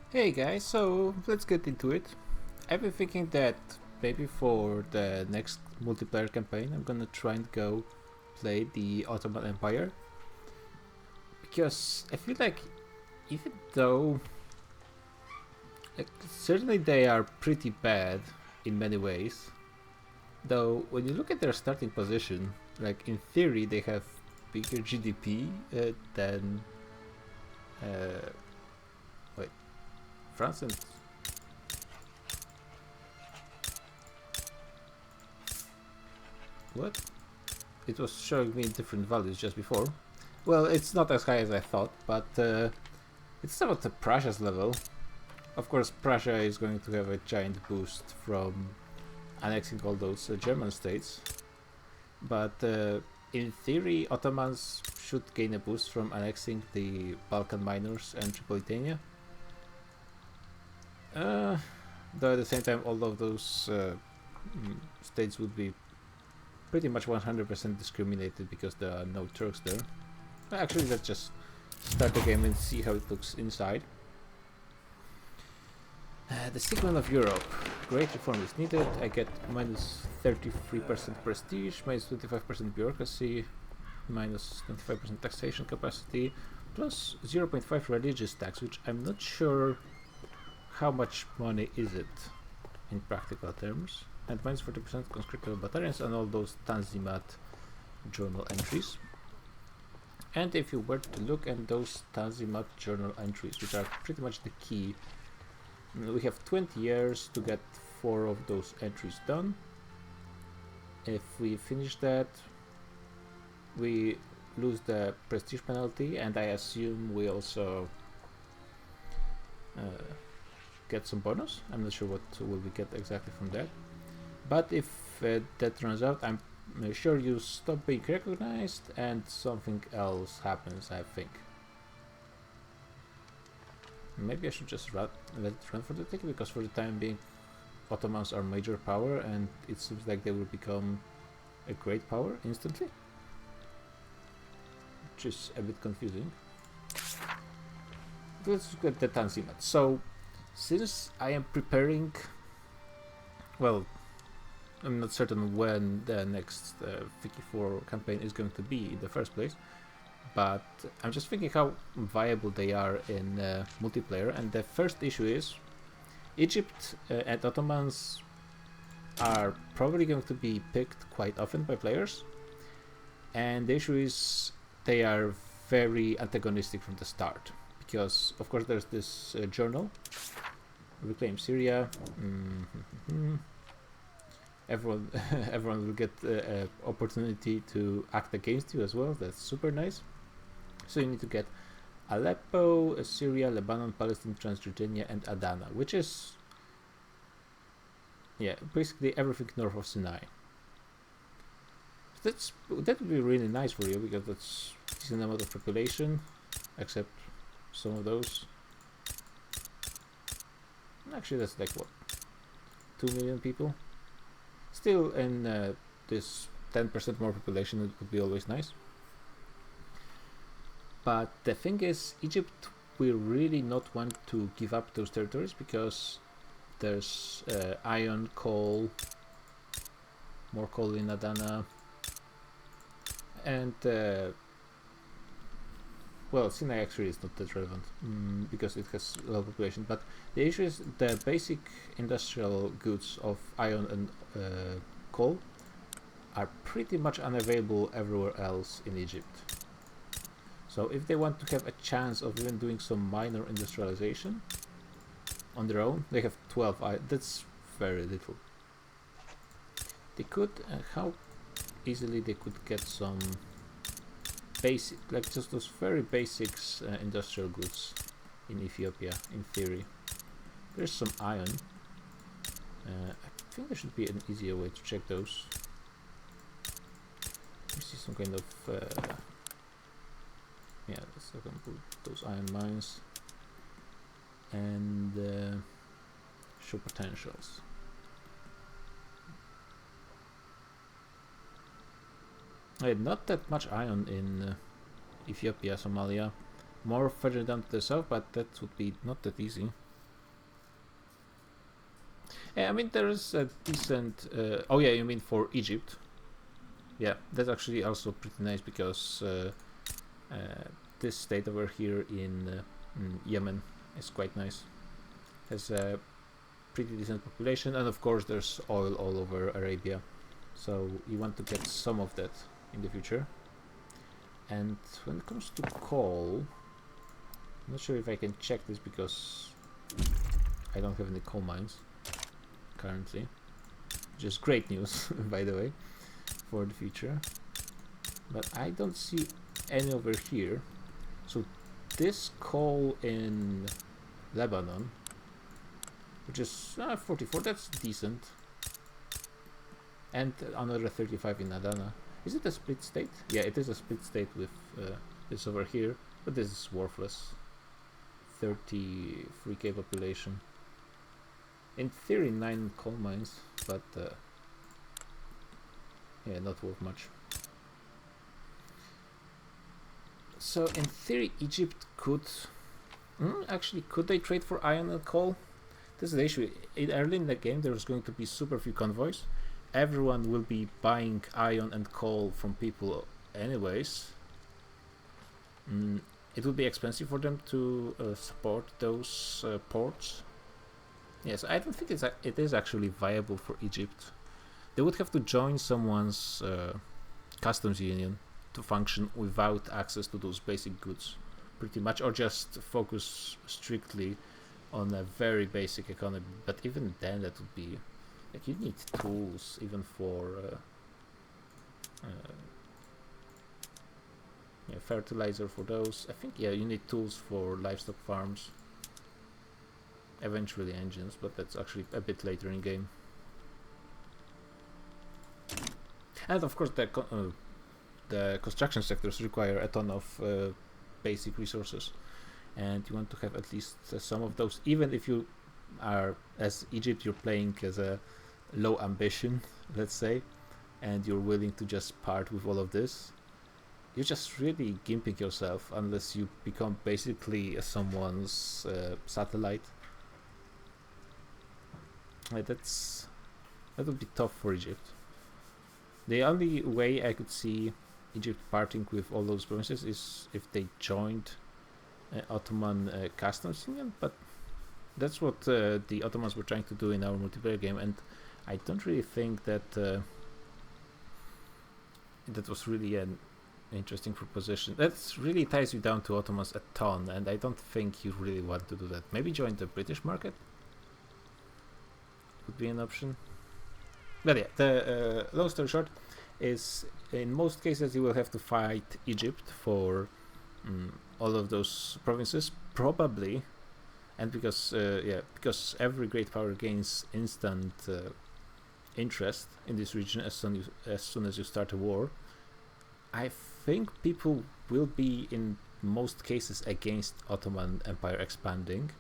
Hey guys, so let's get into it. I've been thinking that maybe for the next multiplayer campaign I'm gonna try and go play the Ottoman Empire, because I feel like even though certainly they are pretty bad in many ways, though when you look at their starting position, like in theory they have bigger GDP than uh, wait, France and what? It was showing me different values just before. Well, it's not as high as I thought, but it's about the Prussia's level. Of course, Prussia is going to have a giant boost from annexing all those German states, but in theory, Ottomans should gain a boost from annexing the Balkan Minors and Tripolitania. Though at the same time, all of those states would be pretty much 100% discriminated because there are no Turks there. Actually, let's just start the game and see how it looks inside. The segment of Europe. Great reform is needed. I get minus 33% prestige, minus 25% bureaucracy, minus 25% taxation capacity, plus 0.5 religious tax, which I'm not sure how much money is it in practical terms, and minus 40% conscripted battalions and all those Tanzimat journal entries. And if you were to look at those Tanzimat journal entries, which are pretty much the key, we have 20 years to get 4 of those entries done. If we finish that, we lose the prestige penalty, and I assume we also get some bonus. I'm not sure what will we get exactly from that, but if that runs out, I'm sure you stop being recognized and something else happens, I think. Maybe I should just let it run for the ticket, because for the time being Ottomans are major power and it seems like they will become a great power instantly, which is a bit confusing. Let's look at the Tanzimat. So since I am preparing, well, I'm not certain when the next 54 campaign is going to be in the first place, but I'm just thinking how viable they are in multiplayer. And the first issue is Egypt and Ottomans are probably going to be picked quite often by players, and the issue is they are very antagonistic from the start, because of course there's this journal, Reclaim Syria. Everyone everyone will get an opportunity to act against you as well. That's super nice. So you need to get Aleppo, Syria, Lebanon, Palestine, Transjordania, and Adana, which is, yeah, basically everything north of Sinai. That would be really nice for you, because that's a decent amount of population, except some of those. Actually, that's like what, 2 million people. Still, in this 10% more population, it would be always nice. But the thing is, Egypt will really not want to give up those territories, because there's iron, coal, more coal in Adana, and well, Sinai actually is not that relevant because it has a low population. But the issue is the basic industrial goods of iron and coal are pretty much unavailable everywhere else in Egypt. So if they want to have a chance of even doing some minor industrialization on their own, they have 12 iron. That's very little. They could, how easily they could get some basic, like just those very basics industrial goods in Ethiopia, in theory. There's some iron. I think there should be an easier way to check those. You see some kind of yeah, let's look at those iron mines and show potentials. Not that much iron in Ethiopia, Somalia. More further down to the south, but that would be not that easy. Yeah, I mean there is a decent. Oh yeah, you mean for Egypt? Yeah, that's actually also pretty nice because this state over here in Yemen is quite nice. Has a pretty decent population, and of course there's oil all over Arabia, so you want to get some of that in the future. And when it comes to coal, I'm not sure if I can check this because I don't have any coal mines currently, which is great news by the way for the future, but I don't see any over here. So this coal in Lebanon, which is 44, that's decent, and another 35 in Adana. Is it a split state? Yeah, it is a split state with this over here, but this is worthless. 33k population. In theory 9 coal mines, but yeah, not worth much. So in theory Egypt could actually, could they trade for iron and coal? This is the issue. Early in the game there's going to be super few convoys. Everyone will be buying iron and coal from people anyways. It will be expensive for them to support those ports. Yes, I don't think it is actually viable for Egypt. They would have to join someone's customs union to function without access to those basic goods, pretty much, or just focus strictly on a very basic economy. But even then, that would be like, you need tools even for yeah, fertilizer for those. I think, yeah, you need tools for livestock farms, eventually engines, but that's actually a bit later in game. And of course the construction sectors require a ton of basic resources, and you want to have at least some of those, even if you are, as Egypt, you're playing as a low ambition, let's say, and you're willing to just part with all of this. You're just really gimping yourself unless you become basically someone's satellite. That would be tough for Egypt. The only way I could see Egypt parting with all those provinces is if they joined Ottoman customs union, but that's what the Ottomans were trying to do in our multiplayer game, and I don't really think that that was really an interesting proposition. That really ties you down to Ottomans a ton, and I don't think you really want to do that. Maybe join the British market would be an option. But yeah, the long story short is, in most cases you will have to fight Egypt for all of those provinces, probably, and because every great power gains instant interest in this region as soon as you start a war. I think people will be in most cases against Ottoman Empire expanding,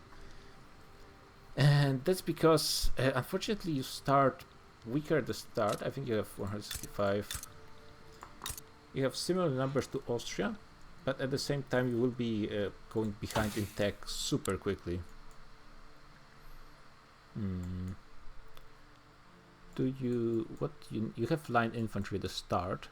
and that's because unfortunately you start weaker at the start. I think you have 165. You have similar numbers to Austria, but at the same time you will be going behind in tech super quickly. You have line infantry at the start,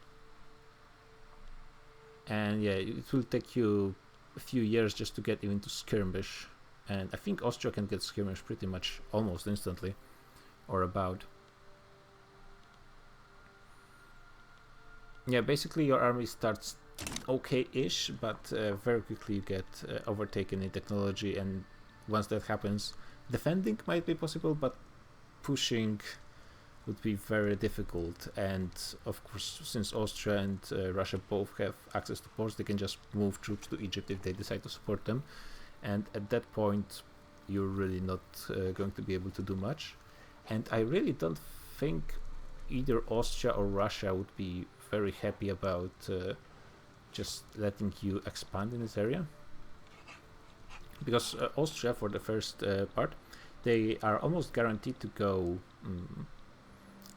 and yeah, it will take you a few years just to get even to skirmish, and I think Austria can get skirmish pretty much almost instantly, or about. Yeah, basically your army starts okay-ish, but very quickly you get overtaken in technology, and once that happens, defending might be possible, but pushing would be very difficult. And of course, since Austria and Russia both have access to ports, they can just move troops to Egypt if they decide to support them, and at that point you're really not going to be able to do much. And I really don't think either Austria or Russia would be very happy about just letting you expand in this area, because Austria, for the first part, they are almost guaranteed to go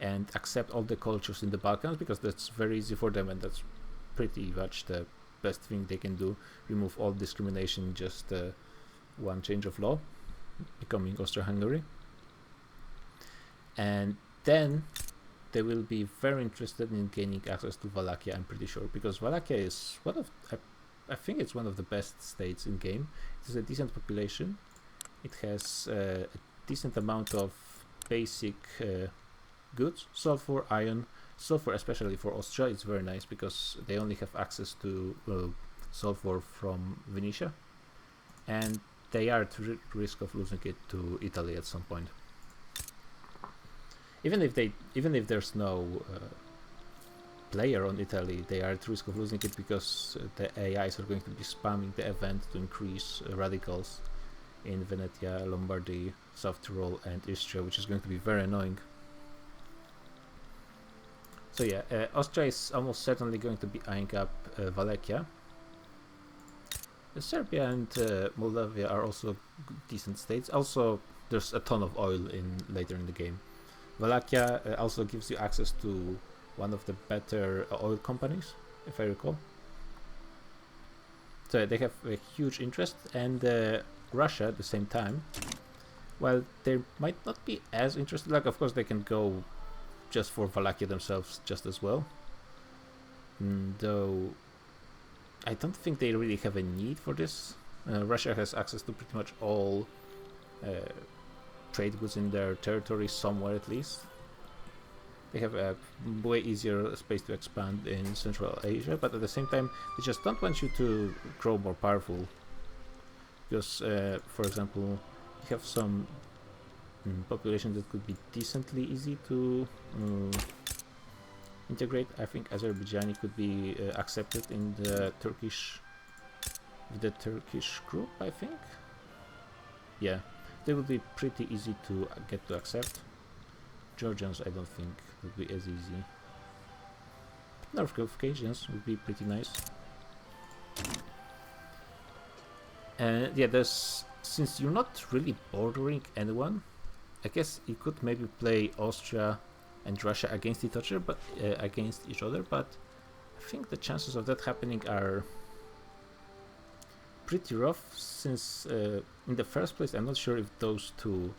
and accept all the cultures in the Balkans, because that's very easy for them, and that's pretty much the best thing they can do. Remove all discrimination, just one change of law, becoming Austria-Hungary. And then they will be very interested in gaining access to Wallachia, I'm pretty sure, because Wallachia is one of, I think it's one of the best states in game. It has a decent population. It has a decent amount of basic goods, sulfur, iron. Sulfur, especially for Austria, is very nice because they only have access to sulfur from Venetia, and they are at risk of losing it to Italy at some point. Even if there's no player on Italy, they are at risk of losing it because the AIs are going to be spamming the event to increase radicals in Venetia, Lombardy, South Tyrol, and Istria, which is going to be very annoying. So yeah, Austria is almost certainly going to be eyeing up Wallachia. Serbia and Moldavia are also decent states. Also, there's a ton of oil later in the game. Wallachia also gives you access to one of the better oil companies, if I recall. So they have a huge interest, and Russia at the same time. While they might not be as interested, like of course they can go just for Wallachia themselves just as well. Though I don't think they really have a need for this. Russia has access to pretty much all trade goods in their territory somewhere at least. They have a way easier space to expand in Central Asia, but at the same time they just don't want you to grow more powerful. Because, for example, you have some population that could be decently easy to integrate. I think Azerbaijani could be accepted in the Turkish group, I think. Yeah, they would be pretty easy to get to accept. Georgians, I don't think would be as easy. North Caucasians would be pretty nice. And yeah, since you're not really bordering anyone, I guess you could maybe play Austria and Russia against each other, but I think the chances of that happening are pretty rough, since in the first place I'm not sure if those two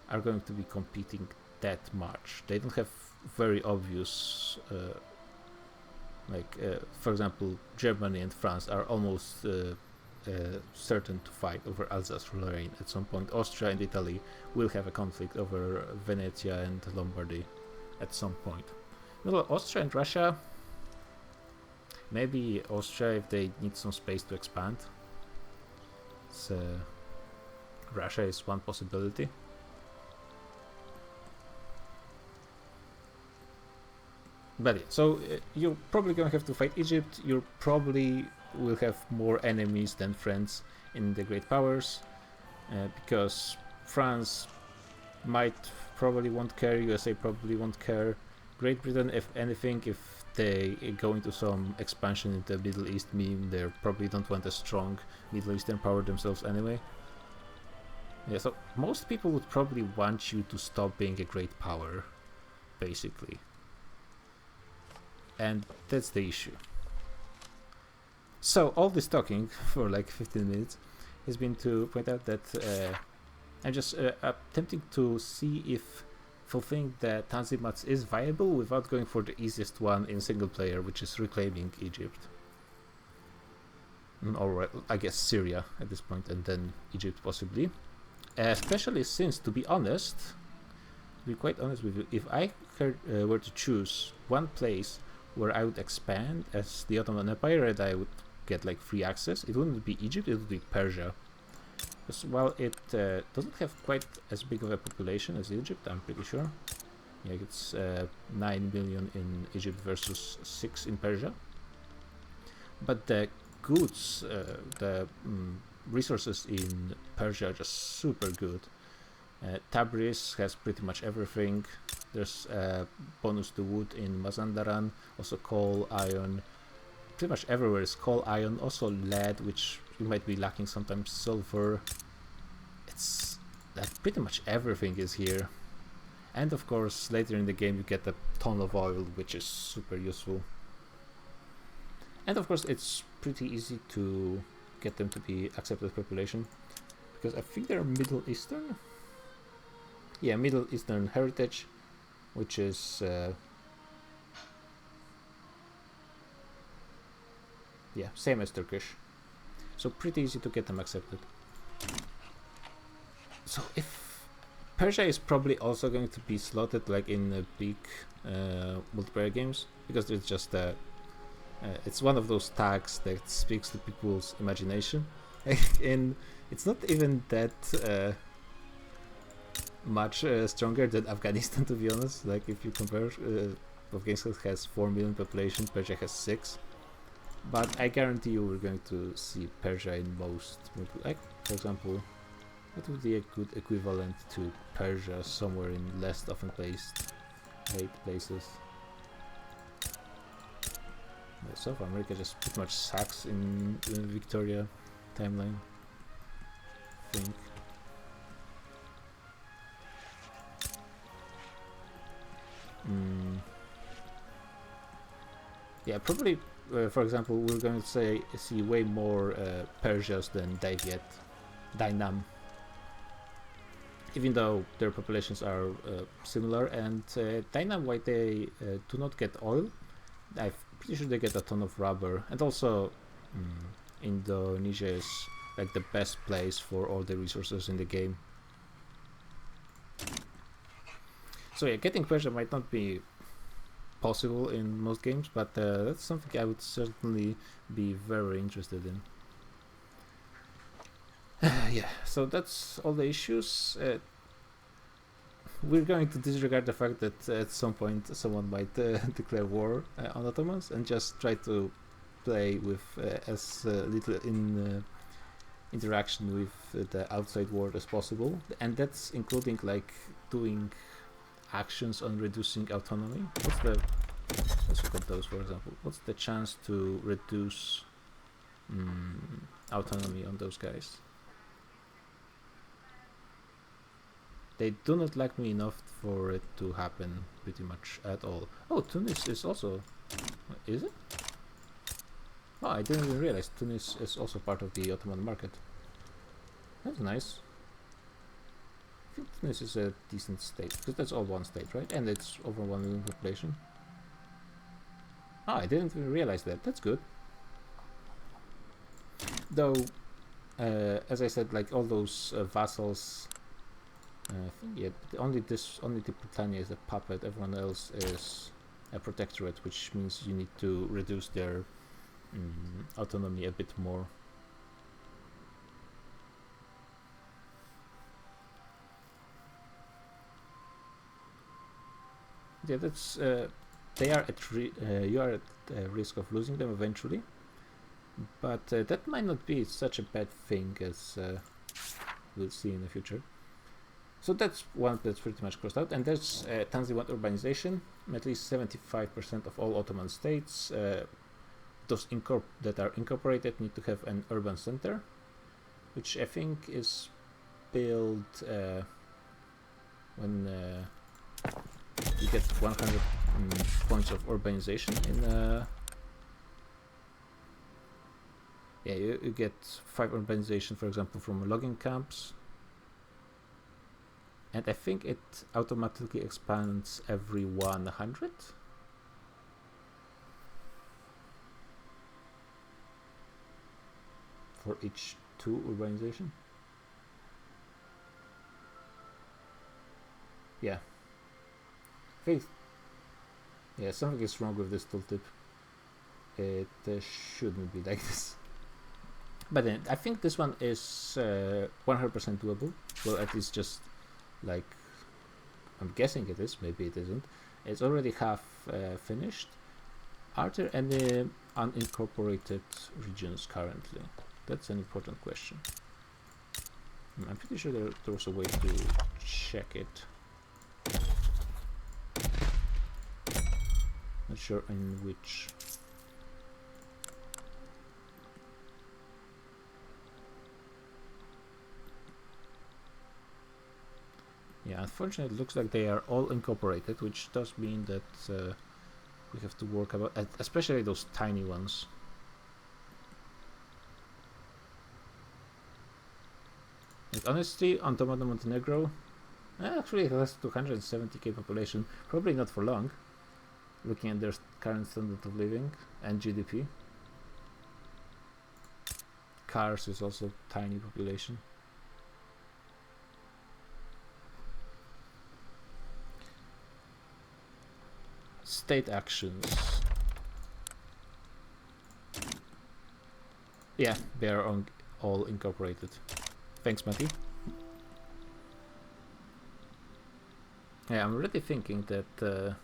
are going to be competing that much. They don't have very obvious for example, Germany and France are almost certain to fight over Alsace-Lorraine at some point. Austria and Italy will have a conflict over Venetia and Lombardy at some point. Well, Austria and Russia, maybe Austria if they need some space to expand. Russia is one possibility. But yeah, so you're probably going to have to fight Egypt. You probably will have more enemies than friends in the Great Powers, because France probably won't care, USA probably won't care. Great Britain, if anything, if they go into some expansion in the Middle East meme, they probably don't want a strong Middle Eastern power themselves anyway. Yeah, so most people would probably want you to stop being a great power, basically. And that's the issue. So all this talking for like 15 minutes has been to point out that I'm just attempting to see if fulfilling the Tanzimats is viable without going for the easiest one in single player, which is reclaiming Egypt. Or I guess Syria at this point, and then Egypt possibly. Especially since, to be honest, to be quite honest with you, if I were to choose one place where I would expand as the Ottoman Empire and I would get like free access, it wouldn't be Egypt, it would be Persia. Because while it doesn't have quite as big of a population as Egypt, I'm pretty sure. Yeah, it's 9 million in Egypt versus 6 in Persia. But the goods, the resources in Persia are just super good. Tabriz has pretty much everything. There's a bonus to wood in Mazandaran, also coal, iron. Pretty much everywhere is coal, iron, also lead, which you might be lacking sometimes, sulfur. It's like pretty much everything is here. And of course, later in the game you get a ton of oil, which is super useful. And of course, it's pretty easy to get them to be accepted population, because I think they're Middle Eastern. Yeah, Middle Eastern heritage, which is yeah, same as Turkish. So pretty easy to get them accepted. So if Persia is probably also going to be slotted like in big multiplayer games, because it's just it's one of those tags that speaks to people's imagination, and it's not even that much stronger than Afghanistan, to be honest. Like if you compare, Afghanistan has 4 million population, Persia has 6. But I guarantee you we're going to see Persia in most, like for example, what would be a good equivalent to Persia somewhere in less often placed places? South America just pretty much sucks in Victoria timeline, I think. Yeah, probably. For example, we're going to see way more Persias than Dainam, even though their populations are similar. And Dainam, why they do not get oil? I'm pretty sure they get a ton of rubber, and also Indonesia is like the best place for all the resources in the game. So yeah, getting Persia might not be possible in most games, but that's something I would certainly be very interested in. Yeah, so that's all the issues. We're going to disregard the fact that at some point someone might declare war on Ottomans and just try to play with as little interaction with the outside world as possible, and that's including like doing actions on reducing autonomy. Let's look at those, for example. What's the chance to reduce autonomy on those guys? They do not like me enough for it to happen pretty much at all. Oh, Tunis is also... Is it? Oh, I didn't even realize Tunis is also part of the Ottoman market. That's nice. I think Tunis is a decent state, because that's all one state, right? And it's over 1 million population. Oh, I didn't even realize that. That's good. Though, as I said, like all those vassals... I think yeah, only the Britannia is a puppet. Everyone else is a protectorate, which means you need to reduce their autonomy a bit more. Yeah, that's they are at you are at risk of losing them eventually, but that might not be such a bad thing as we'll see in the future. So that's one that's pretty much crossed out, and there's Tanzimat urbanization. At least 75% of all Ottoman states, those that are incorporated, need to have an urban center, which I think is built when you get 100 points of urbanization in. Yeah, you get 5 urbanization, for example, from logging camps. And I think it automatically expands every 100. For each 2 urbanization. Yeah. Yeah, something is wrong with this tooltip. It shouldn't be like this. But then, I think this one is 100% doable. Well, at least just like I'm guessing it is, maybe it isn't. It's already half finished. Are there any unincorporated regions currently? That's an important question. I'm pretty sure there was a way to check it. Not sure in which. Yeah, unfortunately it looks like they are all incorporated, which does mean that we have to work about, especially those tiny ones. Like honestly, Ottoman Montenegro, Actually, it has 270k population. Probably not for long, looking at their current standard of living and GDP. Cars is also tiny population. State actions. Yeah, they are all incorporated. Thanks, Matty. Yeah, I'm already thinking that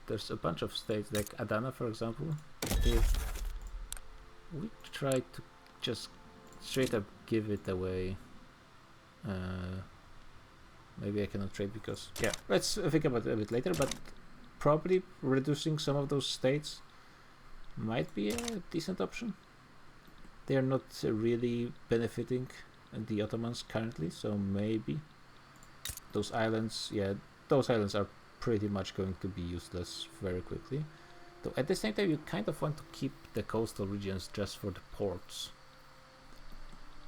there's a bunch of states like Adana, for example. If we try to just straight up give it away, maybe I cannot trade because yeah. Let's think about it a bit later. But probably reducing some of those states might be a decent option. They are not really benefiting the Ottomans currently, so maybe those islands, yeah, those islands are pretty much going to be useless very quickly. Though at the same time, you kind of want to keep the coastal regions just for the ports.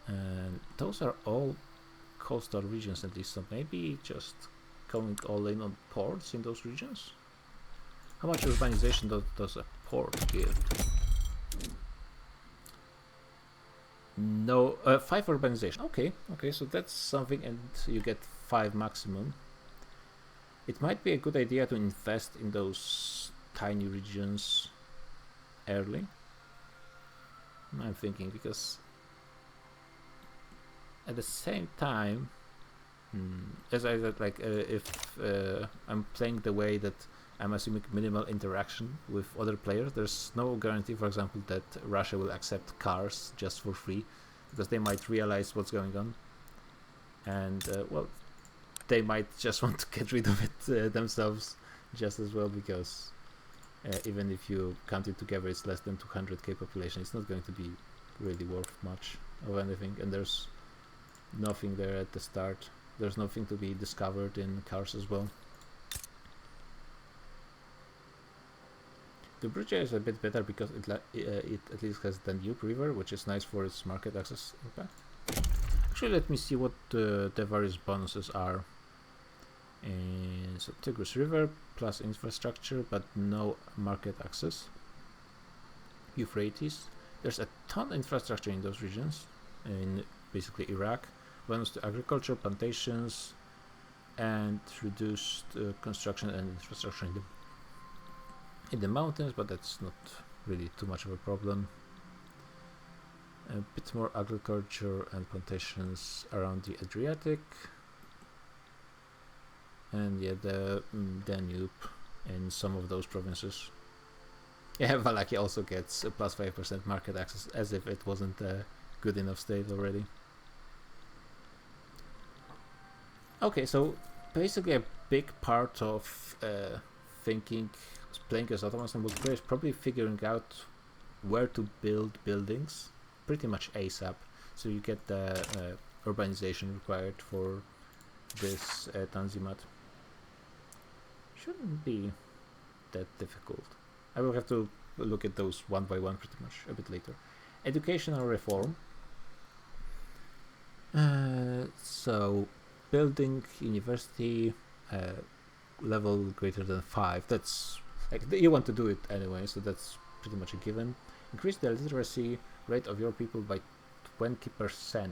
And those are all coastal regions at least, so maybe just going all in on ports in those regions. How much urbanization does a port give? No, 5 urbanization. Okay, so that's something, and you get 5 maximum. It might be a good idea to invest in those tiny regions early. I'm thinking because at the same time, as I said, like if I'm playing the way that I'm assuming minimal interaction with other players, there's no guarantee, for example, that Russia will accept cars just for free, because they might realize what's going on, and well, they might just want to get rid of it themselves just as well, because even if you count it together, it's less than 200k population. It's not going to be really worth much of anything, and there's nothing there at the start. There's nothing to be discovered in cars as well. The bridge is a bit better because it at least has the Danube River, which is nice for its market access impact. Actually, let me see what the various bonuses are. So Tigris River plus infrastructure, but no market access. Euphrates. There's a ton of infrastructure in those regions, in basically Iraq. Bonus to agriculture, plantations, and reduced construction and infrastructure in the mountains, but that's not really too much of a problem. A bit more agriculture and plantations around the Adriatic, and yeah, the Danube in some of those provinces. Yeah, Valakia also gets a plus 5% market access, as if it wasn't a good enough state already. Okay, so basically a big part of playing as Ottomans in multiplayer is probably figuring out where to build buildings pretty much ASAP, so you get the urbanization required for this Tanzimat. Shouldn't be that difficult. I will have to look at those one by one pretty much a bit later. Educational reform. So building university level greater than 5. That's like you want to do it anyway, so that's pretty much a given. Increase the literacy rate of your people by 20%.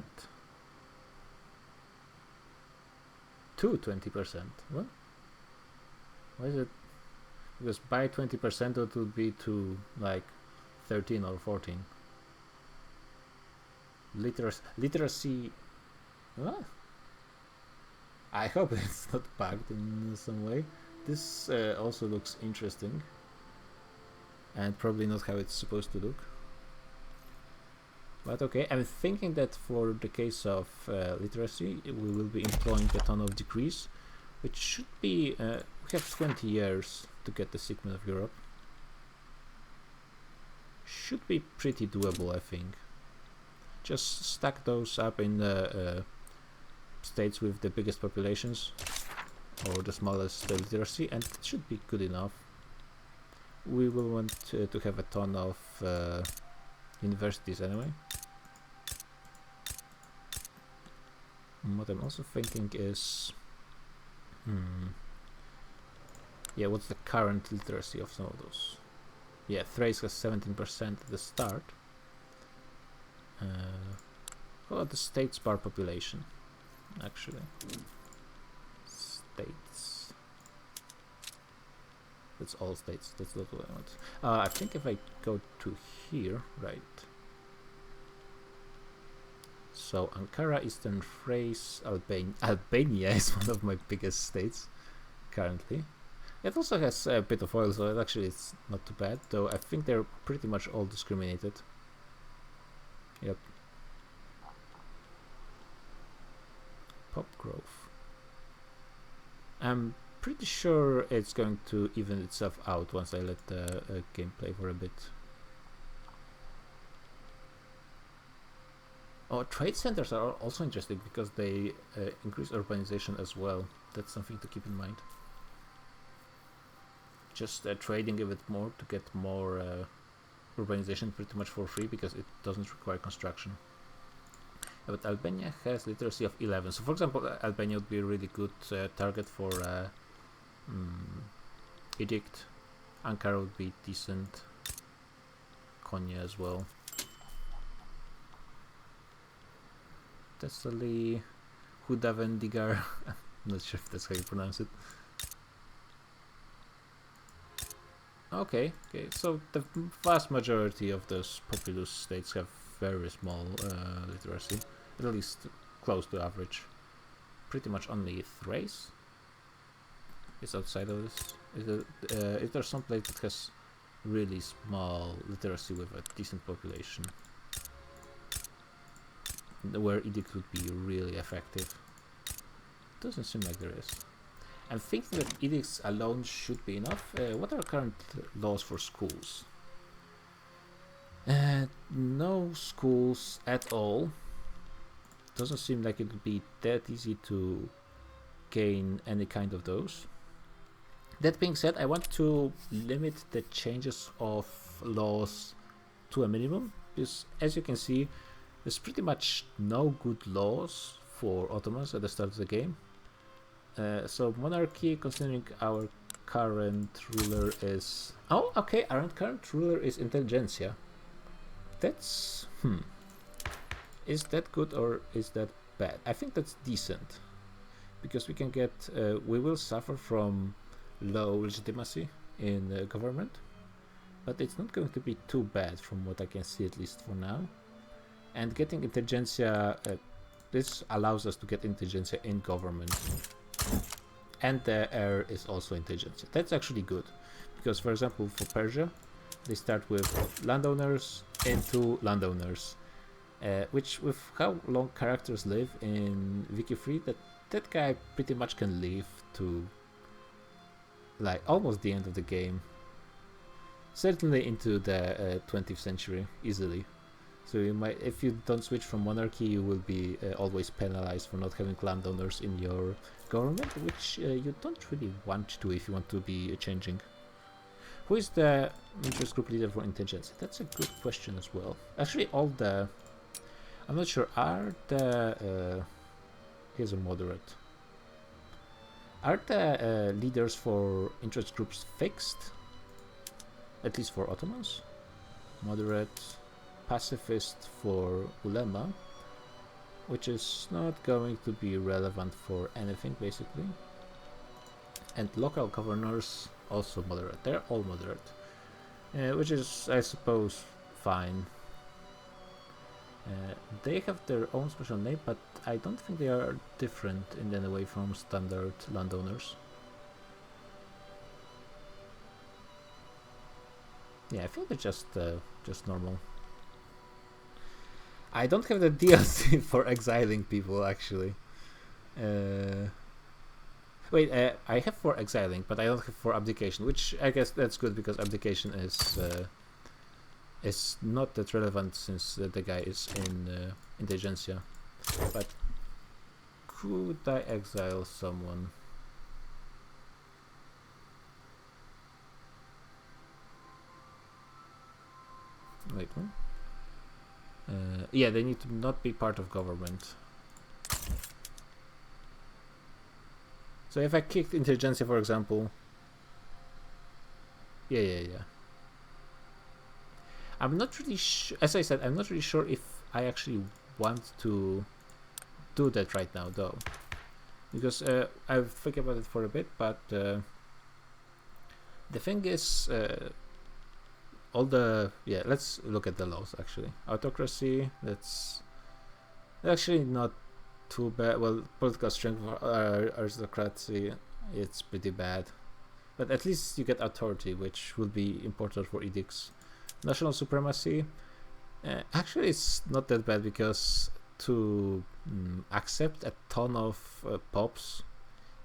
To 20%. What? Why is it? Because by 20% it would be to like 13 or 14. Literacy. What? I hope it's not bugged in some way. This also looks interesting, and probably not how it's supposed to look. But okay, I'm thinking that for the case of literacy, we will be employing a ton of decrees, which should be, we have 20 years to get the segment of Europe. Should be pretty doable, I think. Just stack those up in the states with the biggest populations, or the smallest literacy, and it should be good enough. We will want to have a ton of universities anyway. What I'm also thinking is, yeah, what's the current literacy of some of those? Yeah, Thrace has 17% at the start. What about the state's bar population? Actually, states. That's all states. That's not what I want. I think if I go to here, right. So Ankara, Eastern Thrace, Albania is one of my biggest states currently. It also has a bit of oil, so actually it's not too bad, though I think they're pretty much all discriminated. Yep. Pop growth. I'm pretty sure it's going to even itself out once I let the game play for a bit. Oh, trade centers are also interesting because they increase urbanization as well. That's something to keep in mind. Just trading a bit more to get more urbanization pretty much for free because it doesn't require construction. But Albania has literacy of 11. So for example, Albania would be a really good target for edict. Ankara would be decent. Konya as well. Thessaly, Hudavendigar. I'm not sure if that's how you pronounce it. Okay, so the vast majority of those populous states have very small literacy, at least close to average. Pretty much only Thrace is outside of this. Is there some place that has really small literacy with a decent population, where edict would be really effective? Doesn't seem like there is. I'm thinking that edicts alone should be enough. What are current laws for schools? No schools at all. Doesn't seem like it would be that easy to gain any kind of those. That being said, I want to limit the changes of laws to a minimum, because as you can see, there's pretty much no good laws for Ottomans at the start of the game. So monarchy, considering our current ruler is... Oh, okay, our current ruler is intelligentsia. That's... Is that good or is that bad? I think that's decent. Because we can get... we will suffer from low legitimacy in government. But it's not going to be too bad from what I can see, at least for now. And getting intelligentsia... this allows us to get intelligentsia in government. And the heir is also intelligentsia. That's actually good, because for example for Persia they start with landowners into landowners, which with how long characters live in Wiki 3, that guy pretty much can live to like almost the end of the game, certainly into the 20th century easily. So you might, if you don't switch from monarchy, you will be always penalized for not having landowners in your government, which you don't really want to if you want to be changing. Who is the interest group leader for intelligence? That's a good question as well. Actually, all the... I'm not sure. Are the... here's a moderate. Are the leaders for interest groups fixed? At least for Ottomans? Moderate... Pacifist for ulema, which is not going to be relevant for anything basically. And local governors also moderate. They're all moderate, which is, I suppose, fine. They have their own special name, but I don't think they are different in any way from standard landowners. Yeah, I think they're just normal. I don't have the DLC for exiling people, actually. Wait, I have for exiling, but I don't have for abdication, which I guess that's good because abdication is not that relevant since the guy is in intelligentsia. But could I exile someone? Wait, what? Yeah, they need to not be part of government. So if I kicked intelligentsia, for example, yeah. I'm not really as I said, I'm not really sure if I actually want to do that right now, though, because I've think about it for a bit. But the thing is, let's look at the laws. Actually, autocracy. That's actually not too bad. Well, political strength for aristocracy, it's pretty bad, but at least you get authority, which will be important for edicts. National supremacy, actually it's not that bad, because to accept a ton of pops,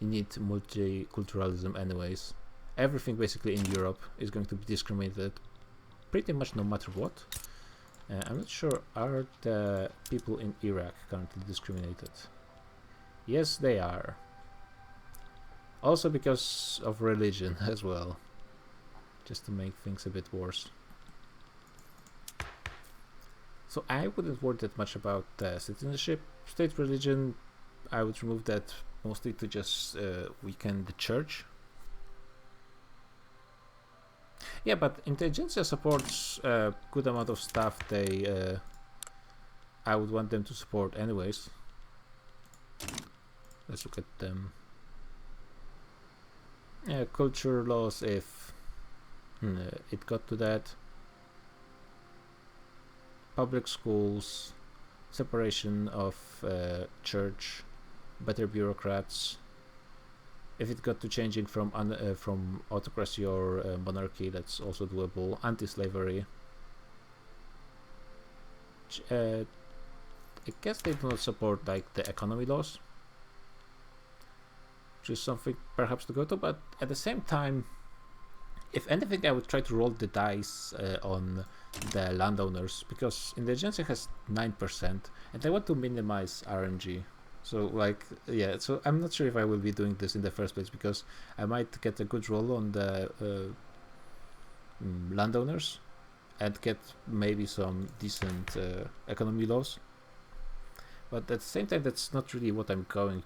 you need multiculturalism anyways. Everything basically in Europe is going to be discriminated pretty much no matter what. I'm not sure, are the people in Iraq currently discriminated? Yes, they are. Also because of religion as well, just to make things a bit worse. So I wouldn't worry that much about citizenship. State religion, I would remove that mostly to just weaken the church. Yeah, but intelligentsia supports a good amount of stuff I would want them to support anyways. Let's look at them. Yeah, culture laws, if it got to that. Public schools, separation of church, better bureaucrats. If it got to changing from autocracy or monarchy, that's also doable. Anti-slavery. I guess they do not support like the economy laws, which is something perhaps to go to. But at the same time, if anything, I would try to roll the dice on the landowners, because intelligentsia has 9%, and I want to minimize RNG. So like, yeah, so I'm not sure if I will be doing this in the first place, because I might get a good roll on the landowners and get maybe some decent economy laws. But at the same time, that's not really what I'm going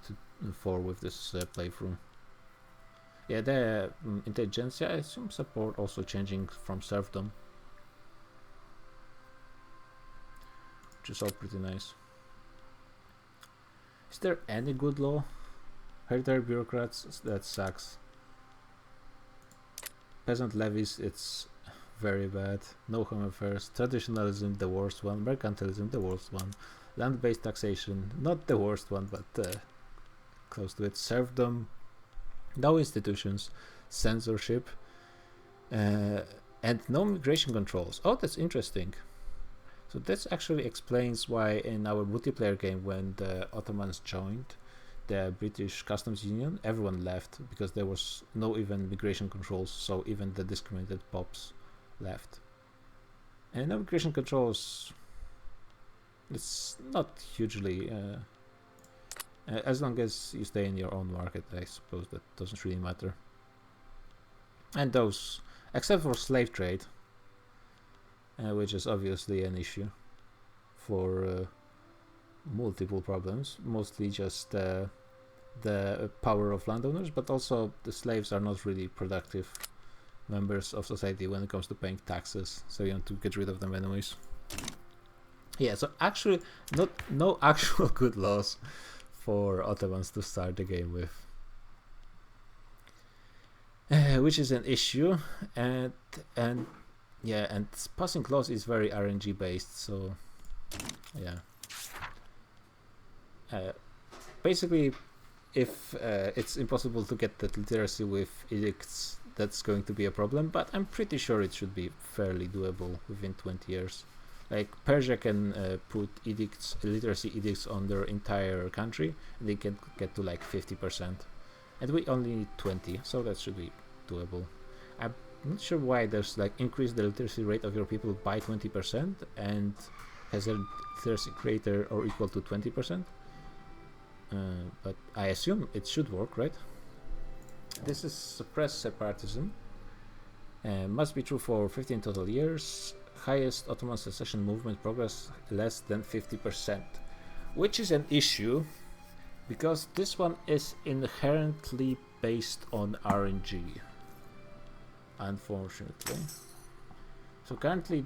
for with this playthrough. Yeah, the intelligentsia, I assume, support also changing from serfdom, which is all pretty nice. Is there any good law? Hereditary bureaucrats, that sucks. Peasant levies, it's very bad. No home affairs. Traditionalism, the worst one. Mercantilism, the worst one. Land-based taxation, not the worst one, but close to it. Serfdom, no institutions. Censorship, and no migration controls. Oh, that's interesting. So this actually explains why in our multiplayer game, when the Ottomans joined the British Customs Union, everyone left because there was no even migration controls, so even the discriminated pops left. And no migration controls, it's not hugely, as long as you stay in your own market, I suppose that doesn't really matter. And those, except for slave trade, which is obviously an issue for multiple problems, mostly just the power of landowners, but also the slaves are not really productive members of society when it comes to paying taxes, so you have to get rid of them anyways. Yeah, so actually no actual good laws for Ottomans to start the game with, which is an issue. And yeah, and passing laws is very RNG based, so yeah. Basically, if it's impossible to get that literacy with edicts, that's going to be a problem, but I'm pretty sure it should be fairly doable within 20 years. Like, Persia can put edicts, literacy edicts on their entire country, and they can get to like 50%. And we only need 20, so that should be doable. I'm not sure why there's like increase the literacy rate of your people by 20% and has a literacy greater or equal to 20%. But I assume it should work, right? This is suppress separatism. Must be true for 15 total years. Highest Ottoman secession movement progress less than 50%, which is an issue Because this one is inherently based on RNG, unfortunately. So currently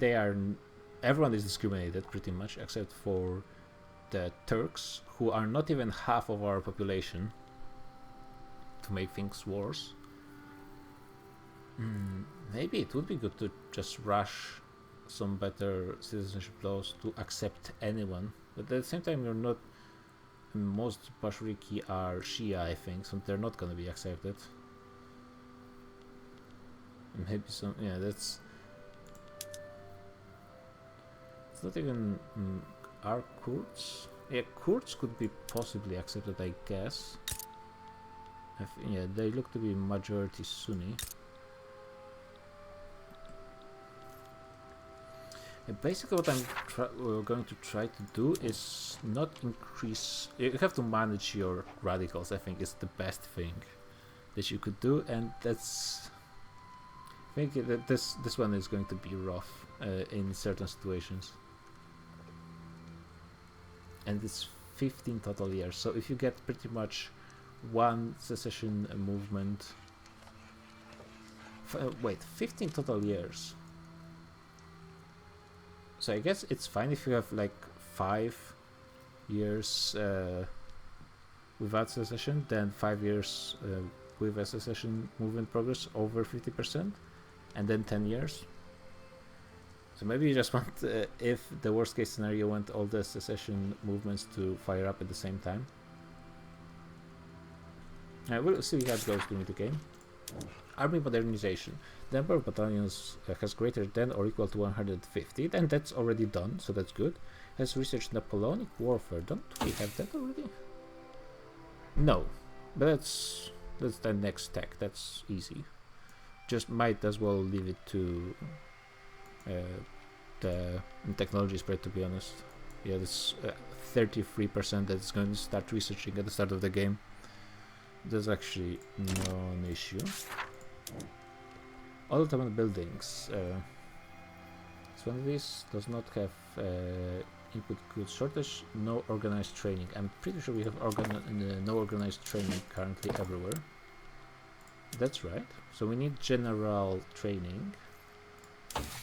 everyone is discriminated pretty much, except for the Turks, who are not even half of our population, to make things worse. Maybe it would be good to just rush some better citizenship laws to accept anyone, but at the same time you're not. Most Bashriki are Shia, I think, so they're not gonna be accepted. Maybe some, yeah, that's. It's not even. Are Kurds? Yeah, Kurds could be possibly accepted, I guess. Yeah, they look to be majority Sunni. Basically what I'm going to try to do is not increase. You have to manage your radicals, I think is the best thing that you could do, and that's. I think that this one is going to be rough in certain situations. And it's 15 total years, so if you get pretty much one secession movement. Wait, 15 total years. So I guess it's fine if you have like 5 years without secession, then 5 years with a secession movement progress over 50%, and then 10 years. So maybe you just want, if the worst case scenario, you want all the secession movements to fire up at the same time. We'll see how it goes during the game. Army modernization. The number of battalions has greater than or equal to 150, and that's already done, so that's good. Has researched Napoleonic warfare. Don't we have that already? No, but that's the next tech. That's easy. Just might as well leave it to the technology spread, to be honest. Yeah, this 33% that's going to start researching at the start of the game. There's actually no issue. Ottoman buildings. This one of these does not have input goods shortage, no organized training. I'm pretty sure we have no organized training currently everywhere. That's right. So we need general training,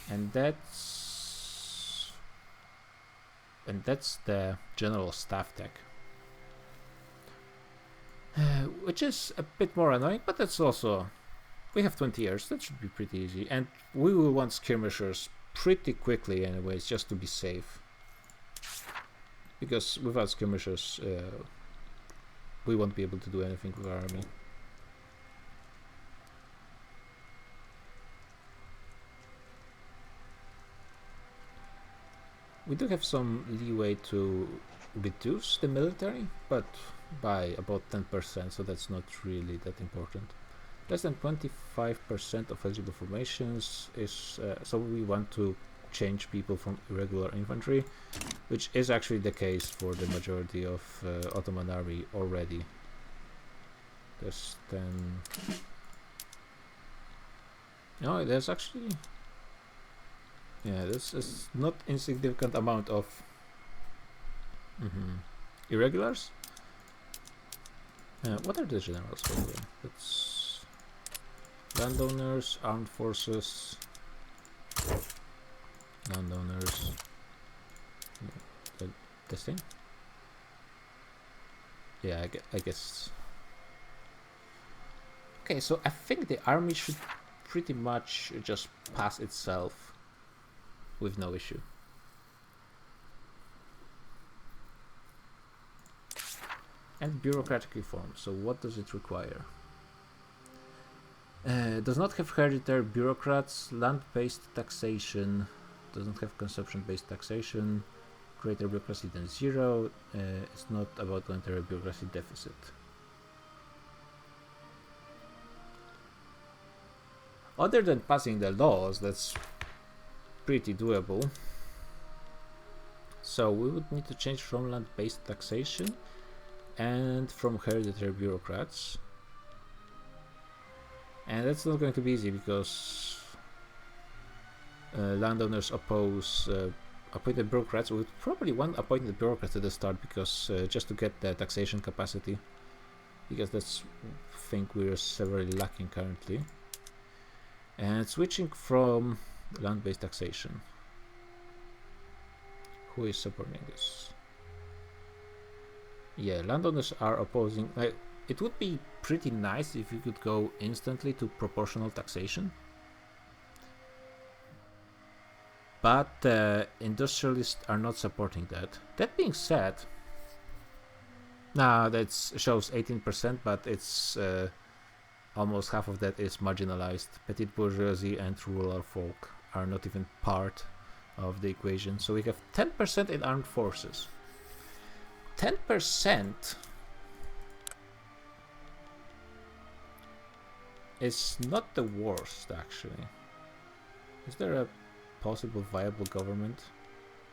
and that's the general staff tech. Which is a bit more annoying, but that's also. We have 20 years, that should be pretty easy, and we will want skirmishers pretty quickly anyways, just to be safe. Because without skirmishers, we won't be able to do anything with our army. We do have some leeway to reduce the military, but by about 10%, so that's not really that important. Less than 25% of eligible formations is so we want to change people from irregular infantry, which is actually the case for the majority of Ottoman army already. There's 10. No, there's actually this is not insignificant amount of irregulars. What are the generals, by the way? That's landowners, armed forces, landowners, this thing? Yeah, I guess. Okay, so I think the army should pretty much just pass itself with no issue. And bureaucratic reform, so what does it require? Does not have hereditary bureaucrats, land-based taxation, doesn't have consumption-based taxation, greater bureaucracy than 0, it's not about planetary bureaucracy deficit. Other than passing the laws, that's pretty doable. So we would need to change from land-based taxation and from hereditary bureaucrats. And that's not going to be easy because landowners oppose appointed bureaucrats. We would probably want appointed bureaucrats at the start because just to get the taxation capacity, because that's thing we're severely lacking currently. And switching from land-based taxation. Who is supporting this? Yeah, landowners are opposing. It would be pretty nice if you could go instantly to proportional taxation. But industrialists are not supporting that. That being said, that shows 18%, but it's almost half of that is marginalized. Petite bourgeoisie and rural folk are not even part of the equation. So we have 10% in armed forces. 10% is not the worst, actually. Is there a possible viable government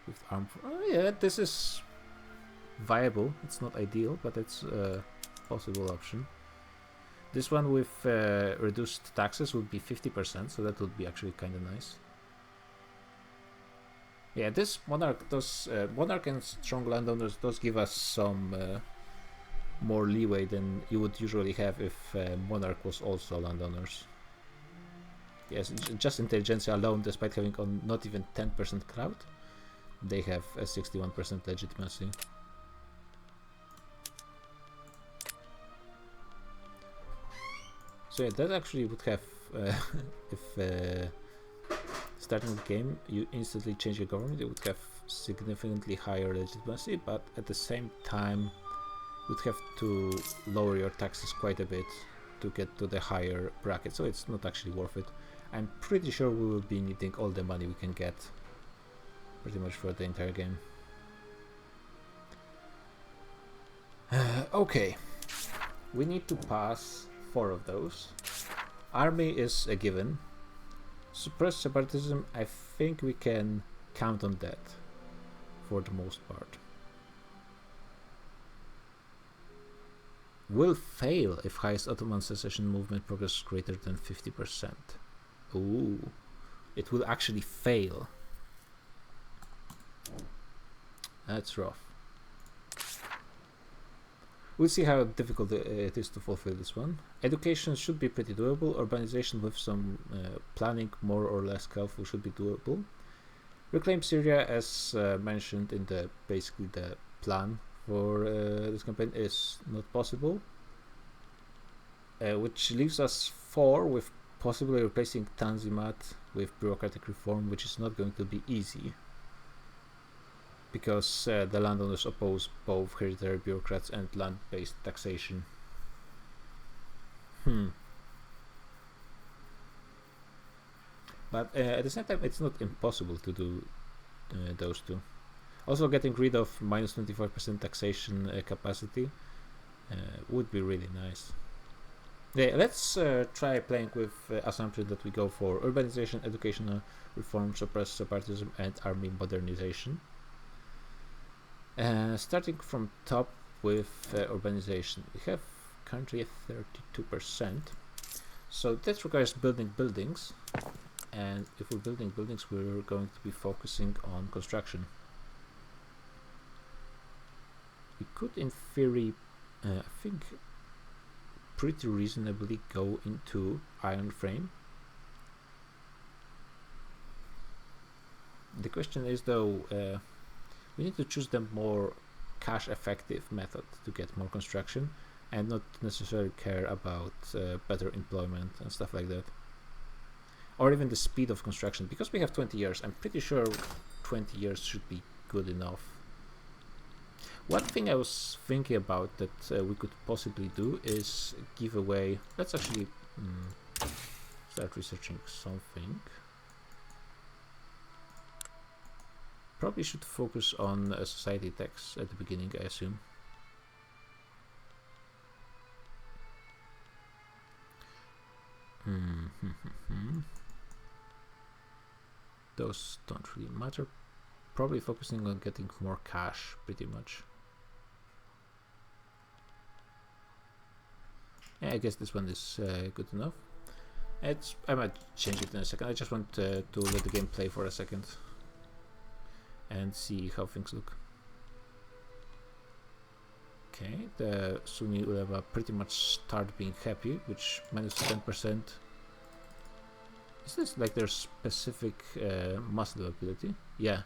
with armed forces? Oh yeah, this is viable. It's not ideal, but it's a possible option. This one with reduced taxes would be 50%, so that would be actually kind of nice. Yeah, this monarch does monarch and strong landowners does give us some more leeway than you would usually have if monarch was also landowners. Yes, just intelligentsia alone, despite having on not even 10% crowd, they have a 61% legitimacy. So yeah, that actually would have, if starting the game you instantly change your government, it would have significantly higher legitimacy, but at the same time you'd have to lower your taxes quite a bit to get to the higher bracket, so it's not actually worth it. I'm pretty sure we will be needing all the money we can get pretty much for the entire game. Okay, we need to pass 4 of those. Army is a given. Suppress separatism, I think we can count on that for the most part. Will fail if highest Ottoman secession movement progress greater than 50%. Ooh, it will actually fail. That's rough. We'll see how difficult it is to fulfill this one. Education should be pretty doable. Urbanization with some planning, more or less careful, should be doable. Reclaim Syria, as mentioned in the basically the plan for this campaign, is not possible. Which leaves us 4 with possibly replacing Tanzimat with bureaucratic reform, which is not going to be easy, because the landowners oppose both hereditary bureaucrats and land-based taxation. But at the same time, it's not impossible to do those two. Also, getting rid of minus 25% taxation capacity would be really nice. Yeah, let's try playing with assumption that we go for urbanization, educational reform, suppress separatism, and army modernization. Starting from top with urbanization, we have currently 32%, so that requires building buildings, and if we're building buildings, we're going to be focusing on construction. We could, in theory, I think, pretty reasonably go into iron frame. The question is, though, we need to choose the more cash effective method to get more construction and not necessarily care about better employment and stuff like that, or even the speed of construction, because we have 20 years. I'm pretty sure 20 years should be good enough. One thing I was thinking about that we could possibly do is give away, let's actually start researching something. Probably should focus on a society tax at the beginning, I assume. Those don't really matter. Probably focusing on getting more cash, pretty much. Yeah, I guess this one is good enough. I might change it in a second. I just want to let the game play for a second. and see how things look. Okay, the Sunni ulama pretty much start being happy, which minus 10%. Is this like their specific Muslim ability? Yeah.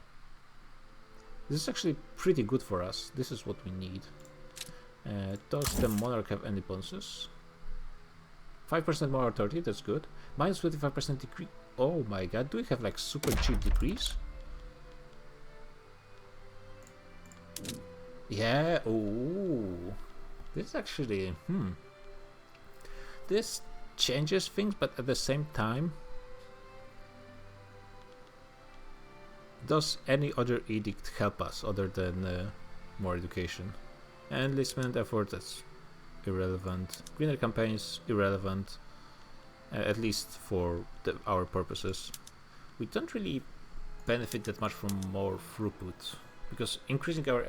This is actually pretty good for us. This is what we need. Does the monarch have any bonuses? 5% more authority, that's good. Minus 25% decree. Oh my god, do we have like super cheap decrees? Yeah, oh. This actually, This changes things, but at the same time, does any other edict help us other than more education? Enlistment effort, that's irrelevant. Greener campaigns, irrelevant. At least for our purposes. We don't really benefit that much from more throughput, because increasing our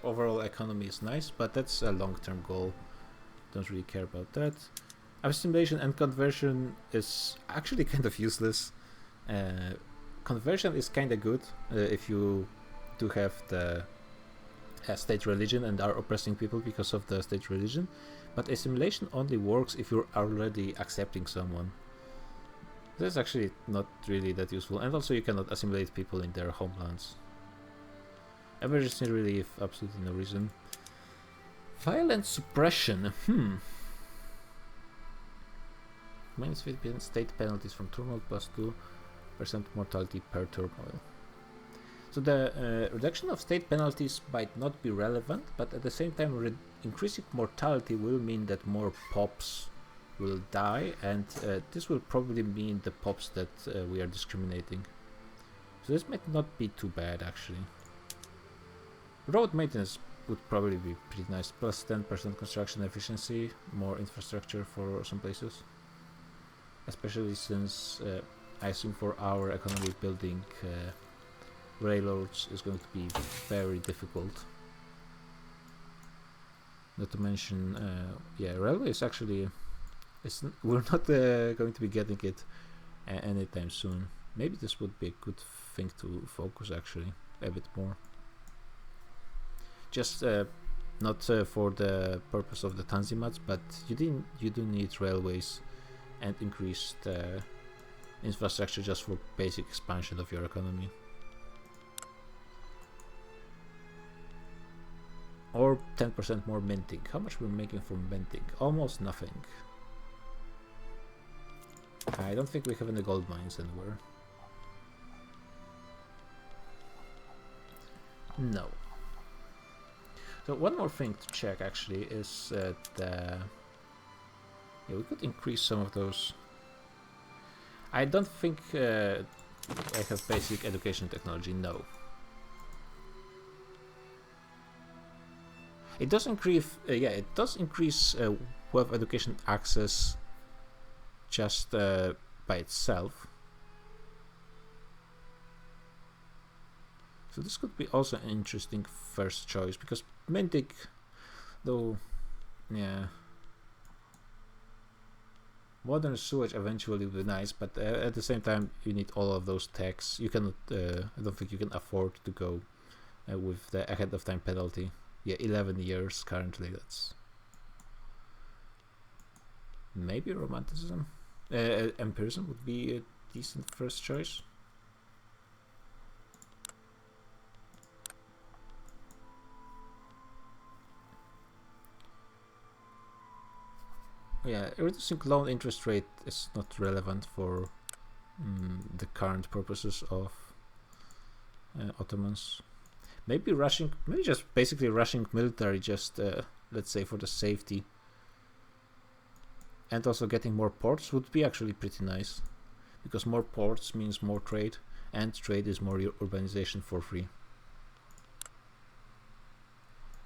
overall economy is nice, but that's a long-term goal. Don't really care about that. Assimilation and conversion is actually kind of useless. Conversion is kind of good if you do have the state religion and are oppressing people because of the state religion, but assimilation only works if you're already accepting someone. That's actually not really that useful, and also you cannot assimilate people in their homelands. Emergency relief, absolutely no reason. Violent suppression, Minus 50% state penalties from turmoil, plus 2% mortality per turmoil. So the reduction of state penalties might not be relevant, but at the same time increasing mortality will mean that more pops will die, and this will probably mean the pops that we are discriminating. So this might not be too bad actually. Road maintenance would probably be pretty nice, plus 10% construction efficiency, more infrastructure for some places. Especially since I assume for our economy building railroads is going to be very difficult. Not to mention, railways actually, we're not going to be getting it anytime soon. Maybe this would be a good thing to focus actually a bit more. Just not for the purpose of the Tanzimats, but you do need railways and increased infrastructure just for basic expansion of your economy. Or 10% more minting. How much we're making from minting? Almost nothing. I don't think we have any gold mines anywhere. No. So one more thing to check actually is we could increase some of those. I don't think I have basic education technology, no. It does increase, it does increase web education access just by itself. So this could be also an interesting first choice, because Mintic, though, modern sewage eventually will be nice, but at the same time you need all of those techs. You cannot, I don't think you can afford to go with the ahead of time penalty. Yeah, 11 years currently, that's maybe romanticism. Empirism would be a decent first choice. Yeah, reducing loan interest rate is not relevant for the current purposes of Ottomans. Maybe just basically rushing military, just let's say for the safety. And also getting more ports would be actually pretty nice, because more ports means more trade, and trade is more urbanization for free.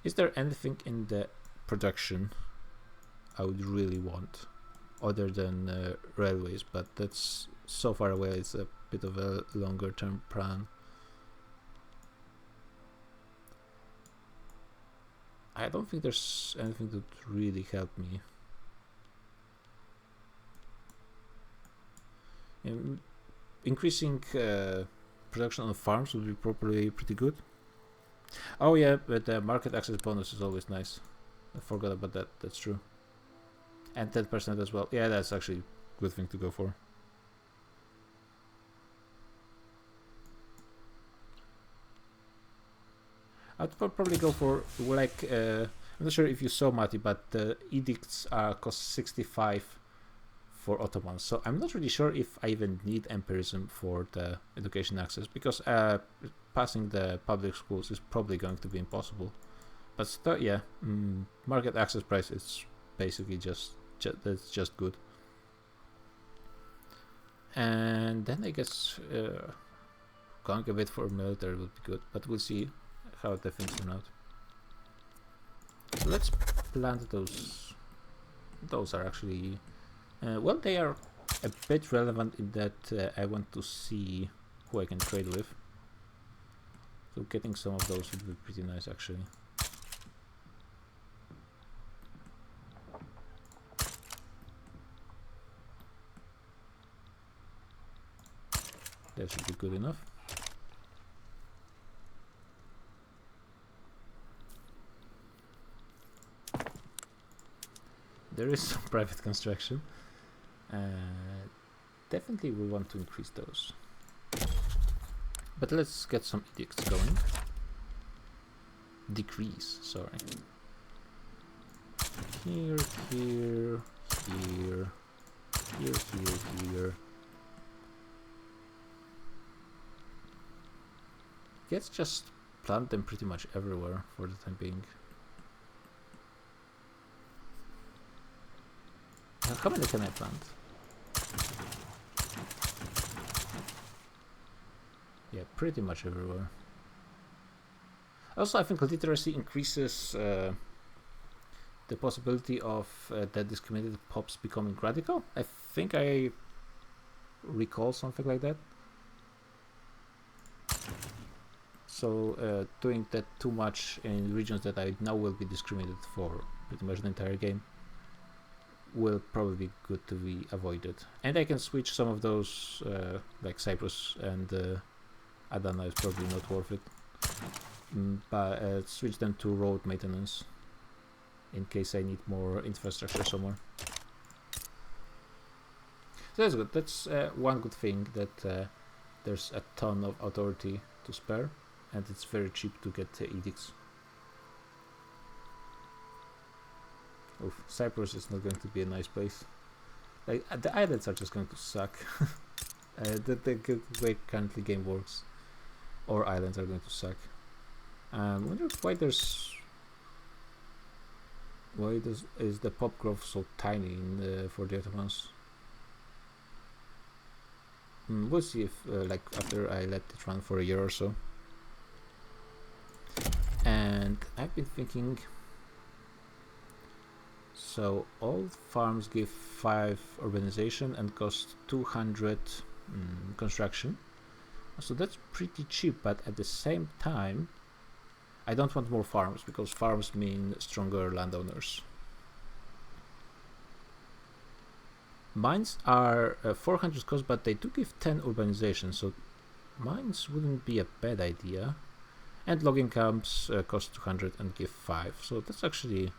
Is there anything in the production I would really want other than railways, but that's so far away, it's a bit of a longer term plan. I don't think there's anything that would really help me. Increasing production on farms would be probably pretty good. Oh yeah, but the market access bonus is always nice. I forgot about that. That's true. And 10% as well. Yeah, that's actually a good thing to go for. I'd probably go for like I'm not sure if you saw, Mati, but the edicts cost 65 for Ottomans. So I'm not really sure if I even need empirism for the education access, because passing the public schools is probably going to be impossible. But still, yeah, market access price is basically that's just good. And then I guess going a bit for military would be good, but we'll see how the things turn out. So let's plant those. Those are actually well, they are a bit relevant in that I want to see who I can trade with. So getting some of those would be pretty nice, actually. That should be good enough. There is some private construction. Definitely we want to increase those. But let's get some edicts going. Decrease, sorry. Here, here, here, here, here, here. Let's just plant them pretty much everywhere for the time being. How many can I plant? Yeah, pretty much everywhere. Also, I think literacy increases the possibility of the discriminated pops becoming radical. I think I recall something like that. So doing that too much in regions that I now will be discriminated for pretty much the entire game will probably be good to be avoided. And I can switch some of those, like Cyprus and Adana is probably not worth it. But switch them to road maintenance in case I need more infrastructure somewhere. So that's good. That's one good thing, that there's a ton of authority to spare, and it's very cheap to get edicts. Oof, Cyprus is not going to be a nice place. Like the islands are just going to suck. The way currently game works, or islands are going to suck. I wonder why is the pop growth so tiny for the Ottomans? We'll see if like after I let it run for a year or so. And I've been thinking. So all farms give 5 urbanization and cost 200 construction. So that's pretty cheap, but at the same time I don't want more farms, because farms mean stronger landowners. Mines are 400 cost, but they do give 10 urbanization, so mines wouldn't be a bad idea. And logging camps cost 200 and give 5, so that's actually,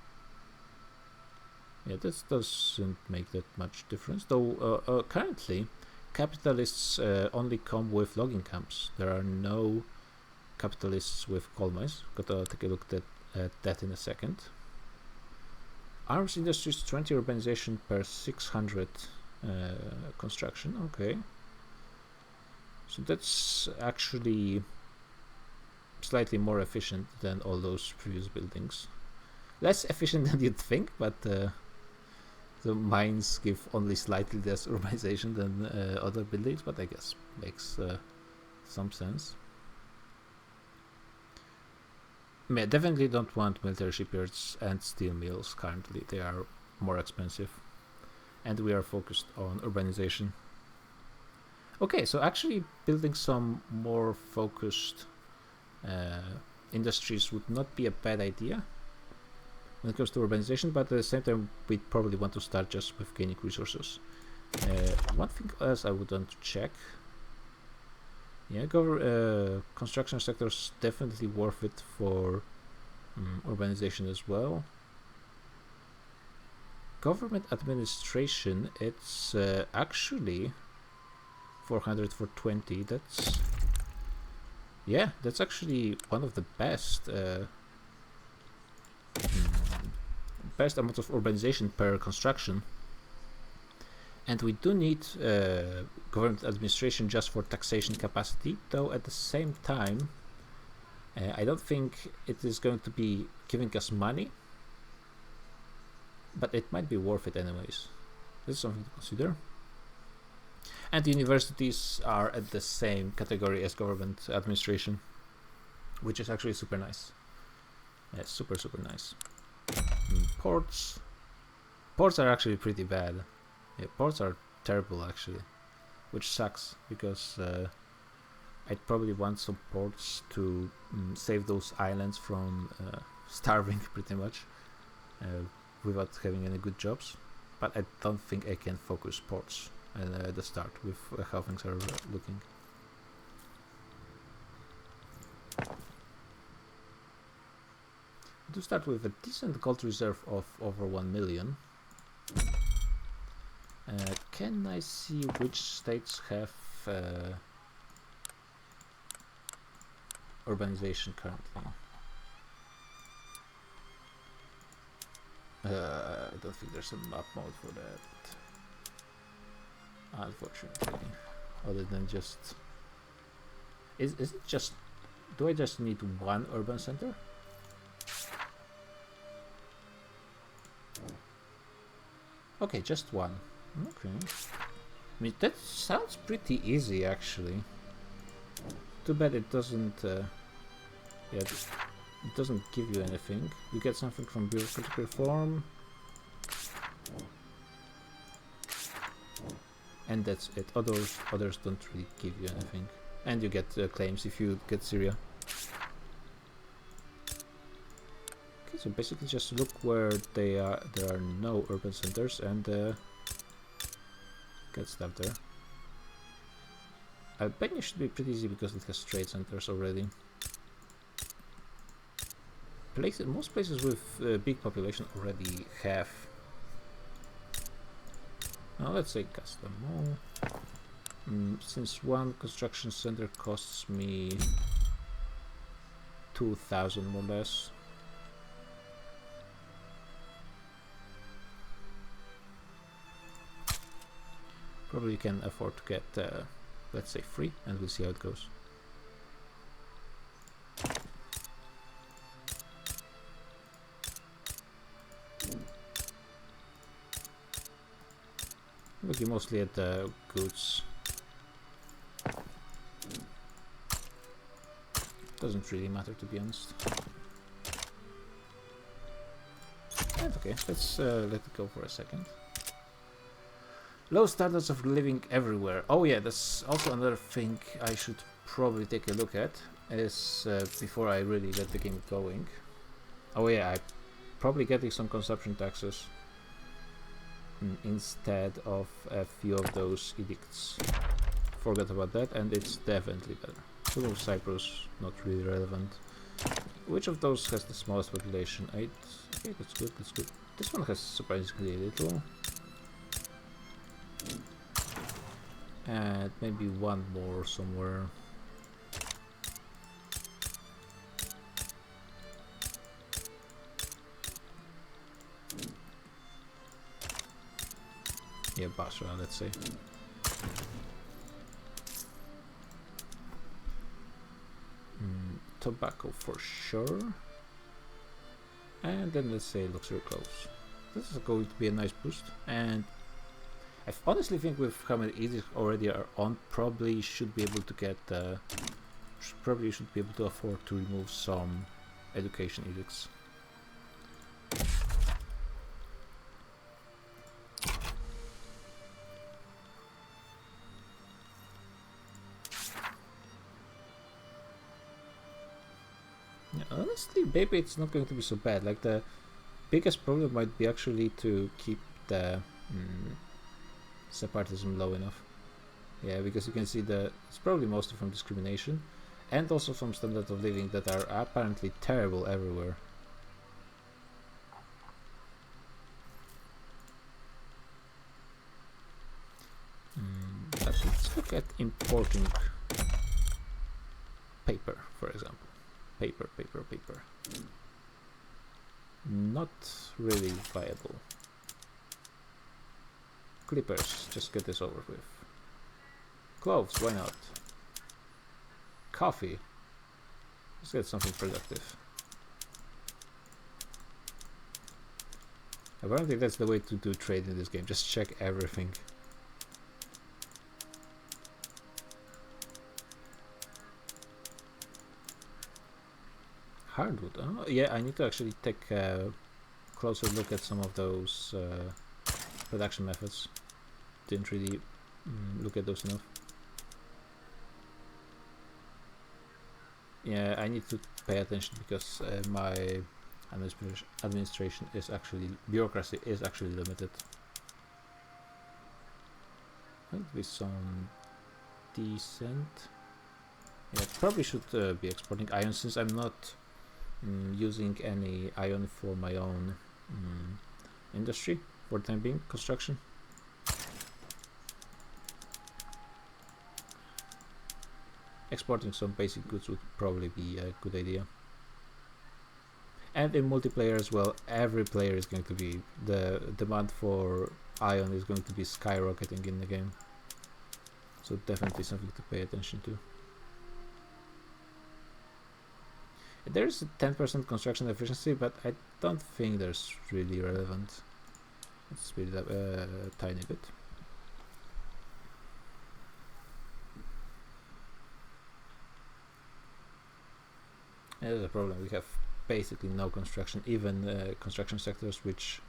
yeah, this doesn't make that much difference. Though currently capitalists only come with logging camps. There are no capitalists with coal mines. Gotta take a look at that in a second. Arms industries 20 urbanization per 600 construction. Okay, so that's actually slightly more efficient than all those previous buildings. Less efficient than you'd think, but the mines give only slightly less urbanization than other buildings, but I guess makes some sense. I definitely don't want military shipyards and steel mills currently. They are more expensive, and we are focused on urbanization. Okay, so actually building some more focused industries would not be a bad idea when it comes to urbanization, but at the same time we probably want to start just with gaining resources. One thing else I would want to check Yeah, construction sector is definitely worth it for urbanization as well. Government administration, it's actually 400 for 20. That's actually one of the best best amount of urbanization per construction. And we do need government administration just for taxation capacity, though at the same time I don't think it is going to be giving us money, but it might be worth it anyways. This is something to consider. And universities are at the same category as government administration, which is actually super nice. Yeah, super nice. Ports are actually pretty bad. Yeah, ports are terrible actually, which sucks because I'd probably want some ports to save those islands from starving pretty much without having any good jobs. But I don't think I can focus ports at the start with how things are looking. To start with a decent gold reserve of over 1 million. Can I see which states have urbanization currently? I don't think there's a map mode for that, unfortunately. Other than just... Is it just... Do I just need one urban center? Okay, just one. Okay. I mean, that sounds pretty easy, actually. Too bad it doesn't... it doesn't give you anything. You get something from bureaucratic reform. And that's it. Others don't really give you anything. And you get claims if you get Syria. Okay, so basically just look where there are no urban centers and get stuff there. Albania should be pretty easy because it has trade centers already. Most places with big population already have. Now let's say custom. Since one construction center costs me 2,000 more or less. Probably can afford to get, let's say, 3, and we'll see how it goes. Looking mostly at the goods. Doesn't really matter, to be honest. And okay, let's let it go for a second. Low standards of living everywhere. Oh yeah, that's also another thing I should probably take a look at is before I really get the game going. Oh yeah, I'm probably getting some consumption taxes instead of a few of those edicts. Forgot about that, and it's definitely better. Two of Cyprus, not really relevant. Which of those has the smallest population? 8. Okay, that's good, that's good. This one has surprisingly little. And maybe one more somewhere. Yeah, Basra, let's say. Tobacco for sure. And then let's say luxury clothes. This is going to be a nice boost. And I honestly think with how many edicts already are on, probably should be able to get probably should be able to afford to remove some education edicts. Yeah, honestly, maybe it's not going to be so bad. Like, the biggest problem might be actually to keep the separatism low enough. Yeah, because you can see that it's probably mostly from discrimination and also from standard of living that are apparently terrible everywhere. But let's look at importing paper, for example. Paper. Not really viable. Clippers, just get this over with. Clothes, why not? Coffee, let's get something productive. Apparently that's the way to do trade in this game, just check everything. Hardwood, oh yeah, I need to actually take a closer look at some of those production methods. Didn't really look at those enough. Yeah, I need to pay attention because my administration is actually, bureaucracy is actually limited. Might be some decent. Yeah, probably should be exporting iron since I'm not using any iron for my own industry for the time being, construction. Exporting some basic goods would probably be a good idea. And in multiplayer as well, every player is going to be, the demand for iron is going to be skyrocketing in the game. So definitely something to pay attention to. There's a 10% construction efficiency, but I don't think that's really relevant. Let's speed it up a tiny bit. There's a problem. We have basically no construction, even construction sectors which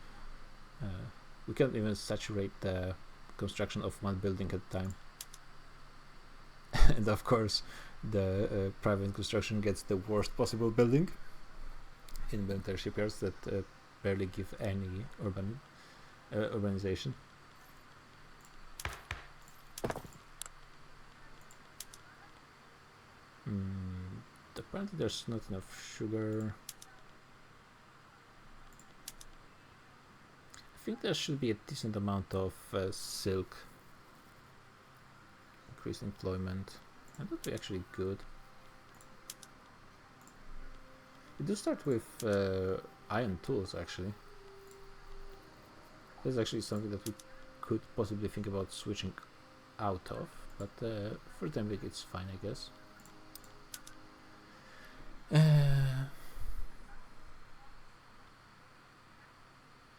we can't even saturate the construction of one building at a time. And of course the private construction gets the worst possible building in military shipyards that barely give any urbanization. Apparently there's not enough sugar. I think there should be a decent amount of silk. Increased employment. That would be actually good. We do start with iron tools actually. This is actually something that we could possibly think about switching out of, but for the time being it's fine, I guess.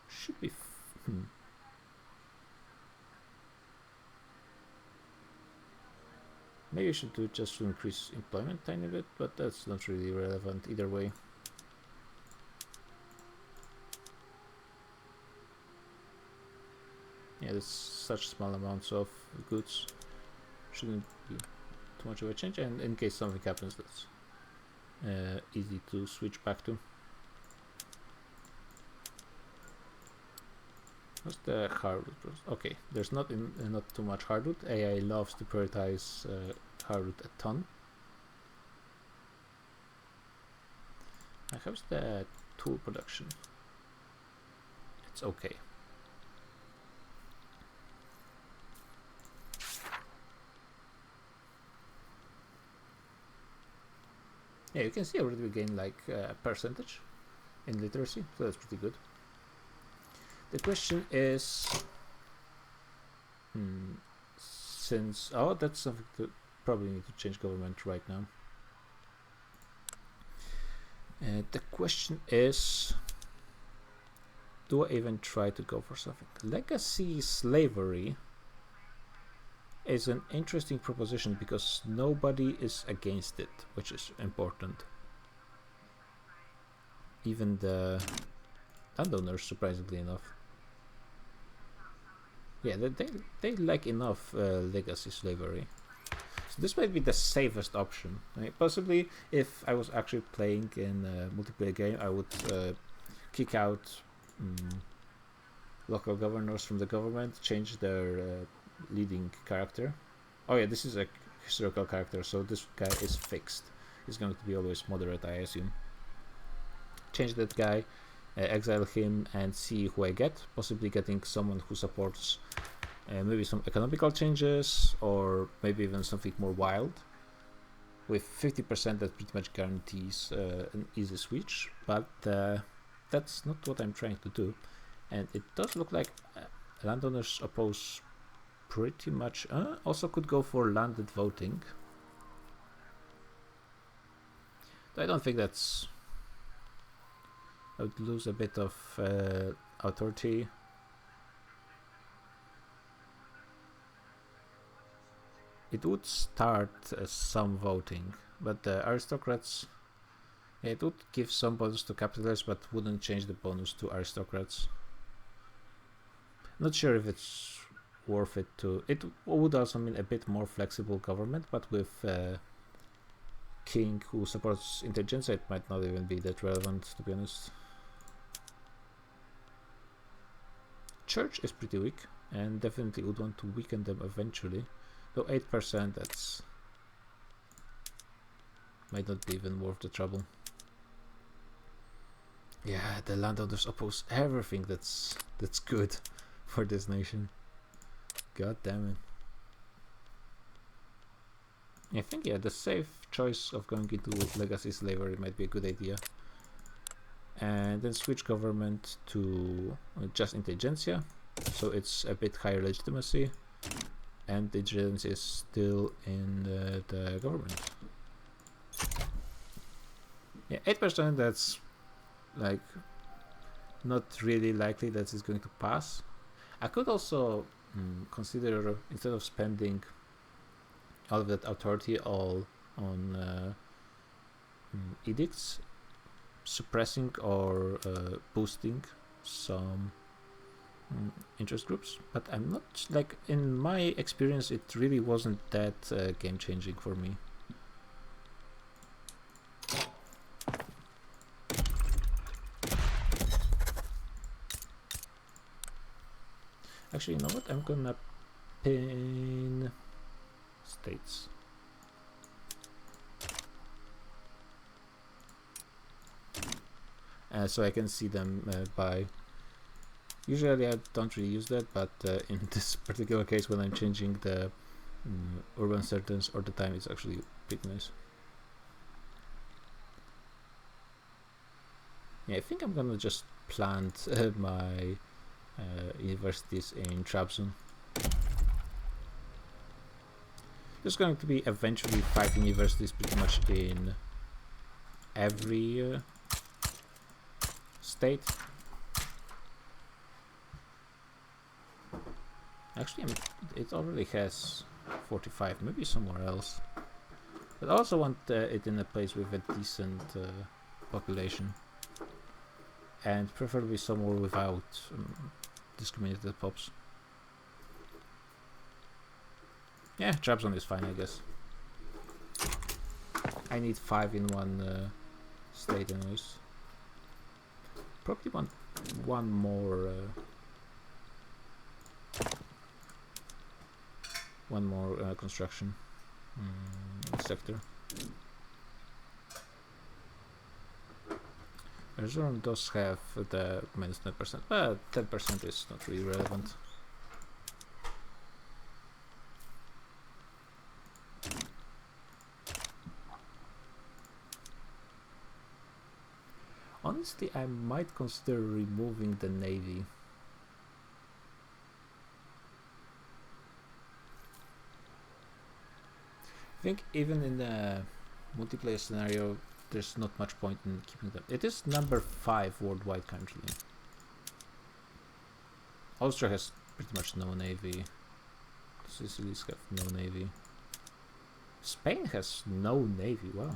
Should be maybe we should do it just to increase employment a tiny bit, but that's not really relevant either way. Yeah, there's such small amounts of goods, shouldn't be too much of a change, and in case something happens that's easy to switch back to. What's the hardwood? Okay, there's not too much hardwood. AI loves to prioritize hardwood a ton. How's the tool production? It's okay. Yeah, you can see already we gain like a percentage in literacy, so that's pretty good. The question is, since that's something to probably need to change government right now. The question is, do I even try to go for something? Legacy slavery is an interesting proposition because nobody is against it, which is important. Even the landowners, surprisingly enough. Yeah, they like enough legacy slavery. So this might be the safest option. Right? Possibly, if I was actually playing in a multiplayer game, I would kick out local governors from the government, change their leading character, Oh yeah, this is a historical character, so this guy is fixed. He's going to be always moderate, I assume. Change that guy, exile him, and see who I get. Possibly getting someone who supports maybe some economical changes, or maybe even something more wild. With 50%, that pretty much guarantees an easy switch, but that's not what I'm trying to do. And it does look like landowners oppose pretty much. Also could go for landed voting. I don't think that's. I would lose a bit of authority. It would start some voting, but the aristocrats. It would give some bonus to capitalists, but wouldn't change the bonus to aristocrats. Not sure if it's worth it to. It would also mean a bit more flexible government, but with king who supports intelligentsia, it might not even be that relevant, to be honest. Church is pretty weak, and definitely would want to weaken them eventually. Though 8%, that's might not be even worth the trouble. Yeah, the landowners oppose everything that's good for this nation. God damn it. I think the safe choice of going into legacy slavery might be a good idea. And then switch government to just intelligentsia, so it's a bit higher legitimacy, and the intelligentsia is still in the government. Yeah, 8%, that's like not really likely that it's going to pass. I could also consider, instead of spending all of that authority all on edicts, suppressing or boosting some interest groups, but I'm not, like, in my experience it really wasn't that game changing for me. Actually, you know what, I'm gonna pin states. So I can see them by. Usually I don't really use that, but in this particular case, when I'm changing the urban sentence or the time, it's actually pretty nice. Yeah, I think I'm gonna just plant my universities in Trabzon. There's going to be eventually 5 universities pretty much in every state. Actually, it already has 45, maybe somewhere else. But I also want it in a place with a decent population, and preferably somewhere without discriminated pops. Yeah, Trabzon is fine, I guess. I need 5 in one state anyways. Probably want one more construction sector. Erzurum does have the minus 10%, but 10% is not really relevant. Honestly, I might consider removing the navy. I think even in the multiplayer scenario, there's not much point in keeping them. It is number 5 worldwide currently. Austria has pretty much no navy. Sicily's have no navy. Spain has no navy, wow.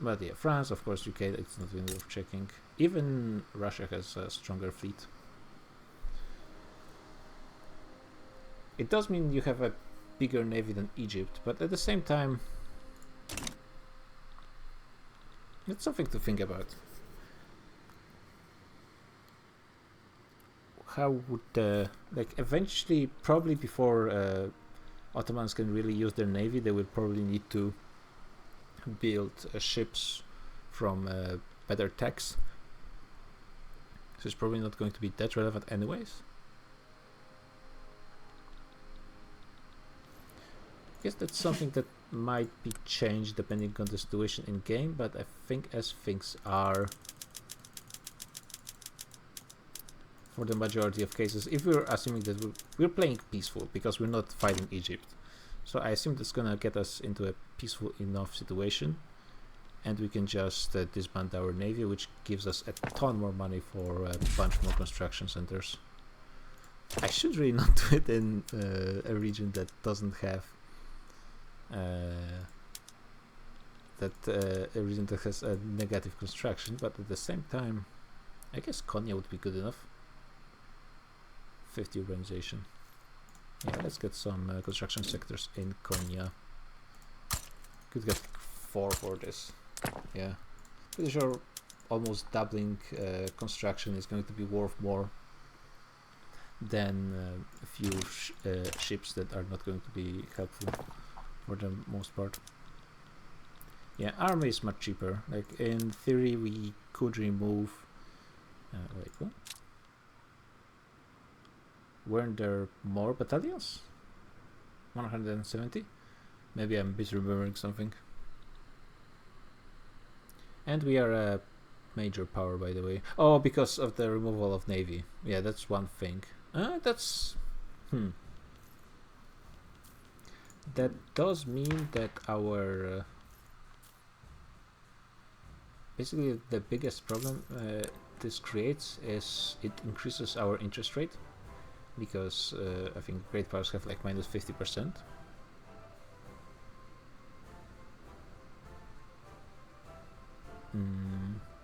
But yeah, France, of course, UK, it's not even worth checking. Even Russia has a stronger fleet. It does mean you have a bigger navy than Egypt, but at the same time, it's something to think about. how would like eventually, probably before Ottomans can really use their navy, they will probably need to build ships from better techs. So it's probably not going to be that relevant anyways. I guess that's something that might be changed depending on the situation in game, but I think as things are, for the majority of cases, if we're assuming that we're playing peaceful because we're not fighting Egypt, so I assume that's gonna get us into a peaceful enough situation, and we can just disband our navy, which gives us a ton more money for a bunch more construction centers. I should really not do it in a region that doesn't have a region that has a negative construction, but at the same time, I guess Konya would be good enough. 50 urbanization. Yeah, let's get some construction sectors in Konya. Could get 4 for this. Yeah, pretty sure almost doubling construction is going to be worth more than a few ships that are not going to be helpful for the most part. Yeah, army is much cheaper. Like in theory, we could remove. Wait, what? Weren't there more battalions? 170? Maybe I'm misremembering something. And we are a major power, by the way. Oh, because of the removal of navy. Yeah, that's one thing. That's... That does mean that our... basically, the biggest problem this creates is it increases our interest rate. Because I think great powers have like minus 50%.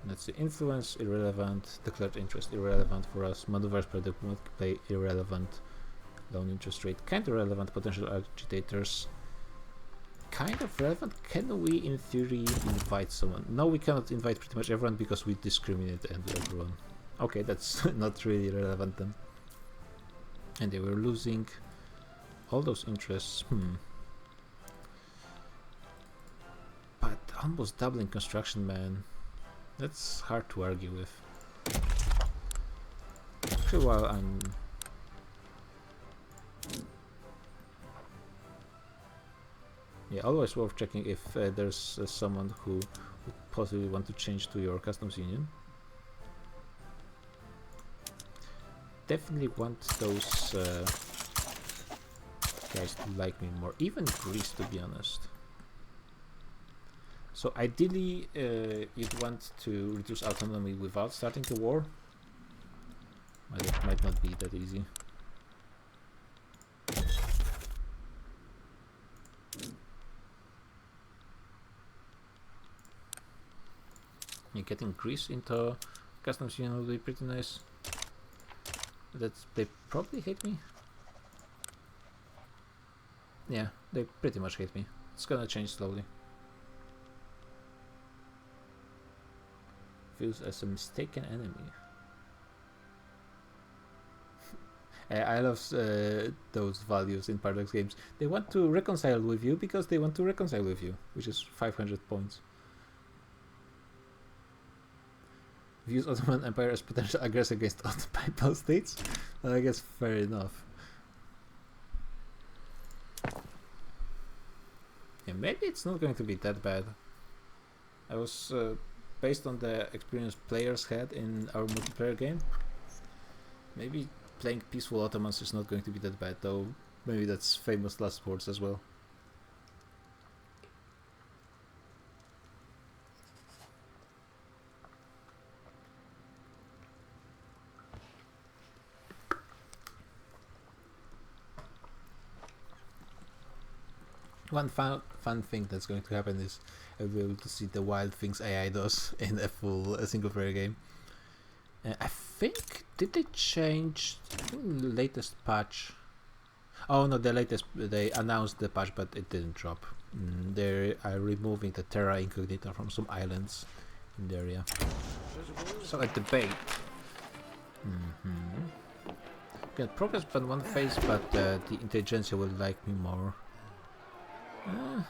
Let's see, influence irrelevant, declared interest irrelevant for us, maneuvers per diplomatic play irrelevant, loan interest rate kind of relevant, potential agitators kind of relevant. Can we in theory invite someone? No, we cannot invite pretty much everyone because we discriminate and everyone. Okay, that's not really relevant then. And they were losing all those interests. But almost doubling construction, man. That's hard to argue with. Actually, while I'm... yeah, always worth checking if there's someone who would possibly want to change to your customs union. Definitely want those guys to like me more. Even Greece, to be honest. So ideally, you'd want to reduce autonomy without starting the war. But it might not be that easy. Yeah, getting Greece into customs union would be pretty nice. They probably hate me. Yeah, they pretty much hate me. It's gonna change slowly. Views as a mistaken enemy. I love those values in Paradox games. They want to reconcile with you because they want to reconcile with you, which is 500 points. Views Ottoman Empire as potential aggressor against other Papal states? Well, I guess fair enough. Yeah, maybe it's not going to be that bad. I was, based on the experience players had in our multiplayer game, maybe playing peaceful Ottomans is not going to be that bad, though maybe that's famous last words as well. One fun thing that's going to happen is I'll be able to see the wild things AI does in a full single player game. I think, did they change the latest patch? Oh no, the latest, they announced the patch but it didn't drop. They are removing the Terra Incognita from some islands in the area. So a debate. Can progress on one phase, but the intelligentsia will like me more. I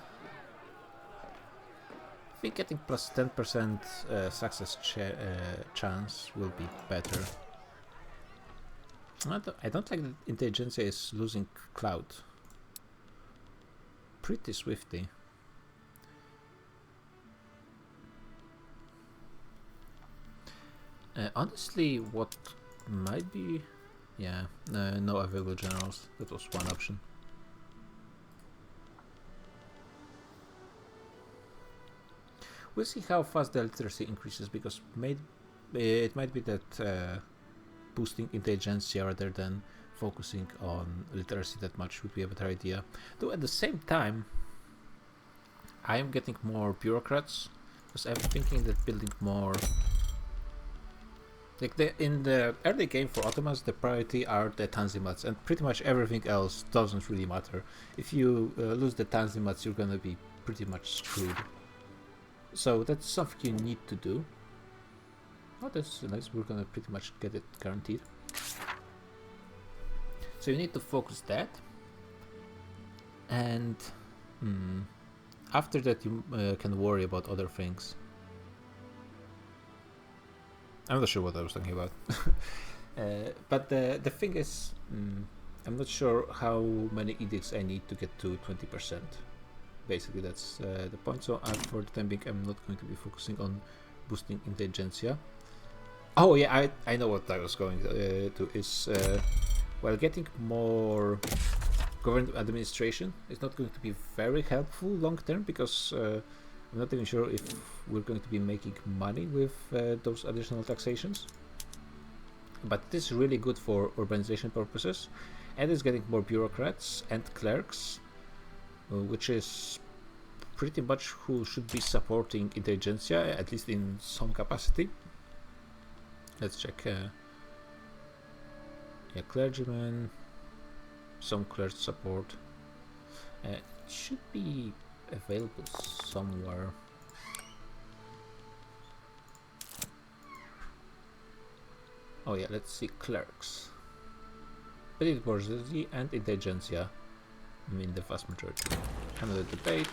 think getting plus 10% success chance will be better. I don't like that intelligentsia is losing cloud. Pretty swiftly. Honestly, what might be... Yeah, no available generals. That was one option. We'll see how fast the literacy increases, because it might be that boosting intelligentsia rather than focusing on literacy that much would be a better idea. Though at the same time, I am getting more bureaucrats, because I'm thinking that building more... Like in the early game for Ottomans, the priority are the Tanzimats, and pretty much everything else doesn't really matter. If you lose the Tanzimats, you're gonna be pretty much screwed. So that's something you need to do. Oh, that's nice. We're gonna pretty much get it guaranteed. So you need to focus that, and after that you can worry about other things. I'm not sure what I was talking about. But the thing is, I'm not sure how many edicts I need to get to 20%. Basically, that's the point. So for the time being, I'm not going to be focusing on boosting intelligentsia. Oh yeah, I know what I was going to is while getting more government administration is not going to be very helpful long term, because I'm not even sure if we're going to be making money with those additional taxations. But it is really good for urbanization purposes, and it's getting more bureaucrats and clerks, which is pretty much who should be supporting intelligentsia, at least in some capacity. Let's check. Yeah, clergymen, some clergy support. It should be available somewhere. Oh yeah, let's see, clerks. Petit bourgeoisie and intelligentsia. I mean, the vast majority. Another debate.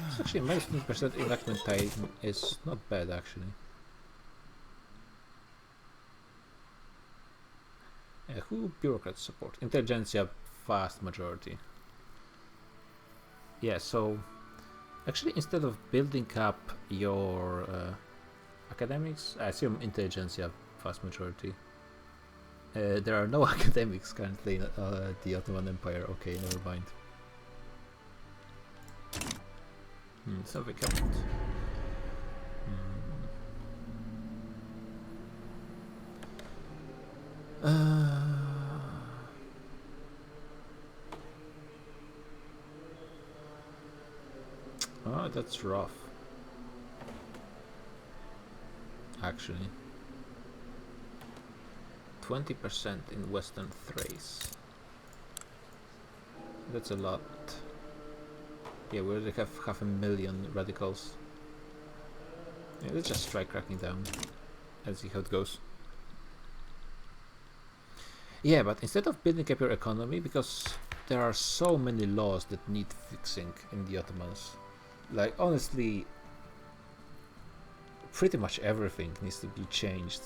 It's actually, minus 15% enactment time is not bad, actually. Who bureaucrats support? Intelligentsia, vast majority. Yeah, so actually, instead of building up your academics, I assume intelligentsia, vast majority. There are no academics currently in the Ottoman Empire. Okay, never mind. Something happened. Oh, that's rough. Actually. 20% in Western Thrace. That's a lot. Yeah, we already have 500,000 radicals. Yeah, let's just try cracking down and see how it goes. Yeah, but instead of building up your economy, because there are so many laws that need fixing in the Ottomans. Like, honestly, pretty much everything needs to be changed.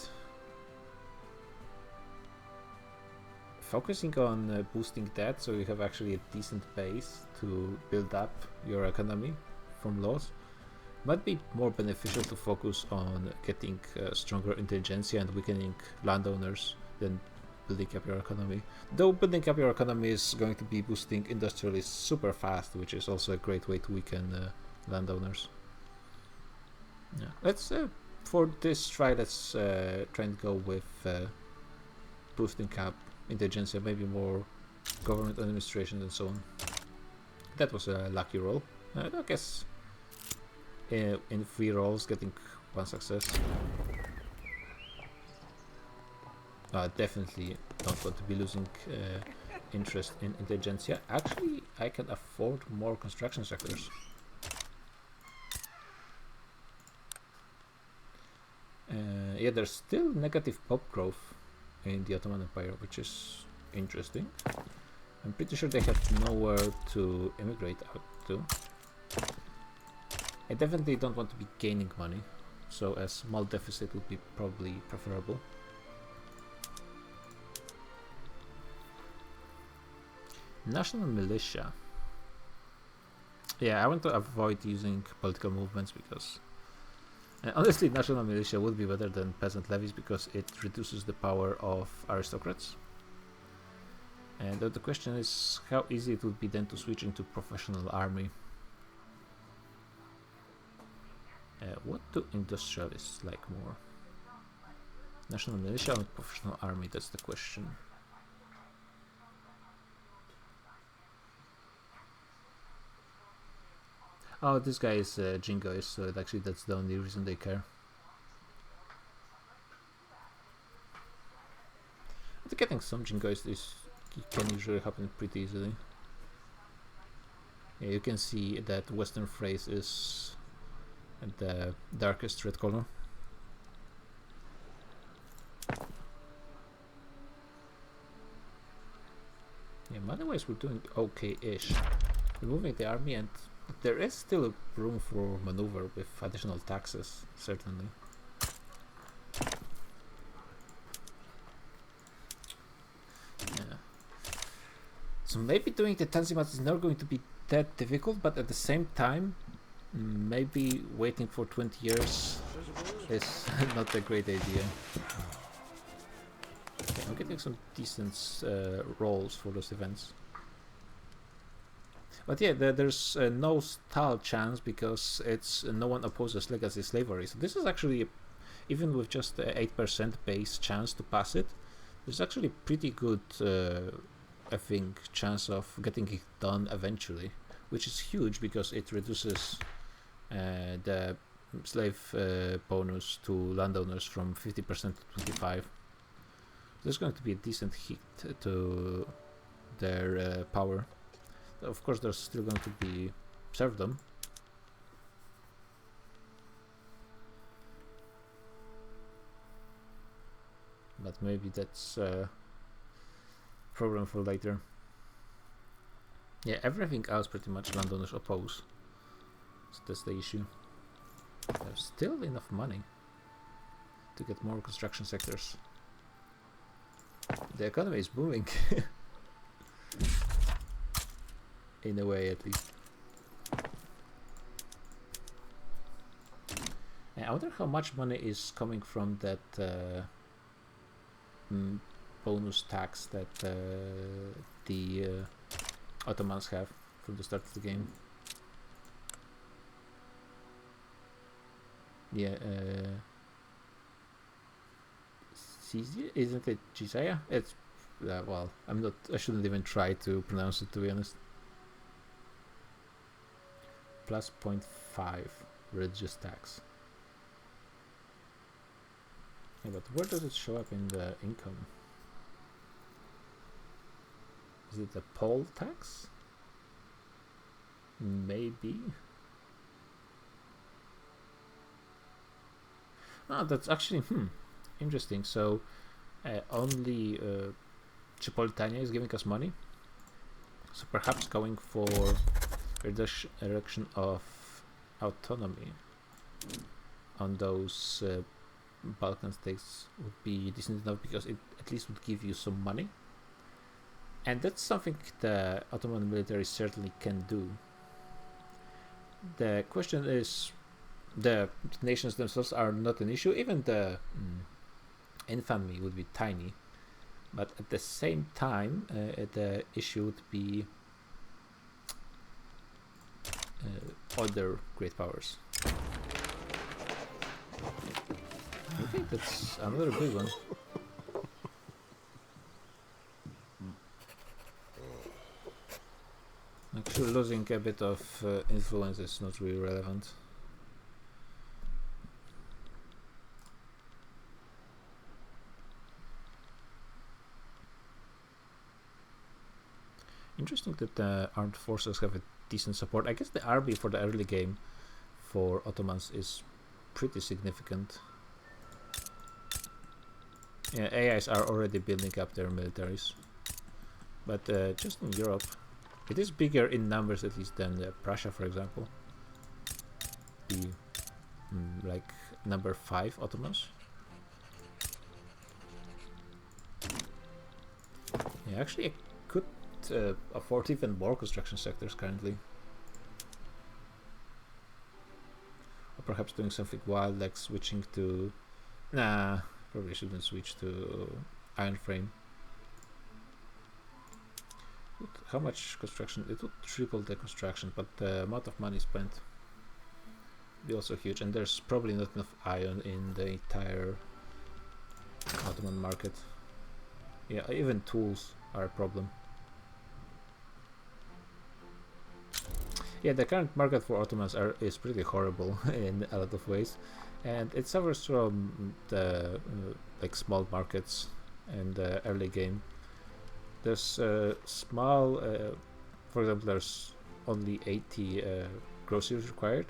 Focusing on boosting that, so you have actually a decent base to build up your economy from laws, might be more beneficial to focus on getting stronger intelligentsia and weakening landowners than building up your economy. Though building up your economy is going to be boosting industrialists super fast, which is also a great way to weaken landowners. Yeah, let's for this try, let's try and go with boosting up intelligentsia, maybe more government administration and so on. That was a lucky roll. I guess in 3 rolls getting 1 success. Definitely don't want to be losing interest in intelligentsia. Actually, I can afford more construction sectors. Yeah, there's still negative pop growth, in the Ottoman Empire, which is interesting. I'm pretty sure they have nowhere to immigrate out to. I definitely don't want to be gaining money, so a small deficit would be probably preferable. National militia. Yeah, I want to avoid using political movements because honestly, national militia would be better than peasant levies because it reduces the power of aristocrats. And the question is how easy it would be then to switch into professional army. What do industrialists like more? National militia or professional army? That's the question. Oh, this guy is jingoist, so actually that's the only reason they care. But getting some jingoist can usually happen pretty easily. Yeah, you can see that Western phrase is the darkest red color. Yeah, otherwise we're doing okay-ish. Removing the army, and there is still room for maneuver with additional taxes, certainly. Yeah. So maybe doing the Tanzimat is not going to be that difficult, but at the same time, maybe waiting for 20 years is not a great idea. Okay, I'm getting some decent rolls for those events. But yeah, there's no stall chance because it's no one opposes legacy slavery. So this is actually, even with just 8% base chance to pass it, there's actually pretty good, I think, chance of getting it done eventually, which is huge because it reduces the slave bonus to landowners from 50% to 25%. There's going to be a decent hit to their power. Of course, there's still going to be serfdom. But maybe that's a problem for later. Yeah, everything else pretty much landowners oppose. So that's the issue. There's still enough money to get more construction sectors. The economy is booming. In a way, at least. And I wonder how much money is coming from that bonus tax that the Ottomans have from the start of the game. Yeah, isn't it Jizaya? It's well, I shouldn't even try to pronounce it, to be honest. Plus 0.5 religious tax. Yeah, but where does it show up in the income? Is it the poll tax? Maybe. Oh, that's actually interesting. So only Tripolitania is giving us money. So perhaps going for reduction of autonomy on those Balkan states would be decent enough because it at least would give you some money, and that's something the Ottoman military certainly can do. The question is, the nations themselves are not an issue. Even the infamy would be tiny, but at the same time the issue would be other great powers. I think that's another big one. Actually, losing a bit of influence is not really relevant. Interesting that the armed forces have a decent support. I guess the army for the early game for Ottomans is pretty significant. Yeah, AIs are already building up their militaries, but just in Europe, it is bigger in numbers at least than Prussia, for example. The like number 5 Ottomans. Yeah, actually, I could afford even more construction sectors currently. Or perhaps doing something wild like switching to... Nah, probably shouldn't switch to iron frame. How much construction? It would triple the construction, but the amount of money spent would be also huge, and there's probably not enough iron in the entire Ottoman market. Yeah, even tools are a problem. Yeah, the current market for Ottomans is pretty horrible in a lot of ways, and it suffers from the like small markets and the early game. There's small, for example, there's only 80 groceries required,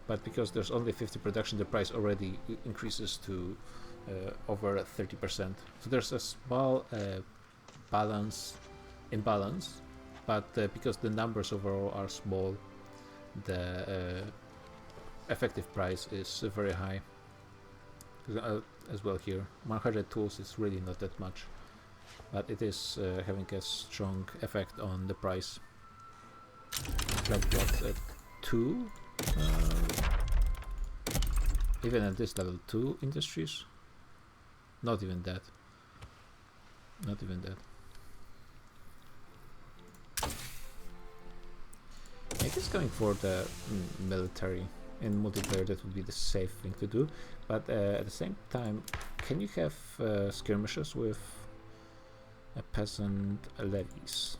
but because there's only 50 production, the price already increases to over 30%. So there's a small imbalance, but because the numbers overall are small, the effective price is very high. As well here, 100 tools is really not that much, but it is having a strong effect on the price. Like what, 2? Even at this level, 2 industries? Not even that. Not even that. I guess going for the military in multiplayer, that would be the safe thing to do, but at the same time, can you have skirmishes with peasant levies?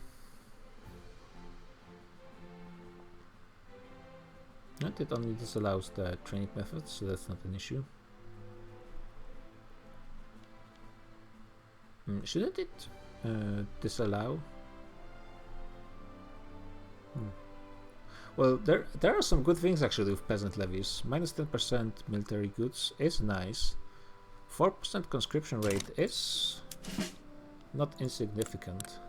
And it only disallows the training methods, so that's not an issue. Shouldn't it disallow? Well, there are some good things actually with peasant levies. Minus 10% military goods is nice. 4% conscription rate is not insignificant.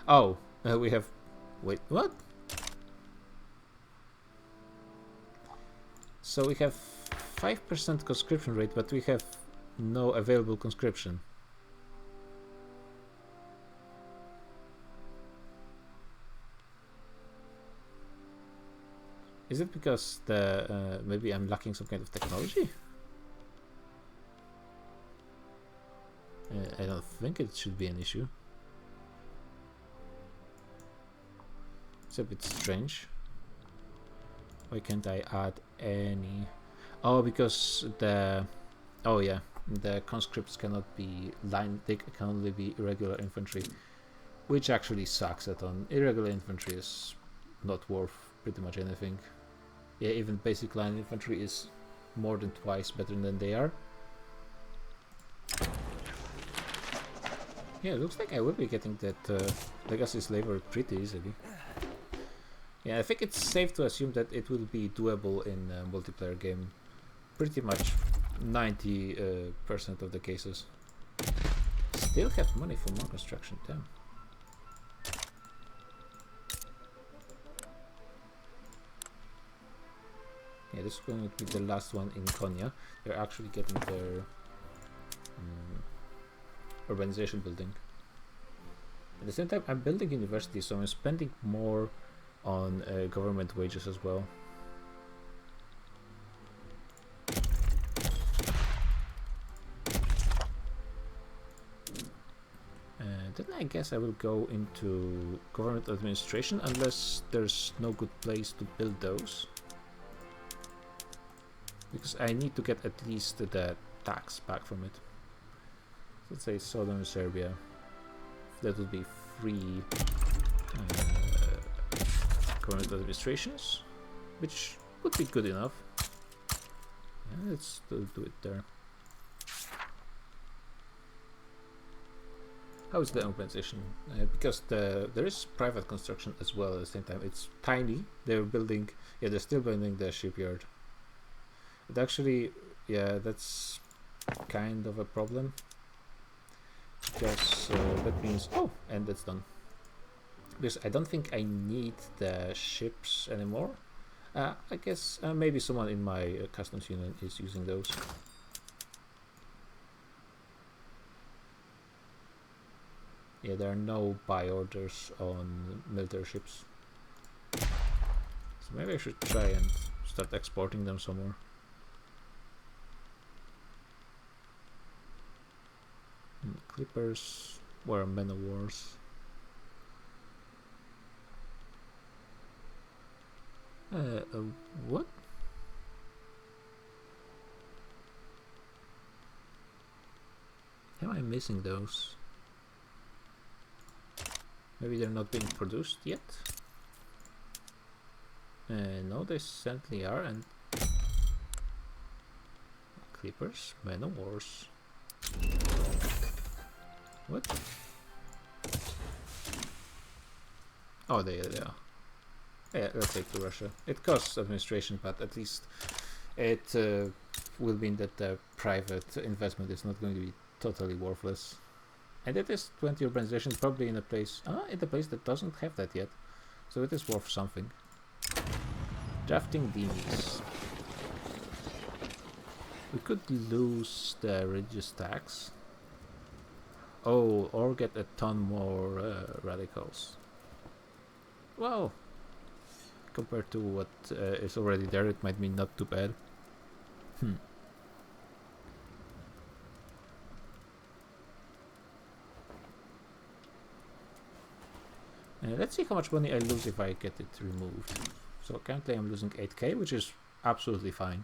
Oh, we have... Wait, what? So we have 5% conscription rate, but we have no available conscription. Is it because the maybe I'm lacking some kind of technology? I don't think it should be an issue. It's a bit strange. Why can't I add any? Oh, because the... Oh yeah, the conscripts cannot be line. They can only be irregular infantry, which actually sucks a ton. Irregular infantry is not worth pretty much anything. Yeah, even basic line infantry is more than twice better than they are. Yeah, it looks like I will be getting that legacy slaver pretty easily. Yeah, I think it's safe to assume that it will be doable in a multiplayer game. Pretty much 90% of the cases. Still have money for more construction, damn. Yeah, this is going to be the last one in Konya. They're actually getting their urbanization building. At the same time, I'm building universities, so I'm spending more on government wages as well. Then I guess I will go into government administration unless there's no good place to build those. Because I need to get at least the tax back from it. Let's say Southern Serbia. That would be free government administrations, which would be good enough. Yeah, let's still do it there. How is the urbanization? Because there is private construction as well at the same time. It's tiny. They're building, yeah, they're still building the shipyard. At actually, yeah, that's kind of a problem. Because that means... Oh, and that's done. Because I don't think I need the ships anymore. I guess maybe someone in my customs union is using those. Yeah, there are no buy orders on military ships. So maybe I should try and start exporting them somewhere. Clippers were men of wars. What? Am I missing those? Maybe they're not being produced yet? No, they certainly are, and... Clippers, men of wars. What? Oh, they are. Yeah, let's take to Russia. It costs administration, but at least it will mean that the private investment is not going to be totally worthless. And it is 20 urbanization, probably in a place that doesn't have that yet, so it is worth something. Drafting these. We could lose the religious tax. Oh, or get a ton more radicals. Well, compared to what is already there, it might be not too bad. Let's see how much money I lose if I get it removed. So currently I'm losing 8k, which is absolutely fine.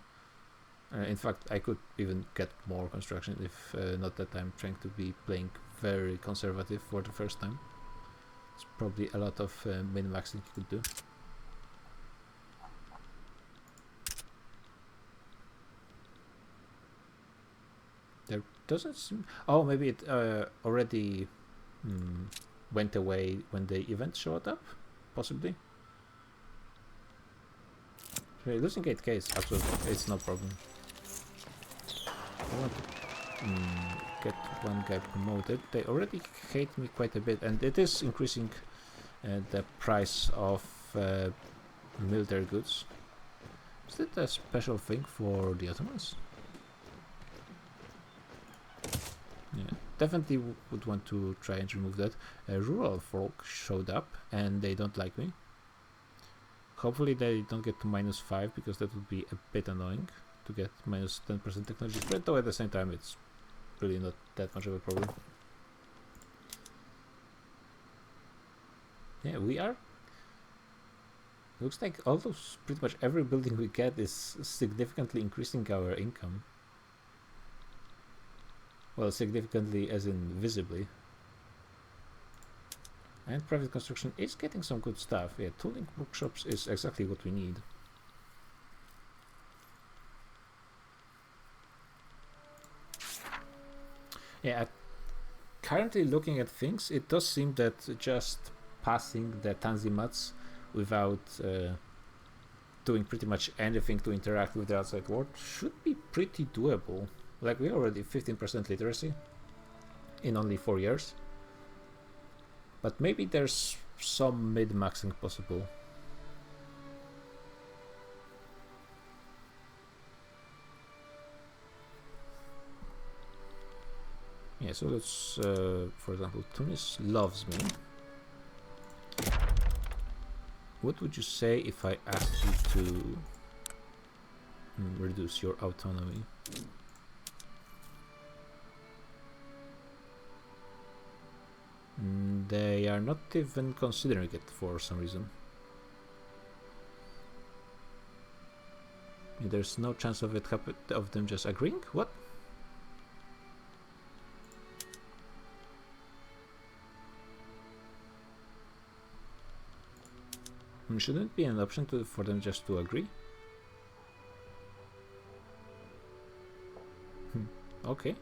In fact, I could even get more construction if not that I'm trying to be playing very conservative for the first time. It's probably a lot of min-maxing you could do. There doesn't seem... Oh, maybe it already went away when the event showed up? Possibly? Okay, losing 8k is absolutely... it's no problem. I want to get one guy promoted. They already hate me quite a bit, and it is increasing the price of military goods. Is that a special thing for the Ottomans? Yeah, definitely would want to try and remove that. Rural folk showed up, and they don't like me. Hopefully they don't get to -5, because that would be a bit annoying to get minus 10% technology spread, though at the same time it's really not that much of a problem. Yeah, we are... looks like almost pretty much every building we get is significantly increasing our income. Well, significantly as in visibly. And private construction is getting some good stuff. Yeah, tooling workshops is exactly what we need. Yeah, currently looking at things, it does seem that just passing the Tanzimats without doing pretty much anything to interact with the outside world should be pretty doable. Like, we're already 15% literacy in only 4 years. But maybe there's some mid-maxing possible. Yeah, so let's, for example, Tunis loves me. What would you say if I asked you to reduce your autonomy? They are not even considering it for some reason. There's no chance of it of them just agreeing? What? Shouldn't it be an option for them just to agree? Okay.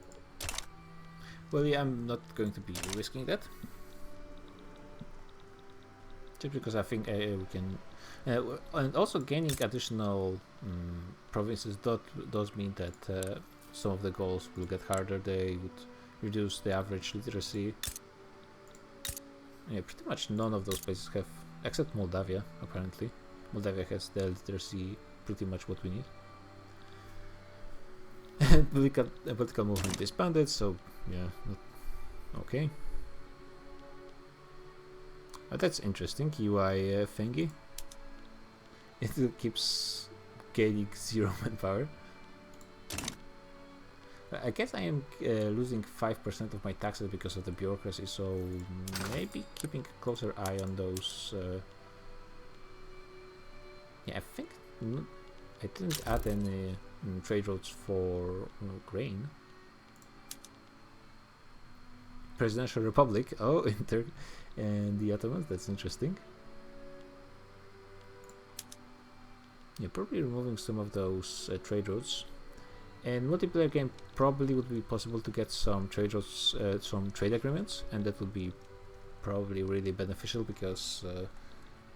Well, yeah, I'm not going to be risking that. Just because I think we can... and also gaining additional provinces does mean that some of the goals will get harder. They would reduce the average literacy. Yeah, pretty much none of those places have, except Moldavia, apparently. Moldavia has the literacy pretty much what we need. And political movement disbanded, so yeah, okay. That's interesting, UI thingy. It keeps gaining 0 manpower. I guess I am losing 5% of my taxes because of the bureaucracy, so maybe keeping a closer eye on those. Yeah, I think I didn't add any trade routes for grain. Presidential Republic, oh, in Turkey and the Ottomans, that's interesting. Yeah, probably removing some of those trade routes. In multiplayer game, probably would be possible to get some trade routes, some trade agreements, and that would be probably really beneficial because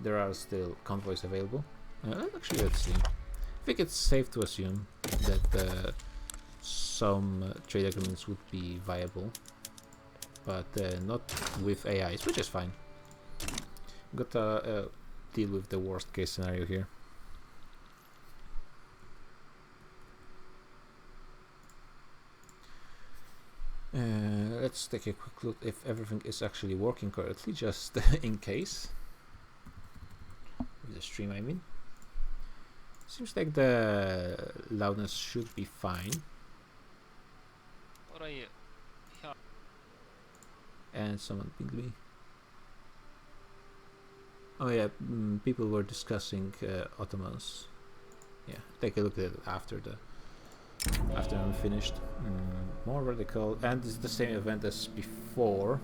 there are still convoys available. Actually, let's see. I think it's safe to assume that some trade agreements would be viable, but not with AIs, which is fine. Gotta deal with the worst case scenario here. Let's take a quick look if everything is actually working correctly, just in case. With the stream, I mean. Seems like the loudness should be fine. And someone pinged me. Oh yeah, people were discussing Ottomans. Yeah, take a look at it after I'm finished. More radical, and it's the same event as before.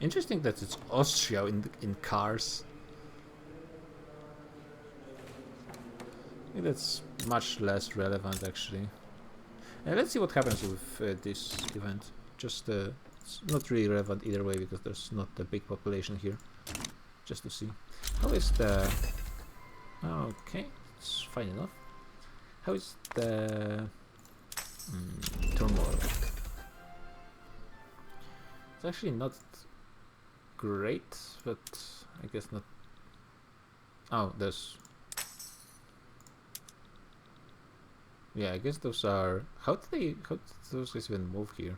Interesting that it's Austria in cars. I think that's much less relevant actually. Let's see what happens with this event. Just it's not really relevant either way because there's not a big population here. Just to see. How is the... Okay, it's fine enough. How is the turmoil? It's actually not great, but I guess not. Oh, there's... Yeah, I guess those are... How did those guys even move here?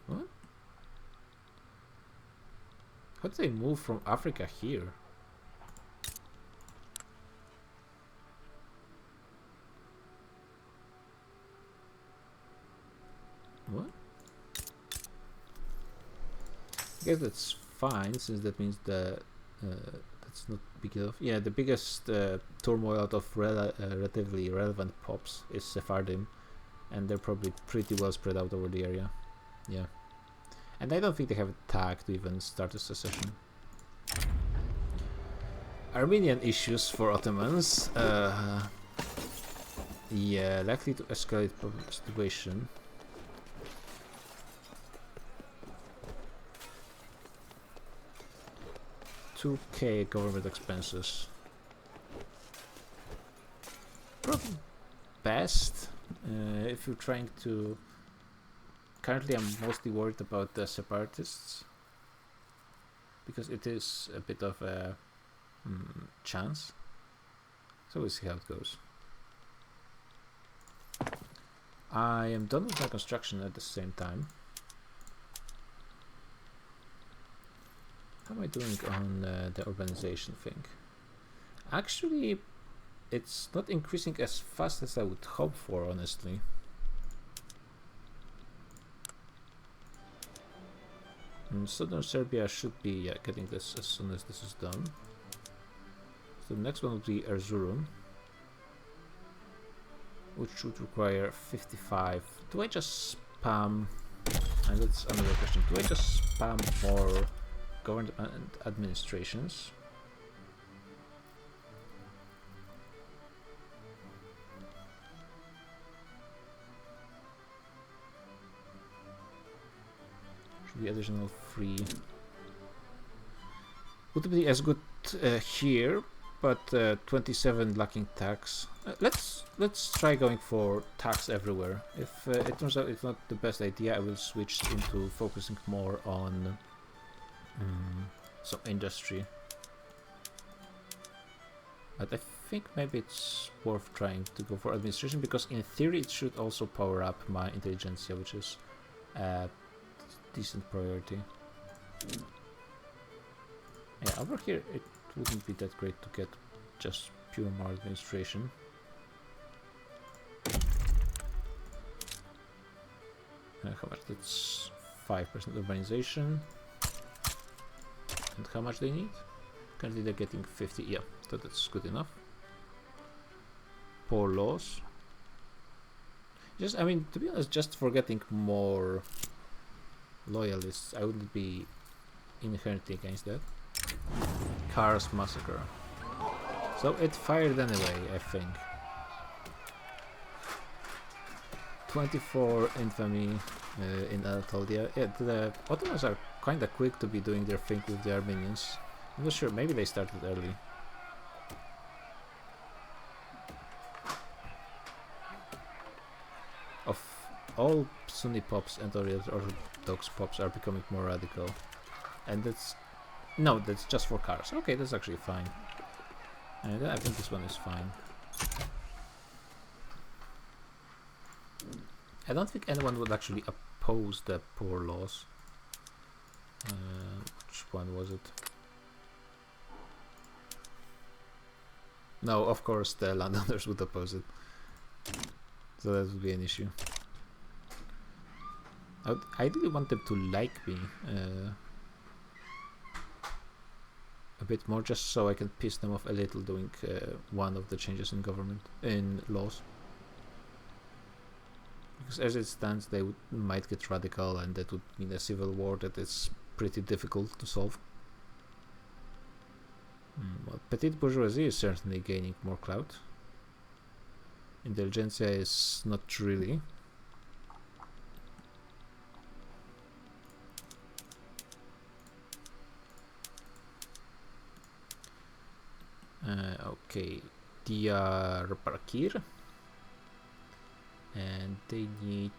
What? How did they move from Africa here? What? I guess that's fine, since that means the that's not big enough. Yeah, the biggest turmoil out of relatively relevant pops is Sephardim, and they're probably pretty well spread out over the area. Yeah, and I don't think they have a tag to even start a secession. Armenian issues for Ottomans. Yeah, likely to escalate situation. $2,000 government expenses. Probably best if you're trying to... Currently I'm mostly worried about the separatists because it is a bit of a chance. So we'll see how it goes. I am done with my construction at the same time. How am I doing on the urbanization thing? Actually, it's not increasing as fast as I would hope for, honestly. Southern Serbia should be getting this as soon as this is done. So the next one will be Erzurum, which should require 55. Do I just spam? And that's another question. Do I just spam more government administrations? Should be additional 3. Would it be as good here, but 27 lacking tax. Let's try going for tax everywhere. If it turns out it's not the best idea, I will switch into focusing more on some industry. But I think maybe it's worth trying to go for administration, because in theory it should also power up my intelligentsia, which is a decent priority. Yeah, over here it wouldn't be that great to get just pure more administration. How much? That's 5% urbanization. And how much they need? Currently they're getting 50, yeah, so that's good enough. Poor laws. I mean, to be honest, just for getting more loyalists, I wouldn't be inherently against that. Cars massacre. So it fired anyway, I think. 24 infamy in Anatolia. Yeah, the Ottomans are kinda quick to be doing their thing with the Armenians. I'm not sure, maybe they started early. Of all Sunni pops and Orthodox pops are becoming more radical. And that's just for cars. Okay, that's actually fine. And I think this one is fine. I don't think anyone would actually oppose the poor laws. Which one was it? No, of course the landowners would oppose it. So that would be an issue. I ideally want them to like me a bit more, just so I can piss them off a little doing one of the changes in laws. Because as it stands, they might get radical, and that would mean a civil war that is pretty difficult to solve. Well, petite bourgeoisie is certainly gaining more clout. Intelligentsia is not really. Okay, Diyarbakir. And they need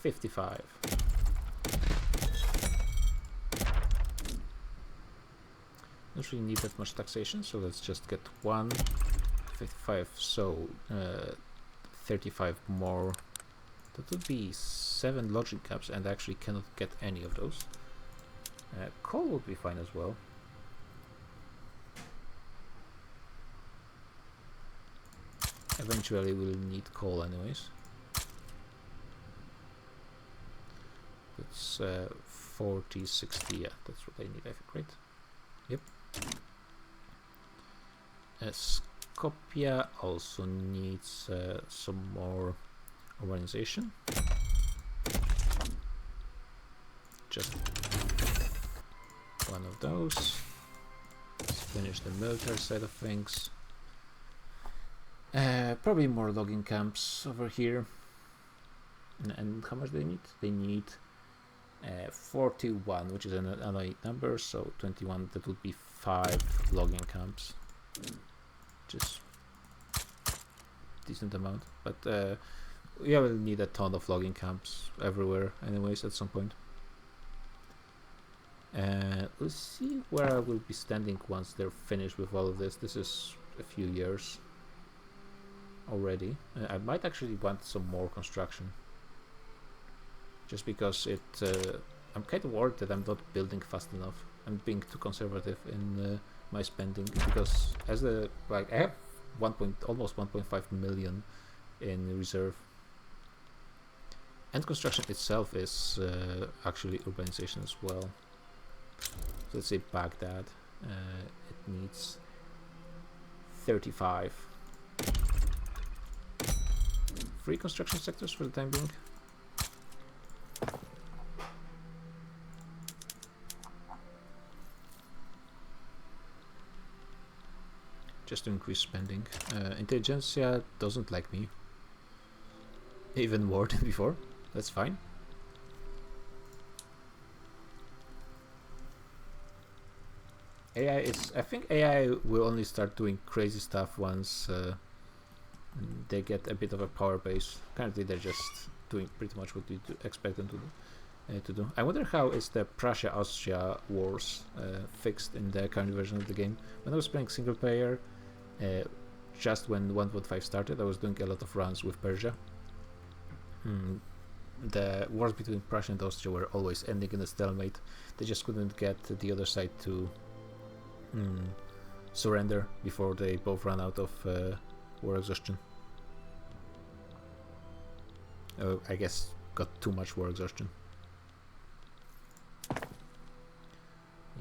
55. Don't really need that much taxation, so let's just get 55, so 35 more. That would be 7 lodging camps, and I actually cannot get any of those. Coal would be fine as well. Eventually we'll need coal anyways. That's 40, 60, yeah, that's what I need, I think, right? Yep. Skopje also needs some more urbanization. Just one of those. Let's finish the military side of things. Probably more logging camps over here. And how much do they need? They need 41, which is an annoying number, so 21, that would be 5 logging camps, which is decent amount, but yeah, we'll need a ton of logging camps everywhere anyways at some point. We'll see where I will be standing once they're finished with all of this. This is a few years already. I might actually want some more construction, just because I'm kind of worried that I'm not building fast enough. I'm being too conservative in my spending, because I have almost 1.5 million in reserve, and construction itself is actually urbanization as well. So let's say Baghdad, it needs 35. 3 construction sectors for the time being. Just to increase spending. Intelligentsia doesn't like me, even more than before. That's fine. AI is. I think AI will only start doing crazy stuff once they get a bit of a power base. Currently, they're just doing pretty much what you expect them to do. I wonder how is the Prussia-Austria wars fixed in the current version of the game. When I was playing single player, just when 1.5 started, I was doing a lot of runs with Persia. The wars between Prussia and Austria were always ending in a stalemate. They just couldn't get the other side to surrender before they both ran out of war exhaustion. I guess got too much war exhaustion.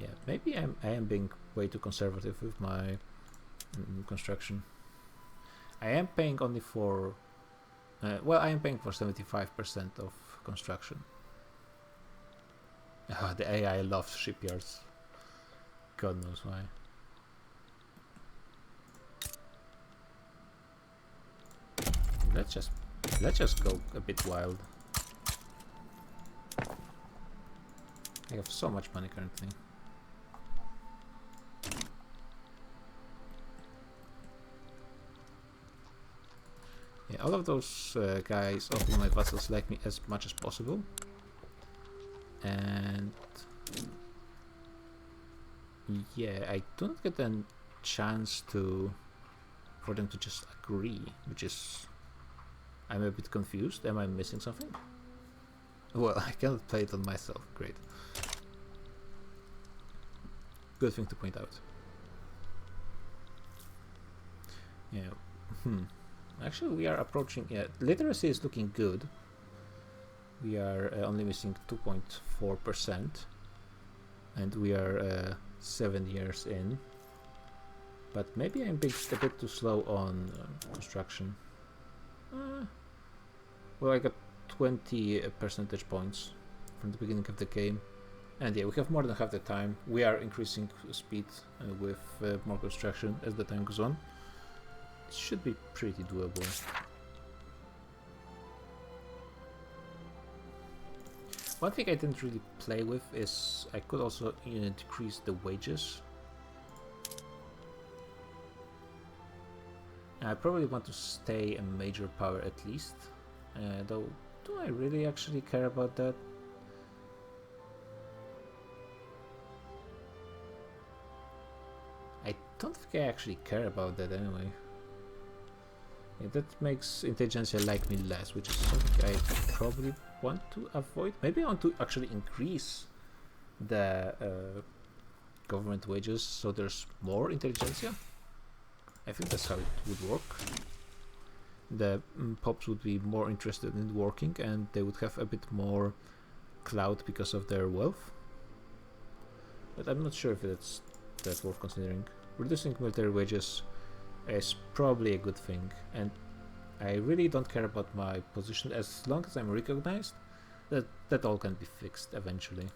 Yeah, maybe I am being way too conservative with my construction. I am paying only for well, I am paying for 75% of construction. The AI loves shipyards. God knows why. Let's just go a bit wild. I have so much money currently. Yeah, all of those guys, all of my vassals like me as much as possible. And yeah, I don't get a chance for them to just agree, which is, I'm a bit confused. Am I missing something? Well, I cannot play it on myself. Great. Good thing to point out. Yeah. Actually, we are approaching. Yeah, literacy is looking good. We are only missing 2.4%, and we are 7 years in. But maybe I'm being a bit too slow on construction. Well, I got 20 percentage points from the beginning of the game, and yeah, we have more than half the time. We are increasing speed with more construction as the time goes on. It should be pretty doable. One thing I didn't really play with is I could also decrease the wages. I probably want to stay a major power at least, though do I really actually care about that? I don't think I actually care about that anyway. Yeah, that makes intelligentsia like me less, which is something I probably want to avoid. Maybe I want to actually increase the government wages so there's more intelligentsia. I think that's how it would work. The pops would be more interested in working and they would have a bit more clout because of their wealth. But I'm not sure if that's worth considering. Reducing military wages is probably a good thing, and I really don't care about my position as long as I'm recognized. That all can be fixed eventually.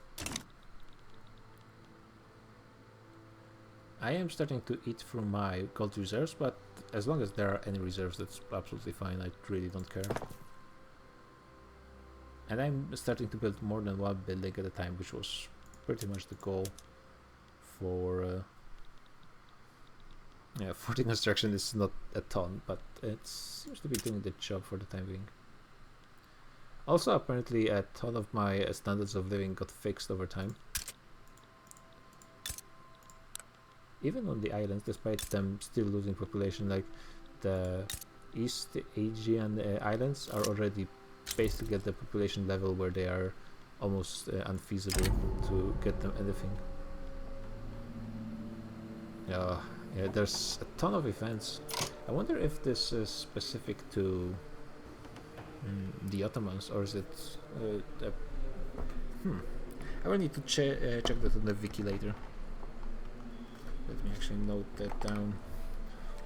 I am starting to eat through my gold reserves, but as long as there are any reserves, that's absolutely fine. I really don't care. And I'm starting to build more than one building at a time, which was pretty much the goal for for the construction. Is not a ton, but it seems to be doing the job for the time being. Also, apparently a ton of my standards of living got fixed over time. Even on the islands, despite them still losing population, like the East Asian islands are already basically at the population level where they are almost unfeasible to get them anything. Yeah, there's a ton of events. I wonder if this is specific to the Ottomans, or is it I will need to check that on the wiki later. Let me actually note that down.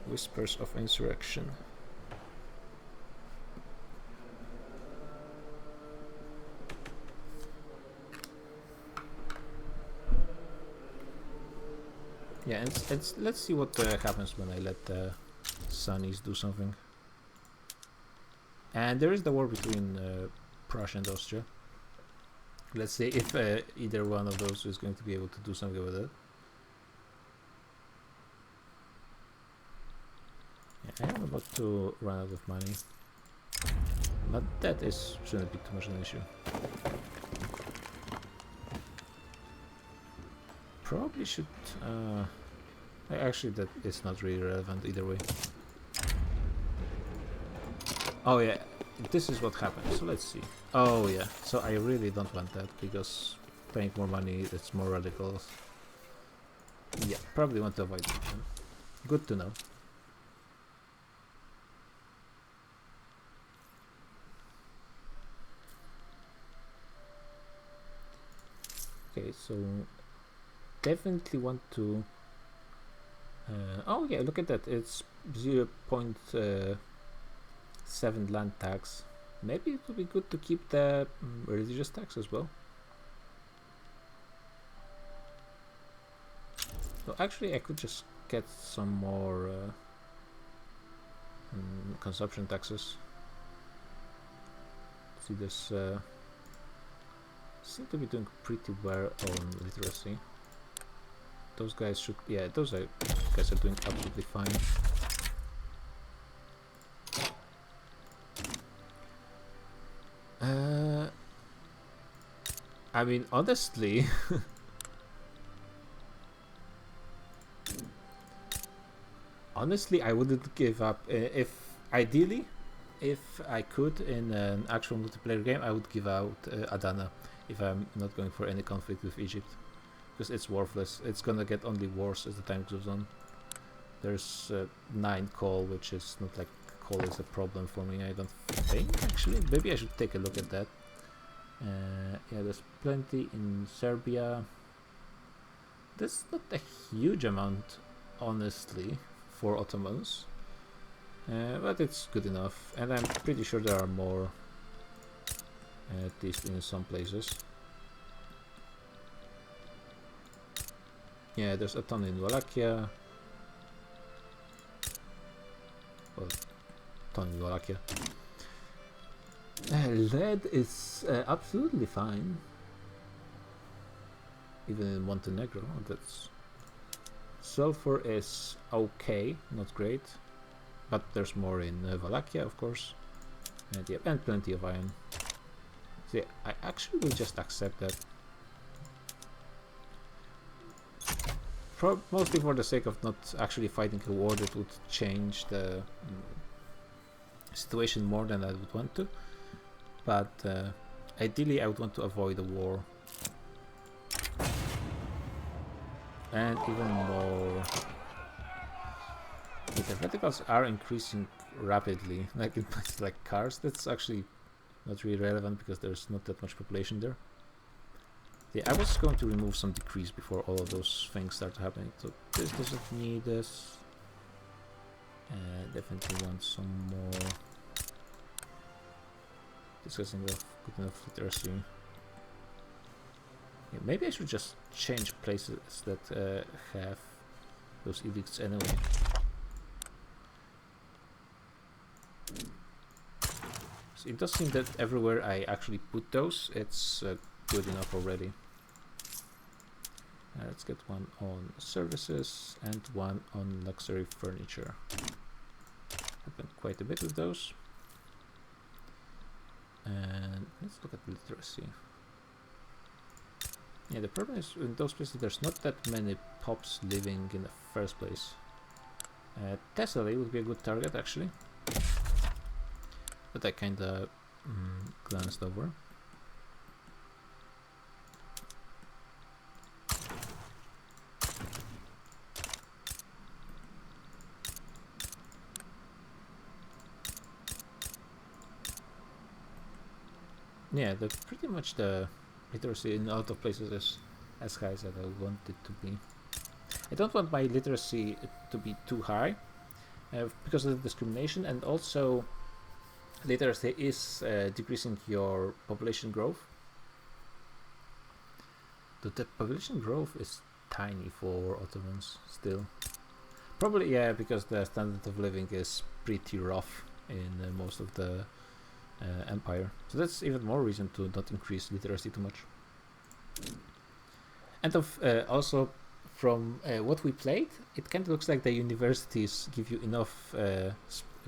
Whispers of Insurrection. Yeah, and let's see what happens when I let the Sunnis do something. And there is the war between Prussia and Austria. Let's see if either one of those is going to be able to do something with it. I am about to run out of money, but that shouldn't be too much of an issue. Probably should. Actually, that is not really relevant either way. Oh yeah, this is what happens. So let's see. Oh yeah, so I really don't want that because paying more money, it's more radical. Yeah, probably want to avoid it. Good to know. Okay, so definitely want to. Oh yeah, look at that. It's 0.7 land tax. Maybe it would be good to keep the religious tax as well. So actually, I could just get some more consumption taxes. See, this seem to be doing pretty well on literacy. Those guys should, yeah, those guys are doing absolutely fine. I mean, honestly, I wouldn't give up. If ideally, if I could in an actual multiplayer game, I would give out Adana if I'm not going for any conflict with Egypt, because it's worthless. It's gonna get only worse as the time goes on. There's 9 coal, which is not like coal is a problem for me, I don't think, actually. Maybe I should take a look at that. Yeah, there's plenty in Serbia. That's not a huge amount, honestly, for Ottomans. But it's good enough. And I'm pretty sure there are more, at least in some places. Yeah, there's a ton in Wallachia. Well, ton in Wallachia. Lead is absolutely fine. Even in Montenegro, that's... Sulfur is okay, not great. But there's more in Wallachia, of course. And, yeah, and plenty of iron. So yeah, I actually will just accept that. Mostly for the sake of not actually fighting a war that would change the situation more than I would want to. But ideally I would want to avoid a war. And even more... The verticals are increasing rapidly, like in places like cars. That's actually not really relevant because there's not that much population there. Yeah, I was going to remove some decrease before all of those things start happening. So this doesn't need this. Definitely want some more. Discussing of good enough literacy. Yeah, maybe I should just change places that have those edicts anyway. So it does seem that everywhere I actually put those, it's good enough already. Let's get one on services and one on luxury furniture. I've done quite a bit with those. And let's look at literacy. Yeah, the problem is in those places there's not that many pops living in the first place. Thessaly would be a good target actually. But I kinda glanced over. Yeah, pretty much the literacy in a lot of places is as high as I want it to be. I don't want my literacy to be too high because of the discrimination, and also literacy is decreasing your population growth. The population growth is tiny for Ottomans still. Probably, yeah, because the standard of living is pretty rough in most of the empire. So that's even more reason to not increase literacy too much. And also from what we played, it kind of looks like the universities give you enough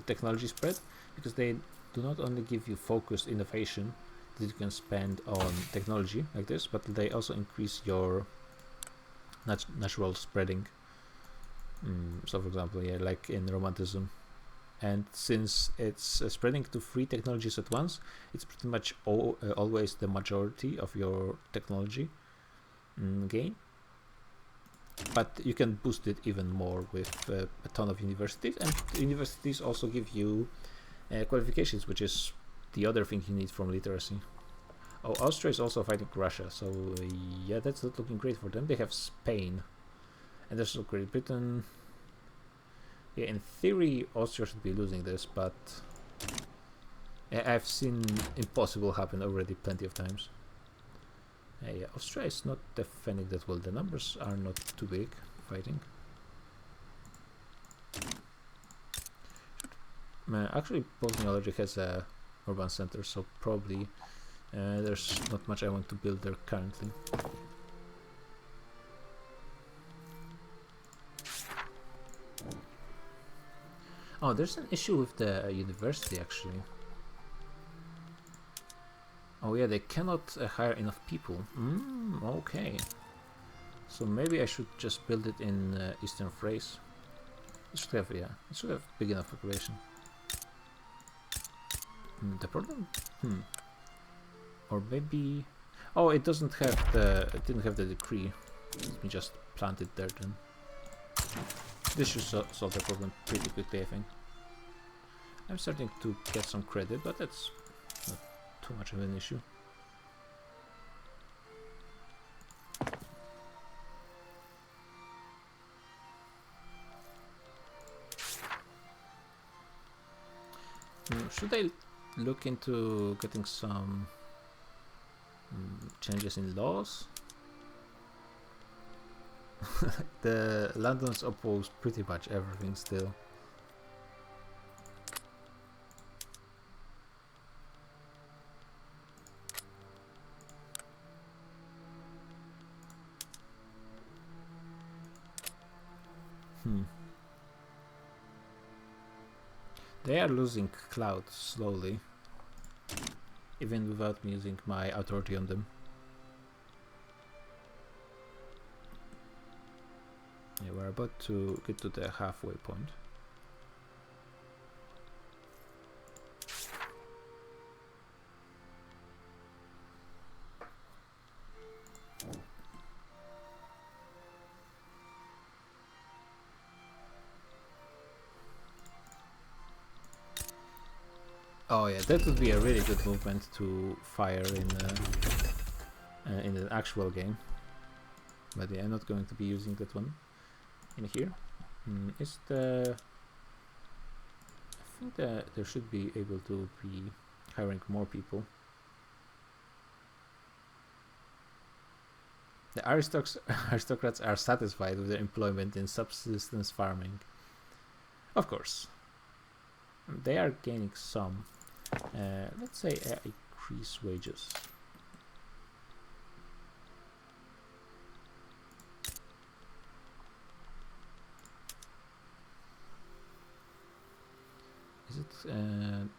technology spread, because they do not only give you focused innovation that you can spend on technology like this, but they also increase your natural spreading. So for example, yeah, like in Romanticism. And since it's spreading to 3 technologies at once, it's pretty much always the majority of your technology gain. But you can boost it even more with a ton of universities, and universities also give you qualifications, which is the other thing you need from literacy. Oh, Austria is also fighting Russia, so yeah, that's not looking great for them. They have Spain, and there's also Great Britain. Yeah, in theory, Austria should be losing this, but I've seen impossible happen already plenty of times. Yeah, Austria is not defending that well. The numbers are not too big fighting. Actually, Bosnia already has a urban center, so probably there's not much I want to build there currently. Oh, there's an issue with the university actually. Oh yeah, they cannot hire enough people. Okay. So maybe I should just build it in Eastern Thrace. It should have, yeah, it should have big enough population. The problem? Or maybe... Oh, it doesn't have the... It didn't have the decree. Let me just plant it there then. This should solve the problem pretty quickly, I think. I'm starting to get some credit, but that's not too much of an issue. Should I look into getting some changes in laws? The Londons oppose pretty much everything still. They are losing clout slowly, even without me using my authority on them. Yeah, we're about to get to the halfway point. Oh yeah, that would be a really good movement to fire in an actual game. But yeah, I'm not going to be using that one in here. Is the... I think that there should be able to be hiring more people. The aristocrats are satisfied with their employment in subsistence farming. Of course. They are gaining some. Let's say increase wages. Is it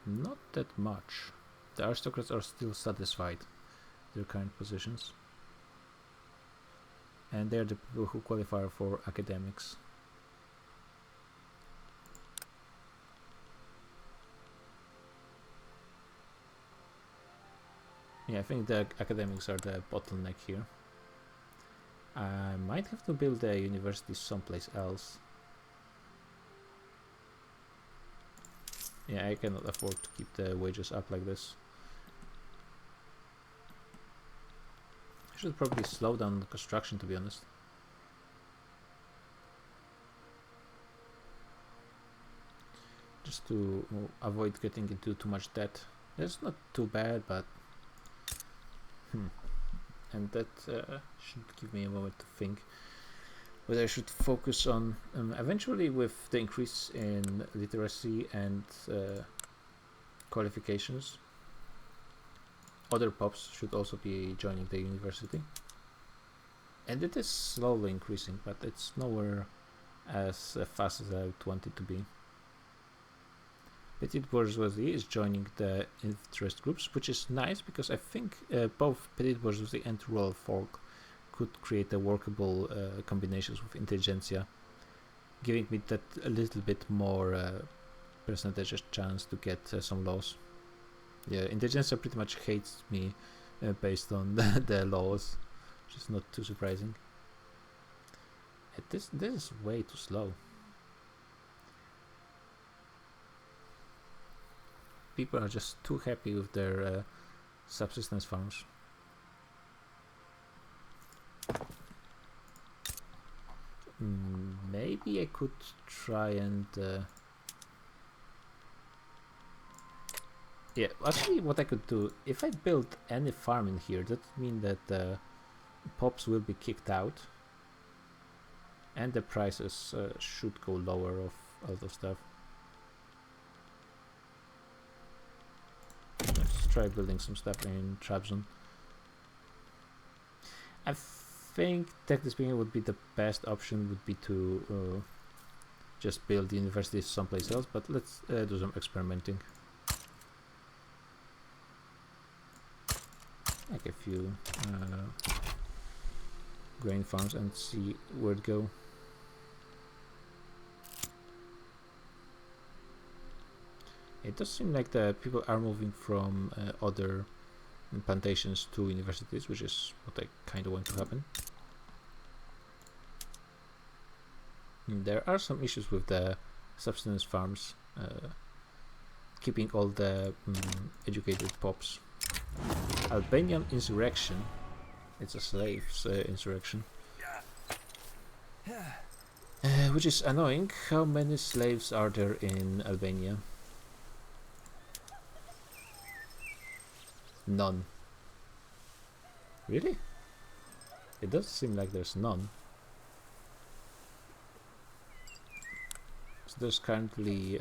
not that much? The aristocrats are still satisfied with their current positions. And they are the people who qualify for academics. Yeah, I think the academics are the bottleneck here. I might have to build a university someplace else. Yeah, I cannot afford to keep the wages up like this. I should probably slow down the construction, to be honest. Just to avoid getting into too much debt. That's not too bad, but... And that should give me a moment to think whether I should focus on... eventually, with the increase in literacy and qualifications, other pops should also be joining the university. And it is slowly increasing, but it's nowhere as fast as I would want it to be. Petite bourgeoisie is joining the interest groups, which is nice because I think both petite bourgeoisie and rural folk could create a workable combinations with intelligentsia, giving me that a little bit more percentage chance to get some laws. Yeah, intelligentsia pretty much hates me based on the laws, which is not too surprising. This is way too slow. People are just too happy with their subsistence farms. Maybe I could try and yeah, actually what I could do, if I build any farm in here, that would mean that pops will be kicked out and the prices should go lower of all the stuff. Let's try building some stuff in Trabzon. I think, technically speaking, would be the best option would be to just build the university someplace else, but let's do some experimenting. Like a few grain farms and see where it go. It does seem like the people are moving from other plantations to universities, which is what I kind of want to happen. There are some issues with the subsistence farms, keeping all the educated pops. Albanian insurrection. It's a slaves insurrection. Which is annoying. How many slaves are there in Albania? None. Really? It does seem like there's none. So there's currently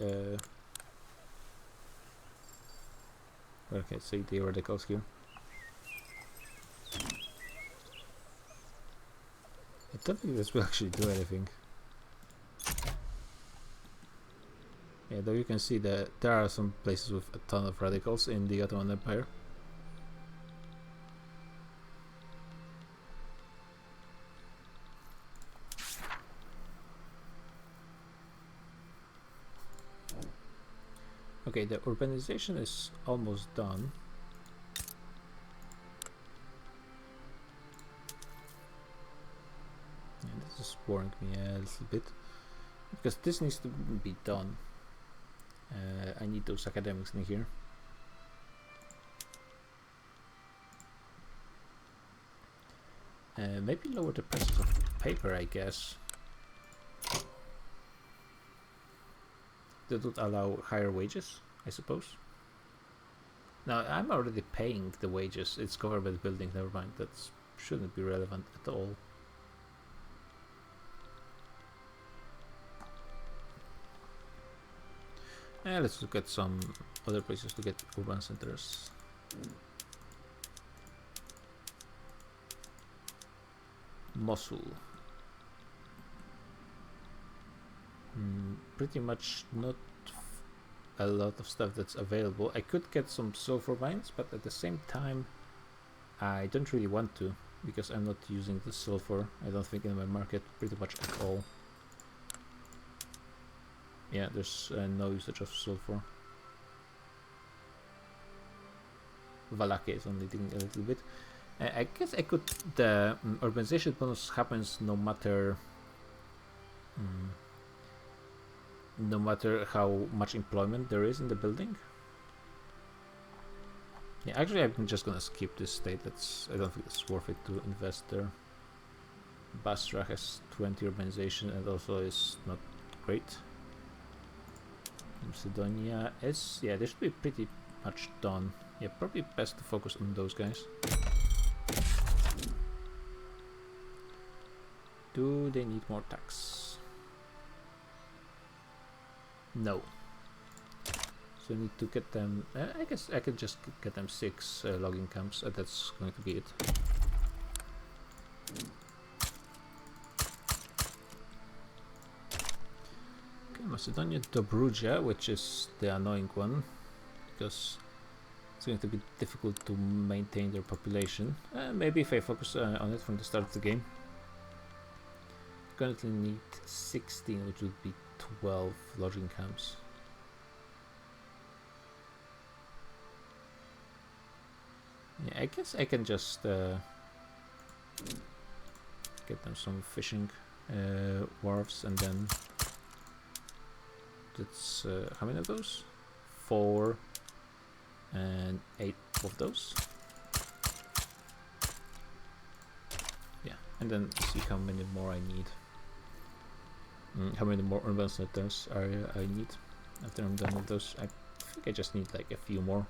okay, so the radicals here. I don't think this will actually do anything. Yeah, though you can see that there are some places with a ton of radicals in the Ottoman Empire. Okay, the urbanization is almost done. And this is worrying me a little bit because this needs to be done. I need those academics in here. Maybe lower the prices of paper, I guess. That would allow higher wages, I suppose. Now, I'm already paying the wages. It's covered by the building, never mind. That shouldn't be relevant at all. Let's look at some other places to get urban centers. Mosul. Pretty much not a lot of stuff that's available. I could get some sulfur mines, but at the same time I don't really want to because I'm not using the sulfur, I don't think, in my market pretty much at all. Yeah, there's no usage of sulfur. Wallachia is only doing a little bit. I guess I could. The urbanization bonus happens no matter no matter how much employment there is in the building. Yeah, actually, I'm just gonna skip this state. I don't think it's worth it to invest there. Basra has 20 urbanization and also is not great. Macedonia is, yeah, they should be pretty much done. Yeah, probably best to focus on those guys. Do they need more tax? No. So I need to get them, I guess I can just get them 6 logging camps, that's going to be it. Macedonia Dobruja, which is the annoying one, because it's going to be difficult to maintain their population. Maybe if I focus on it from the start of the game. Currently need 16, which would be 12 lodging camps. Yeah, I guess I can just get them some fishing wharves, and then that's how many of those? 4 and 8 of those. Yeah, and then see how many more I need. How many more urban centers I need after I'm done with those. I think I just need like a few more.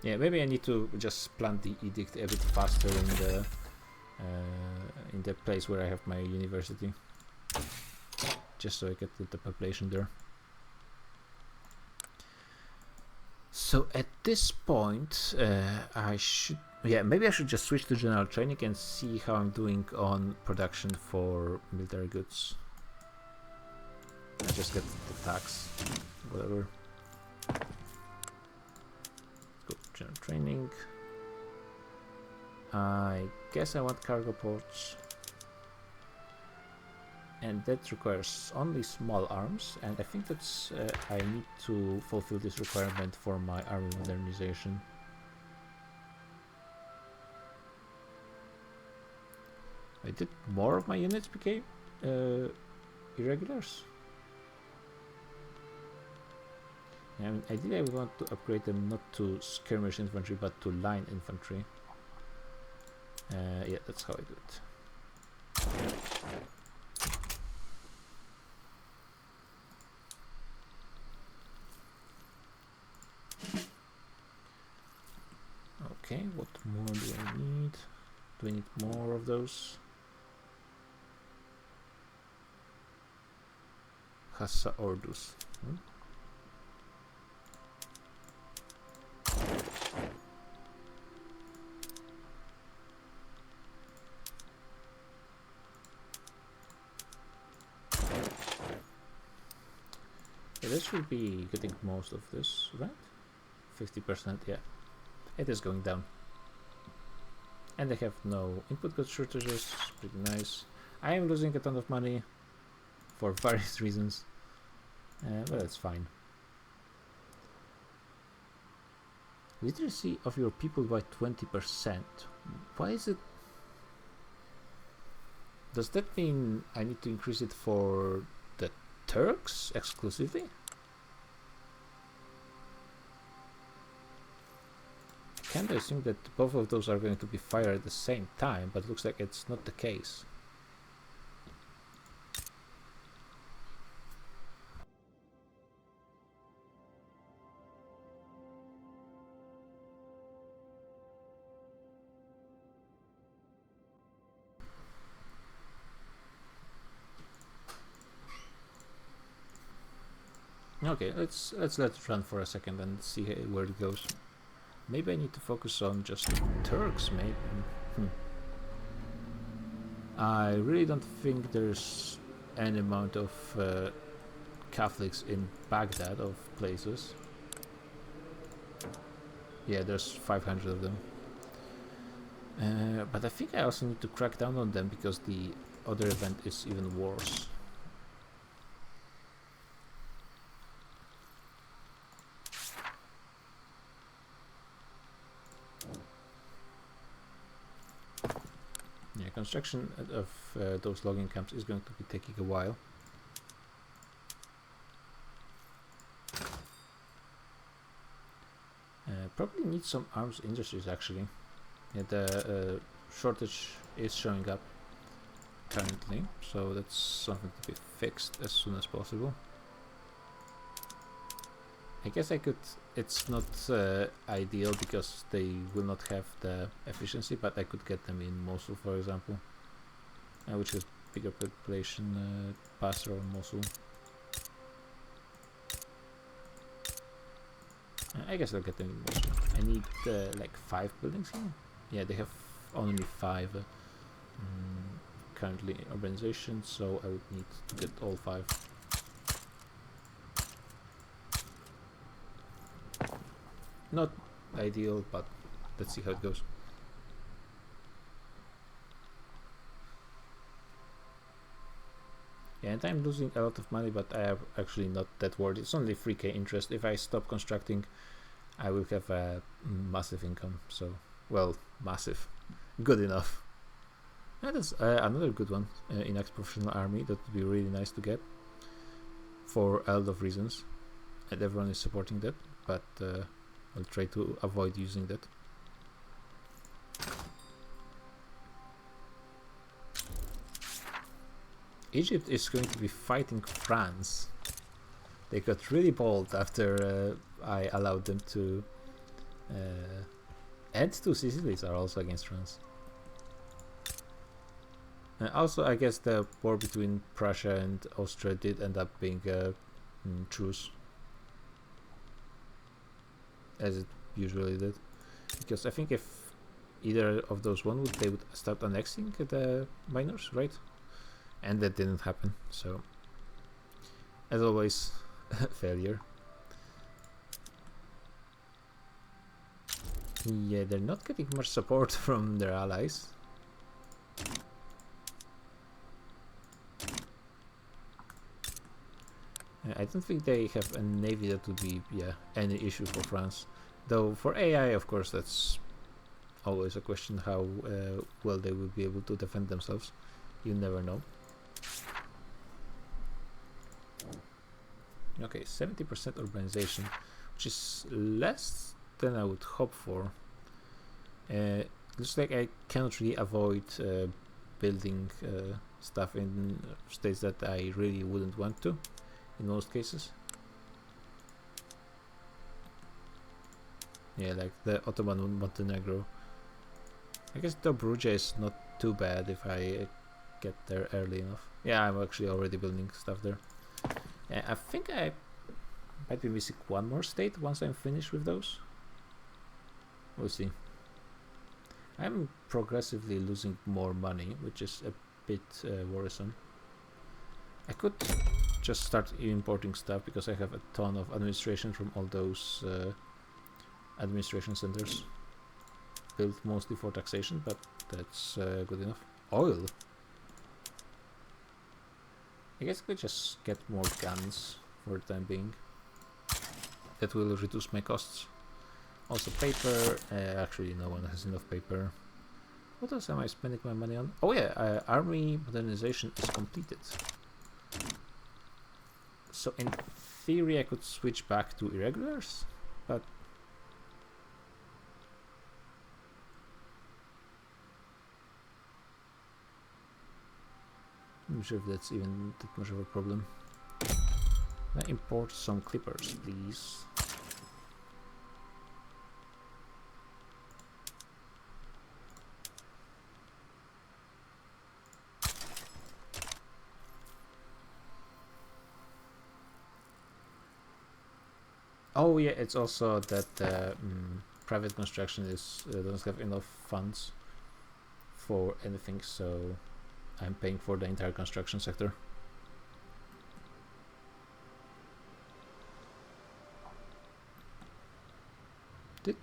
Yeah, maybe I need to just plant the edict a bit faster in the place where I have my university, just so I get the population there. So at this point, maybe I should just switch to general training and see how I'm doing on production for military goods. I just get the tax, whatever. Go general training. I guess I want cargo ports, and that requires only small arms, and I think that's I need to fulfill this requirement for my army modernization. I did more of my units became irregulars. Yeah, I mean, ideally I would want to upgrade them not to skirmish infantry but to line infantry. Yeah, that's how I do it. Okay, what more do I need? Do I need more of those? Hassa Ordus. Yeah, this should be getting most of this, right? 50%, yeah. It is going down. And they have no input goods shortages, pretty nice. I am losing a ton of money for various reasons, but that's fine. Literacy of your people by 20%. Why is it? Does that mean I need to increase it for the Turks exclusively? I kind of assume that both of those are going to be fired at the same time, but it looks like it's not the case. Okay, let's let it run for a second and see where it goes. Maybe I need to focus on just Turks, maybe. I really don't think there's any amount of Catholics in Baghdad of places. Yeah, there's 500 of them. But I think I also need to crack down on them because the other event is even worse. Yeah, construction of those logging camps is going to be taking a while. Probably need some arms industries actually. Yeah, the shortage is showing up currently, so that's something to be fixed as soon as possible. I guess I could. It's not ideal because they will not have the efficiency, but I could get them in Mosul, for example, which is bigger population, Basra or Mosul. I guess I'll get them in Mosul. I need like 5 buildings here. Yeah, they have only 5 currently urbanization, so I would need to get all 5. Not ideal, but let's see how it goes. Yeah, and I'm losing a lot of money, but I am actually not that worried. It's only 3k interest. If I stop constructing, I will have a massive income. So, well, massive. Good enough. And that's another good one in a professional army. That would be really nice to get for a lot of reasons. And everyone is supporting that, but I'll try to avoid using that. Egypt is going to be fighting France. They got really bold after I allowed them to. And 2 Sicilies are also against France. Also, I guess the war between Prussia and Austria did end up being a truce, as it usually did. Because I think if either of those won, they would start annexing the minors, right? And that didn't happen, so as always, failure. Yeah, they're not getting much support from their allies. I don't think they have a navy that would be any issue for France. Though for AI, of course, that's always a question how well they will be able to defend themselves. You never know. Okay, 70% urbanization, which is less than I would hope for. Looks like I cannot really avoid building stuff in states that I really wouldn't want to, in most cases. Yeah, like the Ottoman Montenegro. I guess Dobruja is not too bad if I get there early enough. Yeah, I'm actually already building stuff there. I think I might be missing one more state once I'm finished with those. We'll see. I'm progressively losing more money, which is a bit worrisome. I could just start importing stuff because I have a ton of administration from all those administration centers built mostly for taxation, but that's good enough. Oil. I guess I could just get more guns for the time being. That will reduce my costs. Also paper. Actually, no one has enough paper. What else am I spending my money on? Oh yeah, army modernization is completed. So in theory I could switch back to irregulars, but I'm not sure if that's even that much of a problem. Can I import some clippers, please? Oh yeah, it's also that private construction is doesn't have enough funds for anything, so I'm paying for the entire construction sector. Did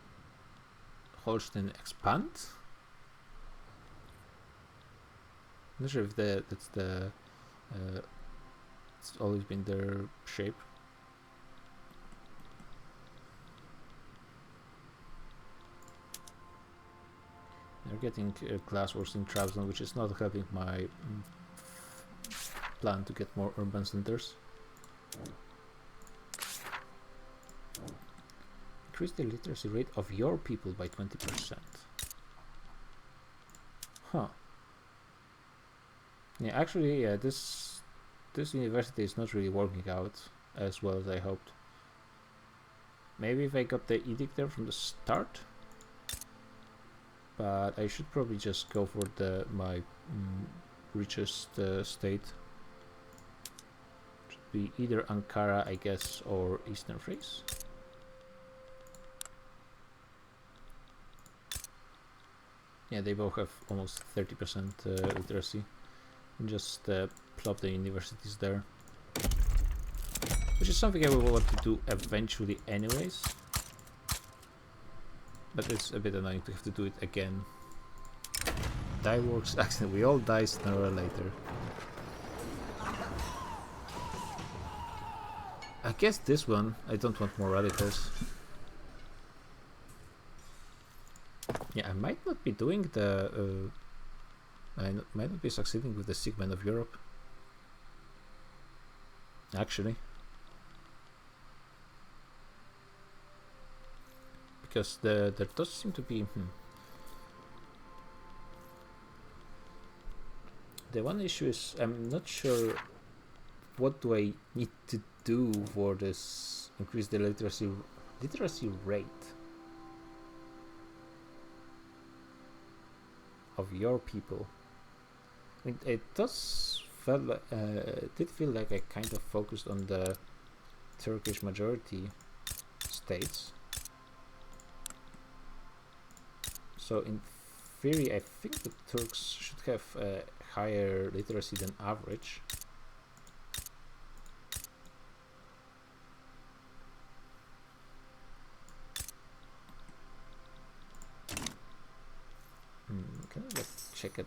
Holstein expand? I'm not sure if that's the it's always been their shape. They're getting class wars in Trabzon, which is not helping my plan to get more urban centers. Increase the literacy rate of your people by 20%. Huh. Yeah, actually, yeah, this university is not really working out as well as I hoped. Maybe if I got the edict there from the start. But I should probably just go for my richest state. Should be either Ankara, I guess, or Eastern Thrace. Yeah, they both have almost 30% literacy. And just plop the universities there. Which is something I will want to do eventually anyways. But it's a bit annoying to have to do it again. Die works accident. We all die sooner or later. I guess this one, I don't want more radicals. Yeah, I might not be doing the... I might not be succeeding with the sick men of Europe. Actually. Because there does seem to be... The one issue is I'm not sure what do I need to do for this increase the literacy rate of your people. I mean, it did feel like I kind of focused on the Turkish majority states. So in theory, I think the Turks should have higher literacy than average. Can I check it?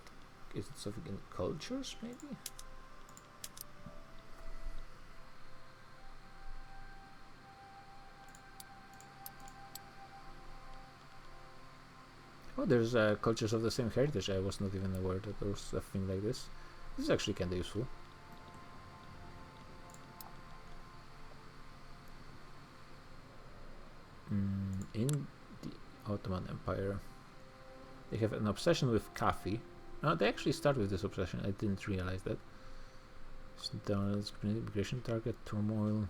Is it something in cultures, maybe? Oh, there's cultures of the same heritage. I was not even aware that there was a thing like this. This is actually kind of useful. In the Ottoman Empire, they have an obsession with coffee. No, they actually start with this obsession. I didn't realize that. Immigration target, turmoil.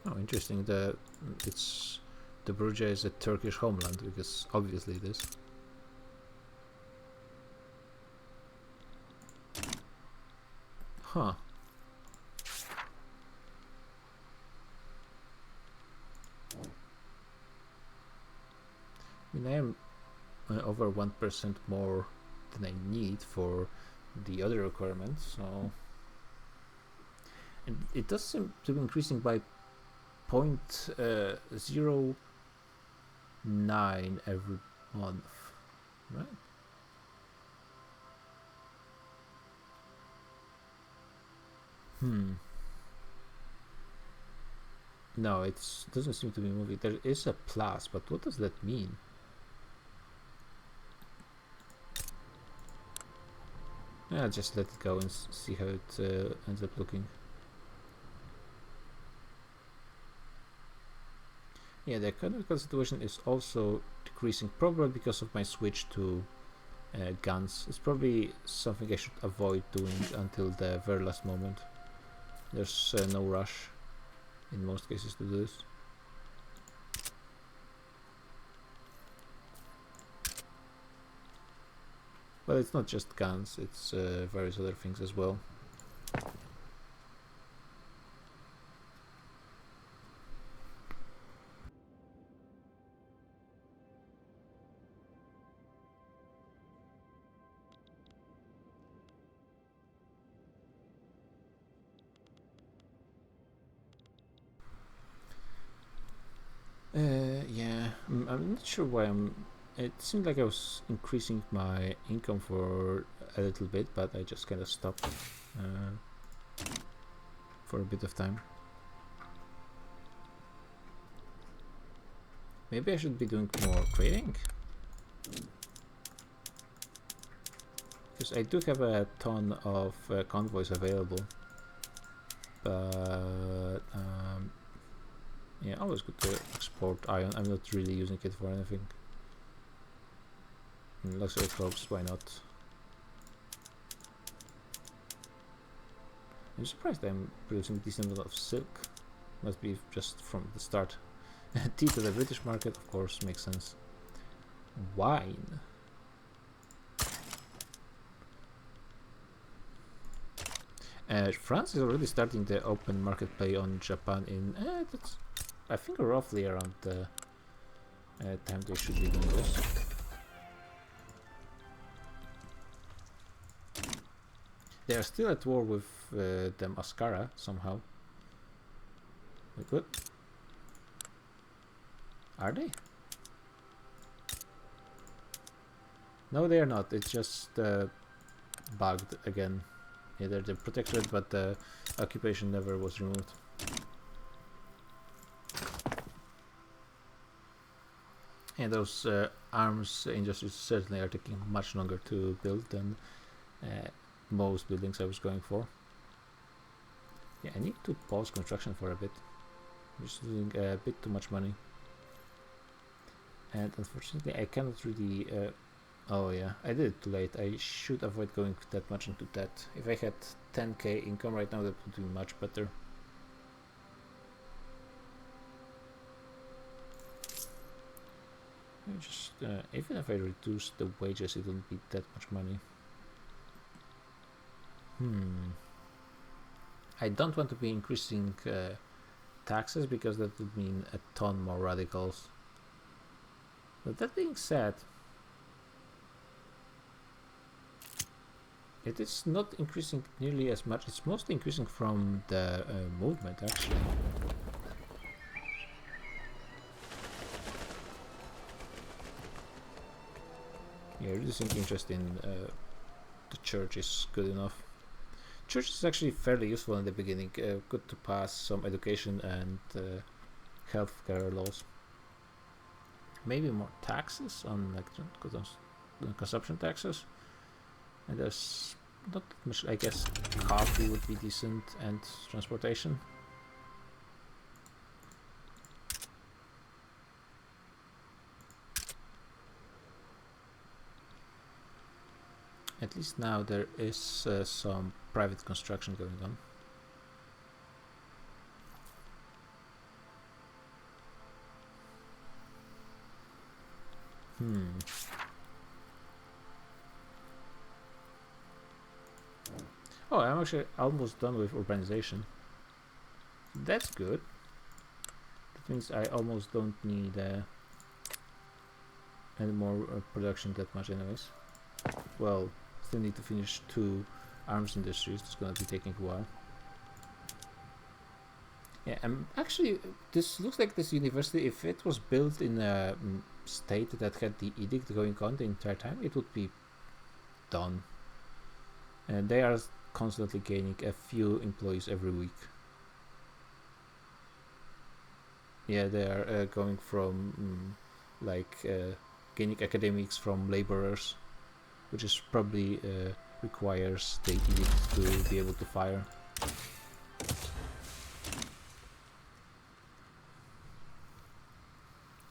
Oh, interesting. The Bruja is a Turkish homeland because obviously it is. Huh. I mean, I am over 1% more than I need for the other requirements, so... And it does seem to be increasing by 0.09 every month, right? No, it doesn't seem to be moving. There is a plus, but what does that mean? Yeah, just let it go and see how it ends up looking. Yeah, the economical situation is also decreasing, probably because of my switch to guns. It's probably something I should avoid doing until the very last moment. There's no rush in most cases to do this. But it's not just guns, it's various other things as well. Yeah, I'm not sure why it seemed like I was increasing my income for a little bit, but I just kind of stopped for a bit of time. Maybe I should be doing more trading, because I do have a ton of convoys available, but yeah, always good to export iron. I'm not really using it for anything. Luxury clothes, why not? I'm surprised I'm producing a decent amount of silk. Must be just from the start. Tea to the British market, of course, makes sense. Wine. France is already starting the open market play on Japan in that's I think roughly around the time they should be doing this. They are still at war with the Mascara somehow. Good. Are they? No, they are not. It's just bugged again. Yeah, they're the protectorate, but the occupation never was removed. And those arms industries certainly are taking much longer to build than most buildings I was going for. Yeah, I need to pause construction for a bit. I'm just losing a bit too much money. And unfortunately I cannot really... oh yeah, I did it too late. I should avoid going that much into debt. If I had 10k income right now, that would be much better. Just even if I reduce the wages, it won't be that much money. I don't want to be increasing taxes because that would mean a ton more radicals. But that being said, it is not increasing nearly as much. It's mostly increasing from the movement, actually. Yeah, reducing interest in the church is good enough. Church is actually fairly useful in the beginning. Good to pass some education and healthcare laws. Maybe more taxes on like consumption taxes. And there's not much. I guess coffee would be decent, and transportation. At least now there is some private construction going on. Oh, I'm actually almost done with urbanization. That's good. That means I almost don't need any more production that much anyways. Well, still need to finish 2 arms industries. It's gonna be taking a while. Yeah, actually, this looks like this university, if it was built in a state that had the edict going on the entire time, it would be done. And they are constantly gaining a few employees every week. Yeah, they are going from gaining academics from laborers, which is probably requires the edict to be able to fire.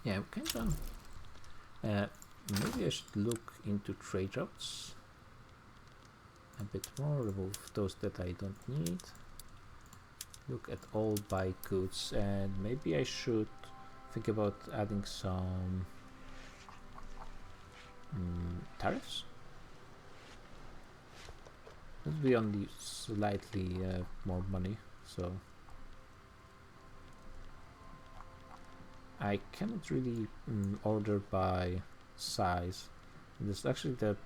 Yeah, kind of. Maybe I should look into trade routes a bit more, remove those that I don't need. Look at all buy goods, and maybe I should think about adding some tariffs. That would be only slightly more money, so I cannot really order by size. This actually the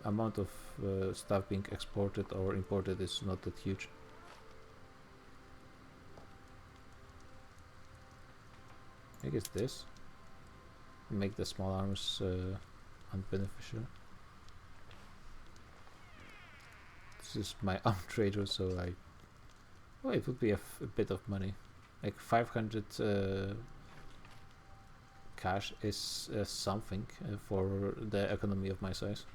amount of stuff being exported or imported is not that huge. I guess this make the small arms unbeneficial. This is my arm trader, so it would be a bit of money, like 500 cash is something for the economy of my size.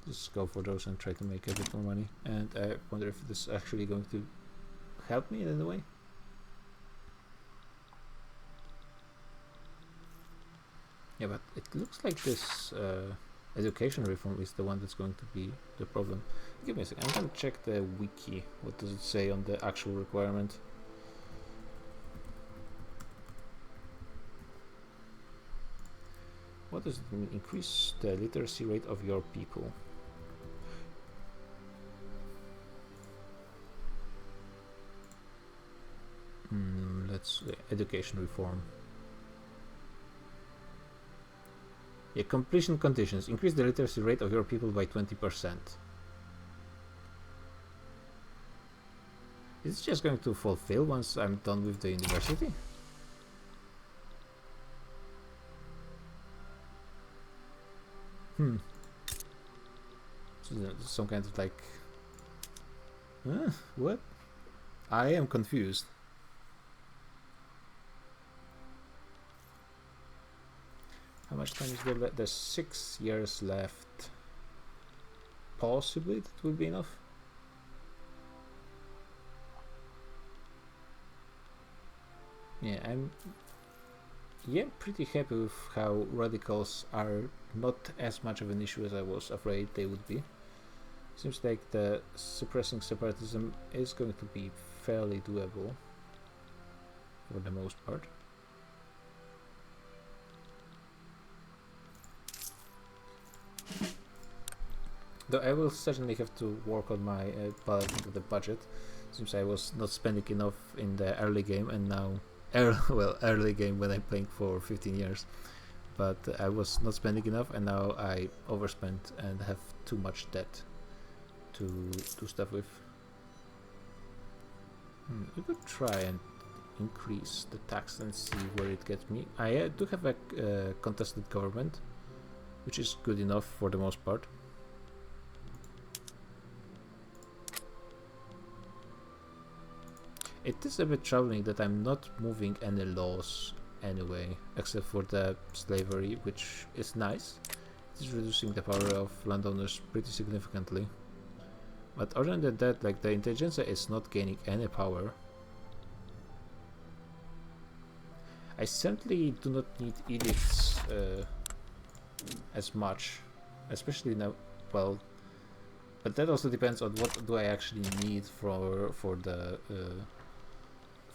Just go for those and try to make a bit more money. And I wonder if this is actually going to help me in any way. Yeah, but it looks like this education reform is the one that's going to be the problem. Give me a second. I'm gonna check the wiki. What does it say on the actual requirement? What does it mean? Increase the literacy rate of your people. Let's education reform. Yeah, completion conditions. Increase the literacy rate of your people by 20%. Is it just going to fulfill once I'm done with the university? So some kind of like... what? I am confused. How much time is there left? There's 6 years left. Possibly that will be enough. Yeah, I'm pretty happy with how radicals are not as much of an issue as I was afraid they would be. Seems like the suppressing separatism is going to be fairly doable for the most part. Though I will certainly have to work on my balancing of the budget, since I was not spending enough in the early game, and now, early game when I'm playing for 15 years, but I was not spending enough, and now I overspent and have too much debt to do stuff with. We could try and increase the tax and see where it gets me. I do have a contested government, which is good enough for the most part. It is a bit troubling that I'm not moving any laws anyway, except for the slavery, which is nice. It is reducing the power of landowners pretty significantly. But other than that, like, the intelligentsia is not gaining any power. I simply do not need edicts as much, especially now. Well, but that also depends on what do I actually need for the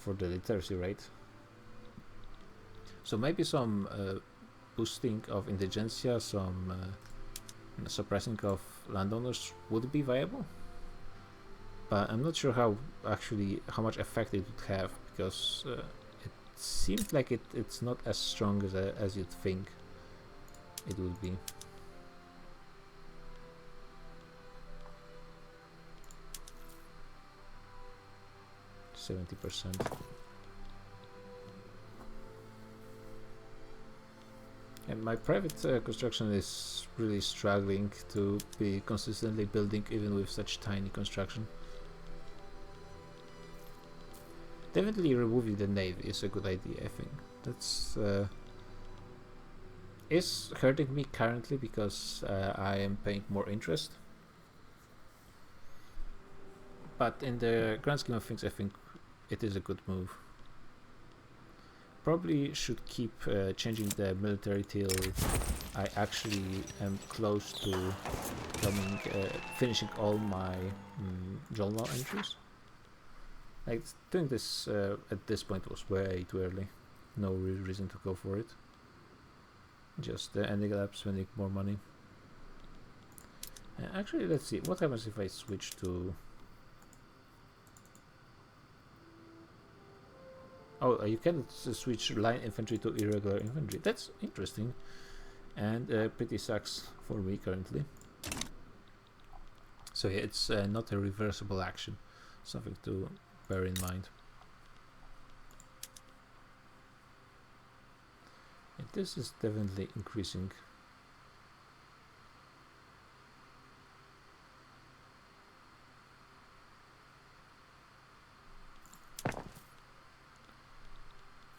literacy rate. So maybe some boosting of intelligentsia, some suppressing of landowners would be viable, but I'm not sure how much effect it would have, because it seems like it's not as strong as you'd think it would be. %. And my private construction is really struggling to be consistently building even with such tiny construction. Definitely removing the navy is a good idea, I think. That's is hurting me currently because I am paying more interest. But in the grand scheme of things, I think it is a good move. Probably should keep changing the military till I actually am close to finishing all my journal entries. Like, doing this at this point was way too early. No real reason to go for it. Just ending up spending more money. Actually, let's see. What happens if I switch to... Oh, you can switch line infantry to irregular infantry. That's interesting, and pretty sucks for me currently. So yeah, it's not a reversible action. Something to bear in mind. And this is definitely increasing.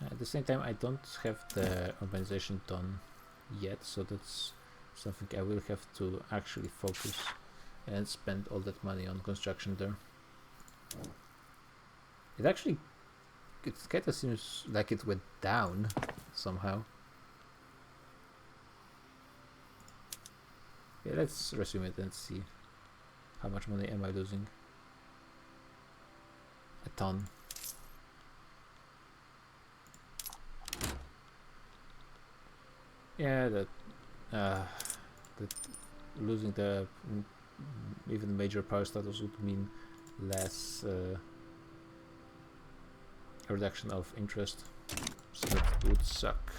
At the same time, I don't have the urbanization done yet, so that's something I will have to actually focus and spend all that money on construction there. It kind of seems like it went down somehow. Okay, let's resume it and see how much money am I losing. A ton. Yeah, that losing the even major power status would mean less reduction of interest, so that would suck.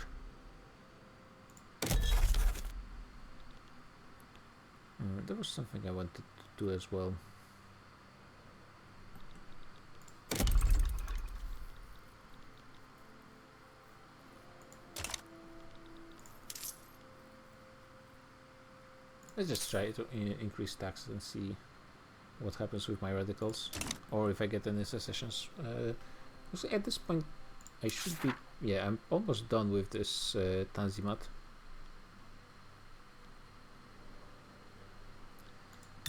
There was something I wanted to do as well. Let's just try to increase taxes and see what happens with my radicals, or if I get any secessions. At this point, I should be. Yeah, I'm almost done with this Tanzimat.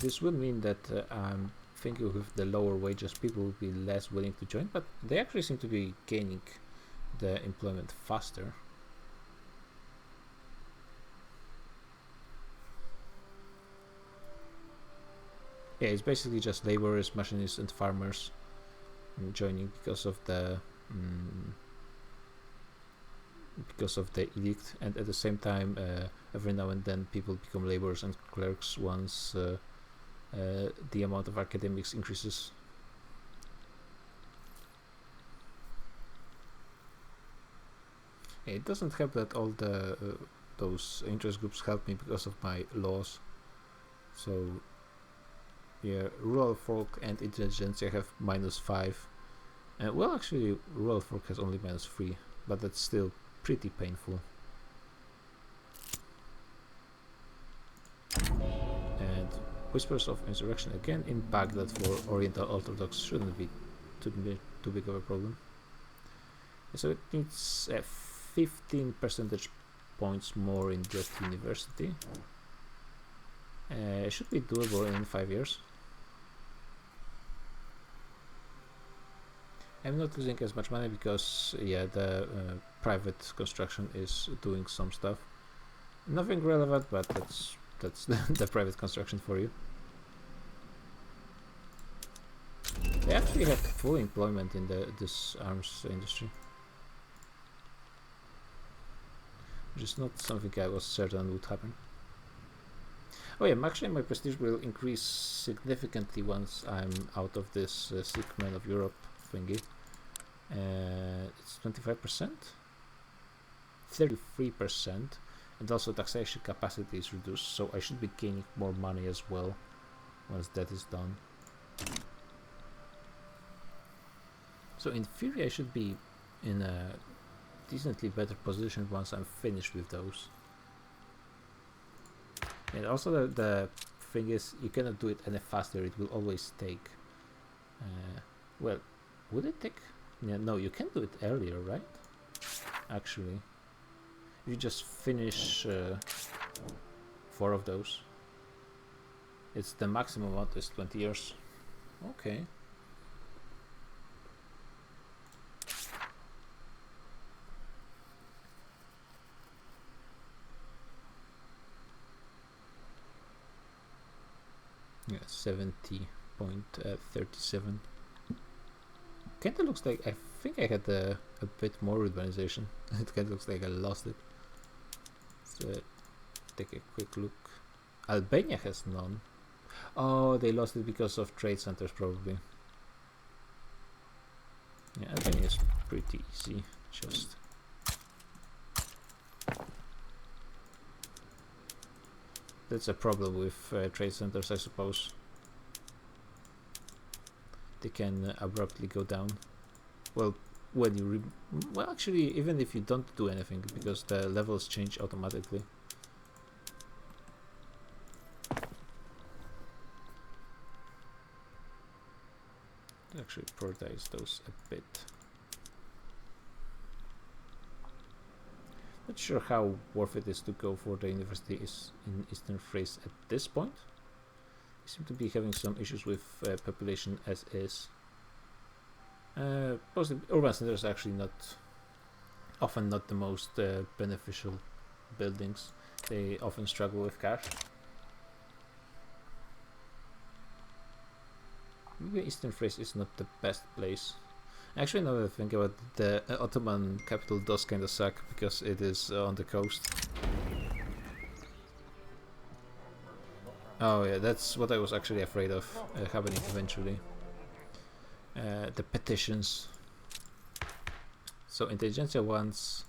This would mean that I'm thinking with the lower wages, people will be less willing to join, but they actually seem to be gaining the employment faster. Yeah, it's basically just laborers, machinists, and farmers joining because of the edict, and at the same time, every now and then people become laborers and clerks once the amount of academics increases. It doesn't help that all the those interest groups help me because of my laws. So yeah, rural folk and intelligentsia have -5. Well, actually, rural folk has only -3, but that's still pretty painful. And whispers of insurrection again in Baghdad for Oriental Orthodox shouldn't be too big of a problem. So it needs 15 percentage points more in just university. It should be doable in 5 years. I'm not losing as much money because yeah, the private construction is doing some stuff. Nothing relevant, but that's the private construction for you. They actually have full employment in this arms industry, which is not something I was certain would happen. Oh yeah, actually my prestige will increase significantly once I'm out of this sick man of Europe thingy. It's 25%, 33%, and also taxation capacity is reduced, so I should be gaining more money as well once that is done. So in theory I should be in a decently better position once I'm finished with those. And also the thing is, you cannot do it any faster, it will always take well, would it take? Yeah, no, you can do it earlier, right? Actually, you just finish 4 of those. It's the maximum amount is 20 years. Okay. Yeah, 70.37. Kinda looks like I think I had a bit more urbanization. It kinda looks like I lost it. So take a quick look. Albania has none. Oh, they lost it because of trade centers probably. Yeah, Albania is pretty easy. Just that's a problem with trade centers, I suppose. They can abruptly go down. Well, when you well, actually, even if you don't do anything, because the levels change automatically. Actually, prioritize those a bit. Not sure how worth it is to go for the university in Eastern Thrace at this point. We seem to be having some issues with population as is. Mostly urban centers are actually often not the most beneficial buildings. They often struggle with cash. Maybe Eastern Thrace is not the best place. Actually, now that I think about it, the Ottoman capital does kind of suck because it is on the coast. Oh yeah, that's what I was actually afraid of happening eventually. The petitions. So Intelligentsia wants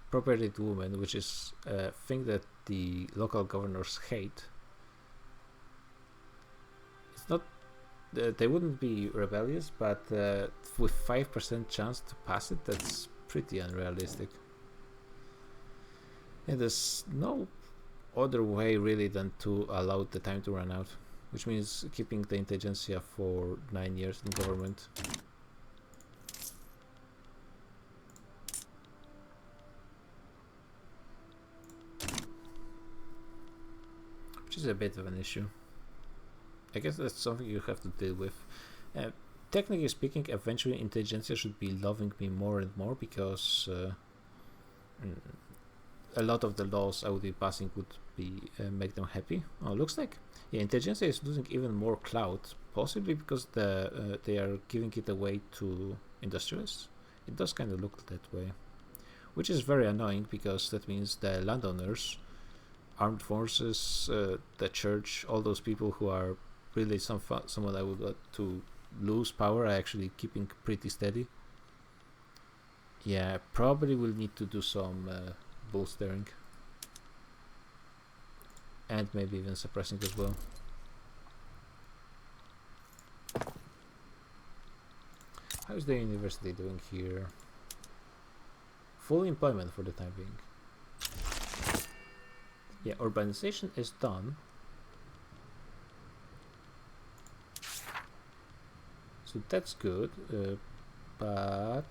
property to women, which is a thing that the local governors hate. It's not they wouldn't be rebellious, but with 5% chance to pass it, that's pretty unrealistic. And there's no other way really than to allow the time to run out, which means keeping the Intelligentsia for 9 years in government. Which is a bit of an issue. I guess that's something you have to deal with. Technically speaking, eventually Intelligentsia should be loving me more and more because a lot of the laws I would be passing would be make them happy. Oh, looks like Intelligentsia is losing even more clout, possibly because they are giving it away to industrialists. It does kind of look that way, which is very annoying because that means the landowners, armed forces, the church, all those people who are really someone I would want to lose power are actually keeping pretty steady. Yeah, probably will need to do some bolstering and maybe even suppressing as well. How's the university doing here? Full employment for the time being. Yeah, urbanization is done. So that's good, but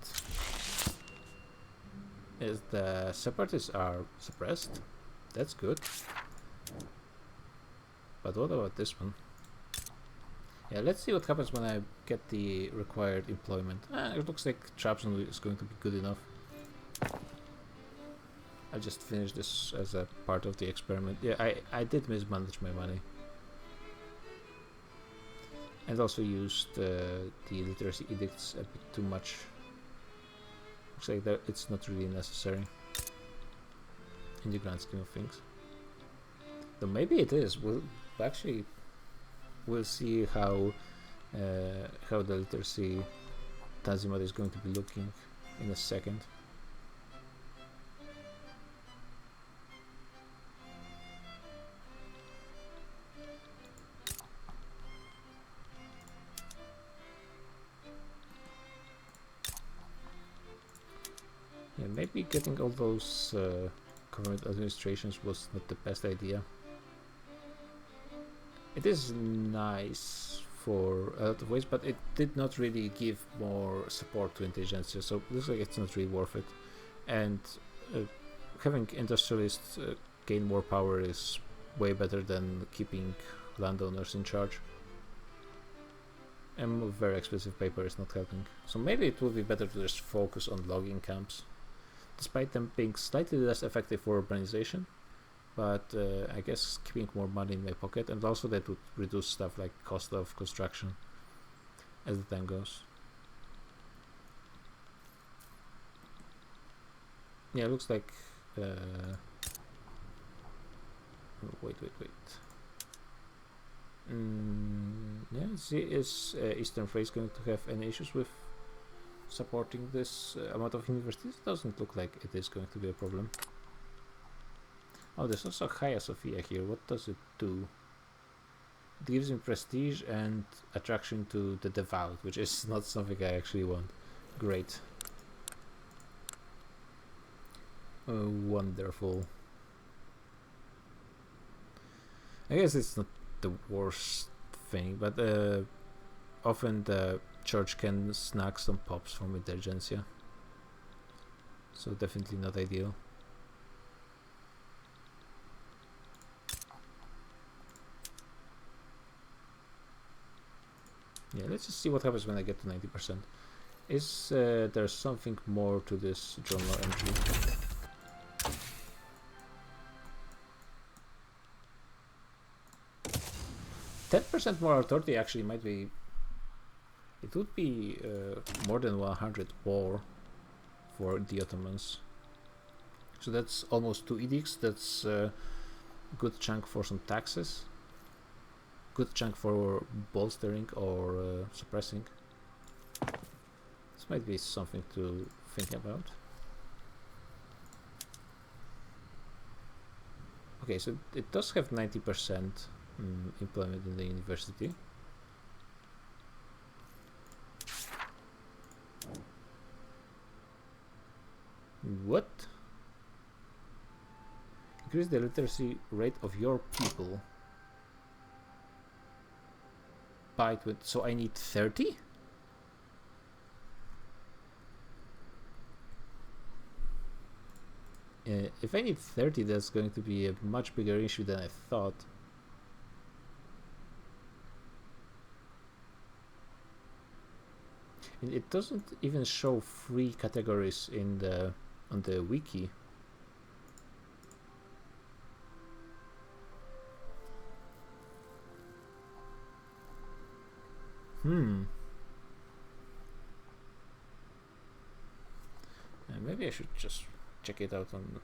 as the separatists are suppressed, that's good. But what about this one? Yeah, let's see what happens when I get the required employment. It looks like Trabzon is going to be good enough. I just finished this as a part of the experiment. Yeah, I did mismanage my money. And also used the literacy edicts a bit too much. Looks like that it's not really necessary in the grand scheme of things. Though maybe it is. We'll see how the literacy Tanzimat is going to be looking in a second. Yeah, maybe getting all those government administrations was not the best idea. It is nice for a lot of ways, but it did not really give more support to Intelligentsia, so it looks like it's not really worth it. And having industrialists gain more power is way better than keeping landowners in charge. And very expensive paper is not helping. So maybe it would be better to just focus on logging camps, despite them being slightly less effective for urbanization. But I guess keeping more money in my pocket, and also that would reduce stuff like cost of construction as the time goes. Yeah, it looks like wait. Yeah, see, is Eastern Thrace going to have any issues with supporting this amount of universities? It doesn't look like it is going to be a problem. Oh, there's also Hagia Sophia here. What does it do? It gives him prestige and attraction to the devout, which is not something I actually want. Great. Wonderful. I guess it's not the worst thing, but often the church can snag some pops from Intelligentsia. So definitely not ideal. Yeah, let's just see what happens when I get to 90%. Is there something more to this journal entry? %10 more authority actually might be It would be more than 100 war for the Ottomans. So that's almost 2 edicts. That's a good chunk for some taxes. Good chunk for bolstering or suppressing. This might be something to think about. Okay, so it does have 90% employment in the university. What? Increase the literacy rate of your people by 20. So I need 30? If I need 30, that's going to be a much bigger issue than I thought. It doesn't even show free categories in the on the wiki. Maybe I should just check it out on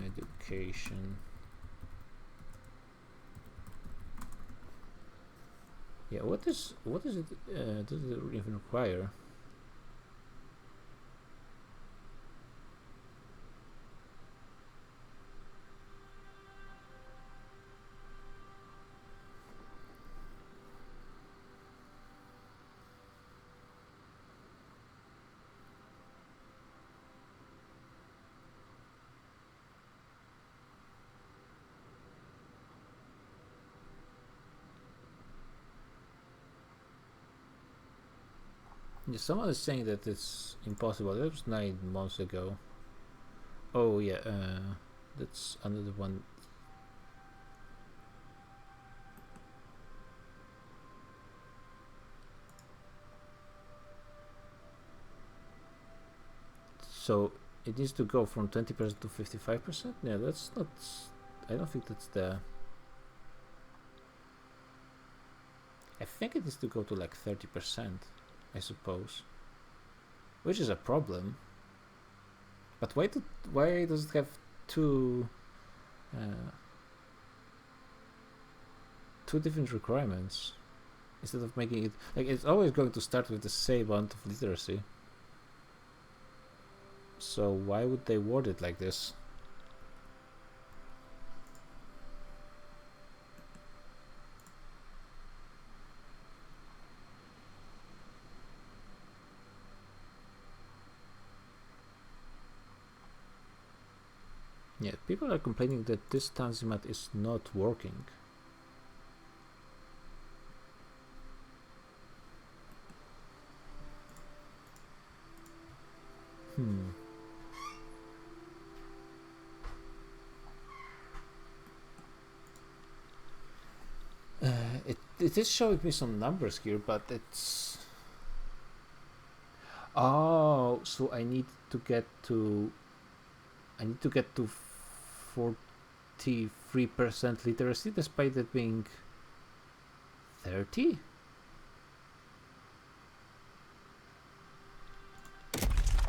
education. Yeah, what is it? Does it even require? Yeah, someone is saying that it's impossible. That was 9 months ago. Oh yeah, that's another one. So it needs to go from 20% to 55%. Yeah, that's not. I don't think that's the. I think it needs to go to like 30%. I suppose, which is a problem. But why does it have two different requirements instead of making it like it's always going to start with the same amount of literacy? So why would they word it like this? Yeah, people are complaining that this Tanzimat is not working. It is showing me some numbers here, but it's. Oh, so I need to get to 43% literacy despite it being 30?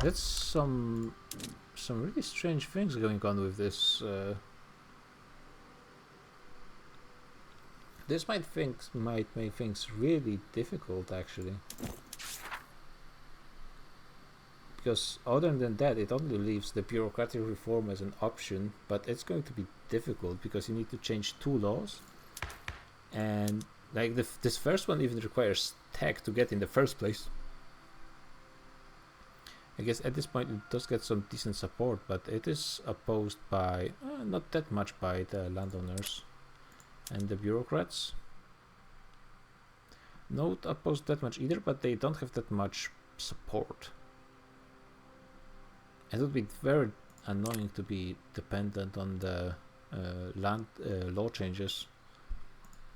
That's some really strange things going on with this. This might make things really difficult, actually. Because other than that, it only leaves the bureaucratic reform as an option, but it's going to be difficult because you need to change 2 laws, and like this first one even requires tech to get in the first place. I guess at this point it does get some decent support, but it is opposed by not that much by the landowners and the bureaucrats. Not opposed that much either, but they don't have that much support. It would be very annoying to be dependent on the land law changes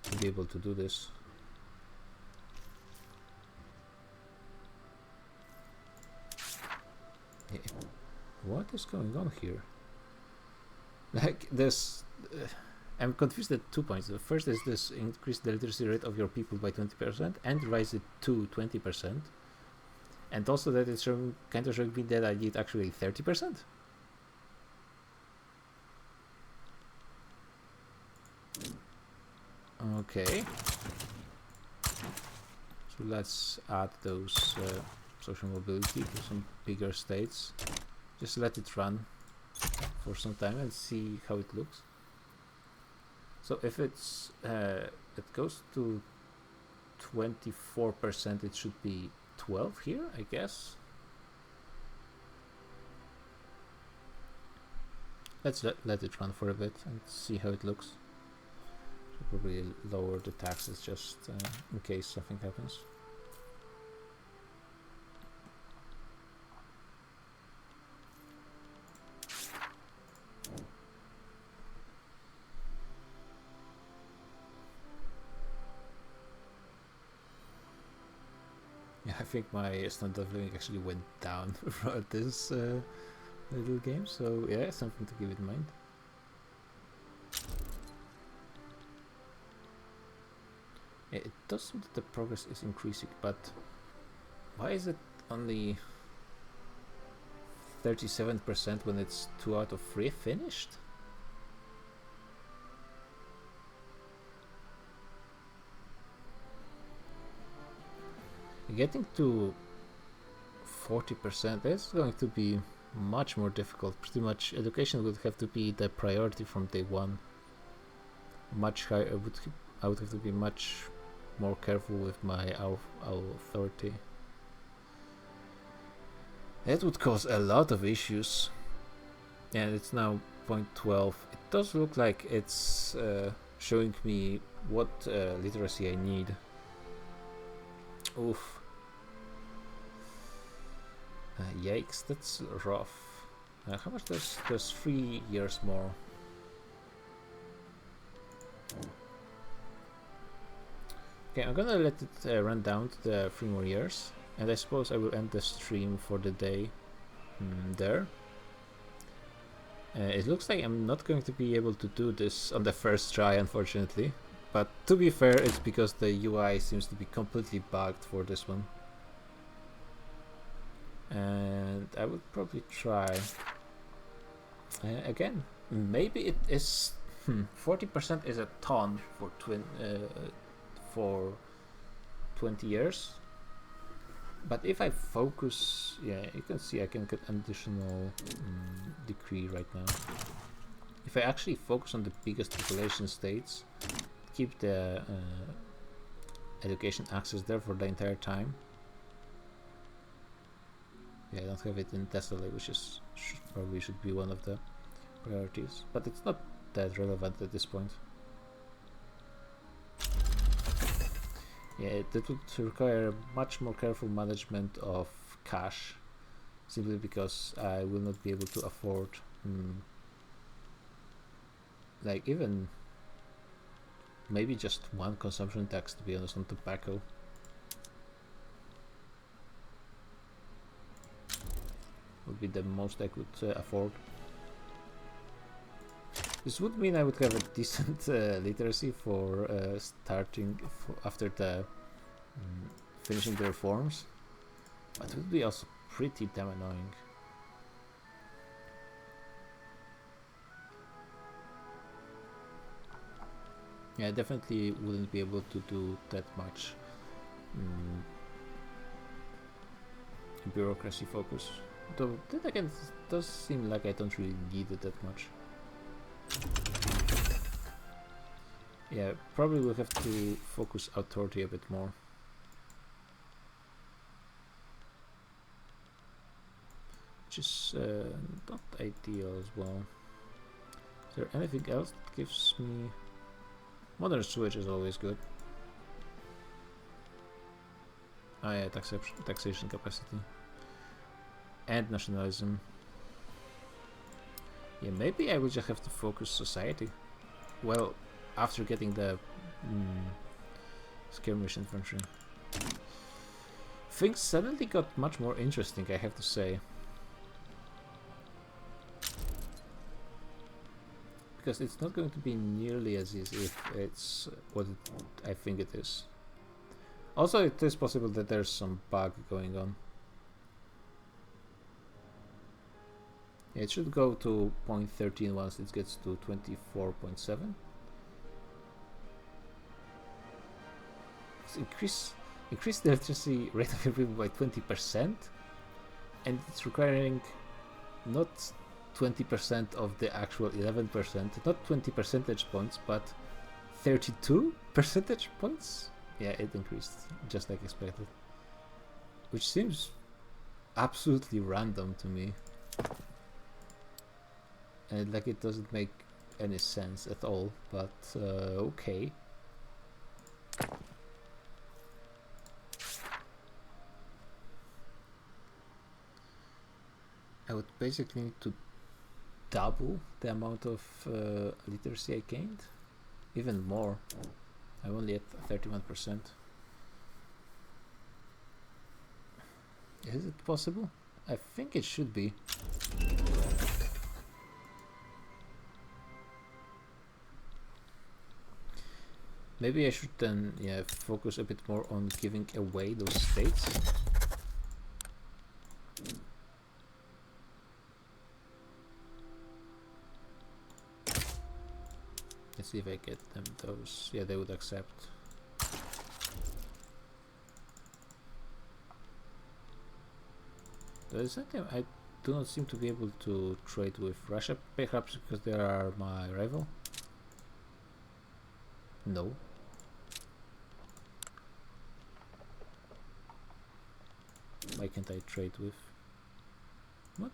to be able to do this. What is going on here? Like this, I'm confused at 2 points. The first is this: increase the literacy rate of your people by 20% and rise it to 20%. And also that it's kind of showing me that I need actually 30%. Okay. So let's add those social mobility to some bigger states. Just let it run for some time and see how it looks. So if it's it goes to 24%, it should be 12 here, I guess. Let's let it run for a bit and see how it looks. So probably lower the taxes just in case something happens. Yeah, I think my standard of living actually went down for this little game, so yeah, something to keep in mind. Yeah, it does seem that the progress is increasing, but why is it only 37% when it's 2 out of 3 finished? Getting to 40%, that's going to be much more difficult. Pretty much education would have to be the priority from day one. Much higher, I would have to be much more careful with my authority. That would cause a lot of issues. And it's now 0.12. It does look like it's showing me what literacy I need. Oof. Yikes, that's rough. How much there's 3 years more. Okay, I'm gonna let it run down to the 3 more years, and I suppose I will end the stream for the day there. It looks like I'm not going to be able to do this on the first try, unfortunately. But to be fair, it's because the UI seems to be completely bugged for this one. And I would probably try again. Maybe it is 40% is a ton for 20 years. But if I focus, yeah, you can see I can get an additional decree right now. If I actually focus on the biggest population states, keep the education access there for the entire time. Yeah, I don't have it in Tesla, which is probably should be one of the priorities, but it's not that relevant at this point. Yeah, that would require much more careful management of cash, simply because I will not be able to afford like even maybe just one consumption tax, to be honest, on tobacco. Would be the most I could afford. This would mean I would have a decent literacy for starting after the finishing the reforms, but it would be also pretty damn annoying. Yeah, I definitely wouldn't be able to do that much bureaucracy focus. Though then again, it does seem like I don't really need it that much. Yeah, probably will have to focus authority a bit more. Which is not ideal as well. Is there anything else that gives me... Modern switch is always good. Oh yeah, taxation capacity. And nationalism. Yeah, maybe I will just have to focus society. Well, after getting the skirmish infantry. Things suddenly got much more interesting, I have to say. because it's not going to be nearly as easy if it's what I think it is. Also, it is possible that there's some bug going on. It should go to 0.13 once it gets to 24.7. Increase the electricity rate of your people by 20%, and it's requiring not 20% of the actual 11%, not 20 percentage points, but 32 percentage points? Yeah, it increased, just like expected. Which seems absolutely random to me. And like it doesn't make any sense at all, but okay. I would basically need to double the amount of literacy I gained, even more. I'm only at 31%. Is it possible? I think it should be. Maybe I should then, yeah, focus a bit more on giving away those states. Let's see if I get them those. Yeah, they would accept. But at the same time, I do not seem to be able to trade with Russia, perhaps because they are my rival. No. Why can't I trade with? What?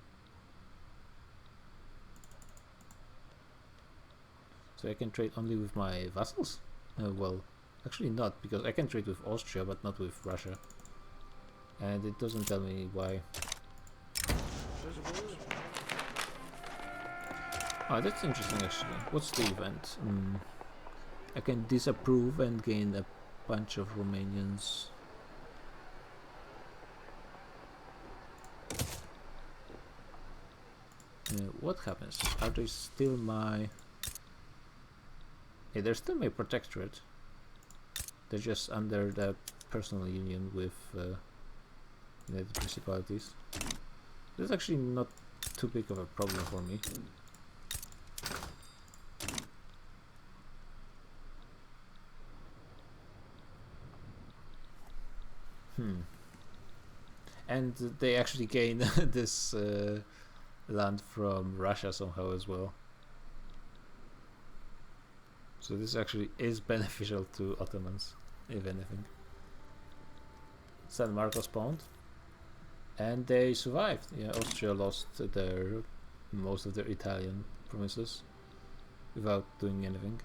So I can trade only with my vassals? Well, actually not, because I can trade with Austria, but not with Russia. And it doesn't tell me why. Oh, that's interesting actually. What's the event? I can disapprove and gain a bunch of Romanians. What happens? Are they still my... Yeah, they're still my protectorate. They're just under the personal union with the principalities. That's actually not too big of a problem for me. And they actually gain this land from Russia somehow as well. So this actually is beneficial to Ottomans, if anything. San Marcos spawned, and they survived. Yeah, Austria lost most of their Italian provinces without doing anything.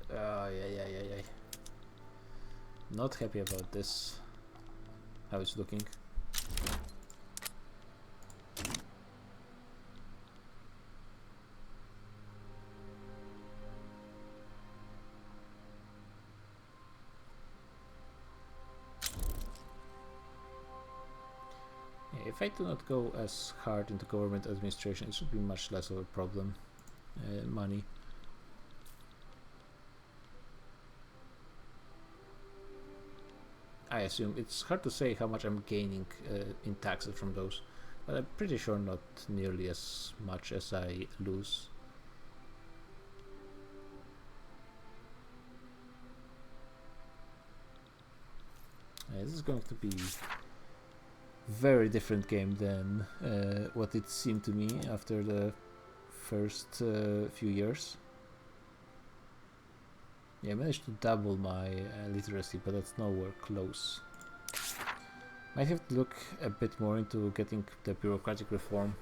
Yeah. Not happy about this. How it's looking. If I do not go as hard into government administration, it should be much less of a problem. Money. I assume it's hard to say how much I'm gaining in taxes from those, but I'm pretty sure not nearly as much as I lose. This is going to be very different game than what it seemed to me after the first few years. Yeah, I managed to double my literacy, but that's nowhere close. Might have to look a bit more into getting the bureaucratic reform,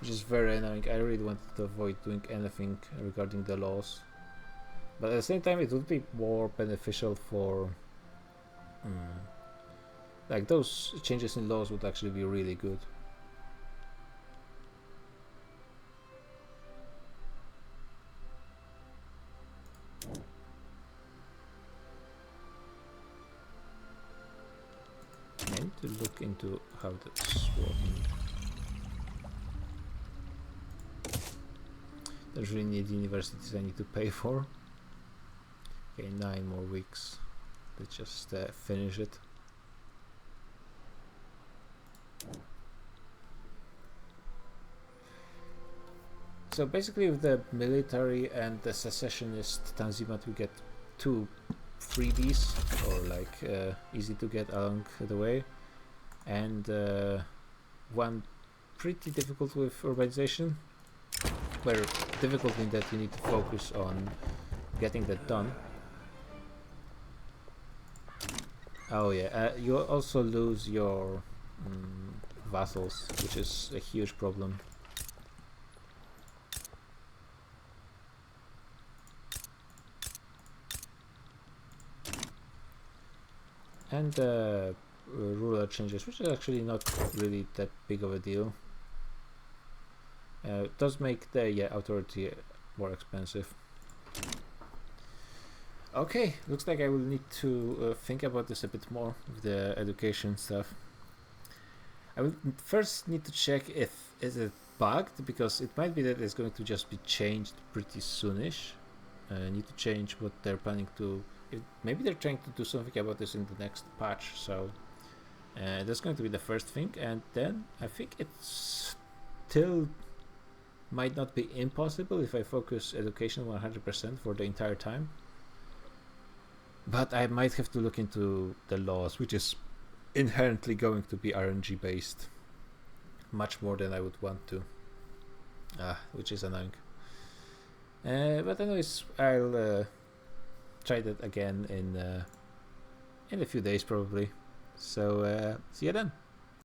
which is very annoying. I really wanted to avoid doing anything regarding the laws, but at the same time it would be more beneficial for like those changes in laws would actually be really good. look into how that's working. There's really need universities I need to pay for. Okay, 9 more weeks. Let's just finish it. So basically with the military and the secessionist Tanzimat we get 2 freebies, or like easy to get along the way, and one pretty difficult with urbanization, where difficult means that you need to focus on getting that done. Oh yeah, you also lose your vassals, which is a huge problem. And ruler changes, which is actually not really that big of a deal. It does make the authority more expensive. Okay, looks like I will need to think about this a bit more with the education stuff. I will first need to check if is it bugged, because it might be that it's going to just be changed pretty soonish. I need to change what they're planning to. Maybe they're trying to do something about this in the next patch, so that's going to be the first thing. And then I think it still might not be impossible if I focus education 100% for the entire time, but I might have to look into the laws, which is inherently going to be RNG based much more than I would want to, which is annoying. But anyways, I'll try that again in a few days probably. So see you then.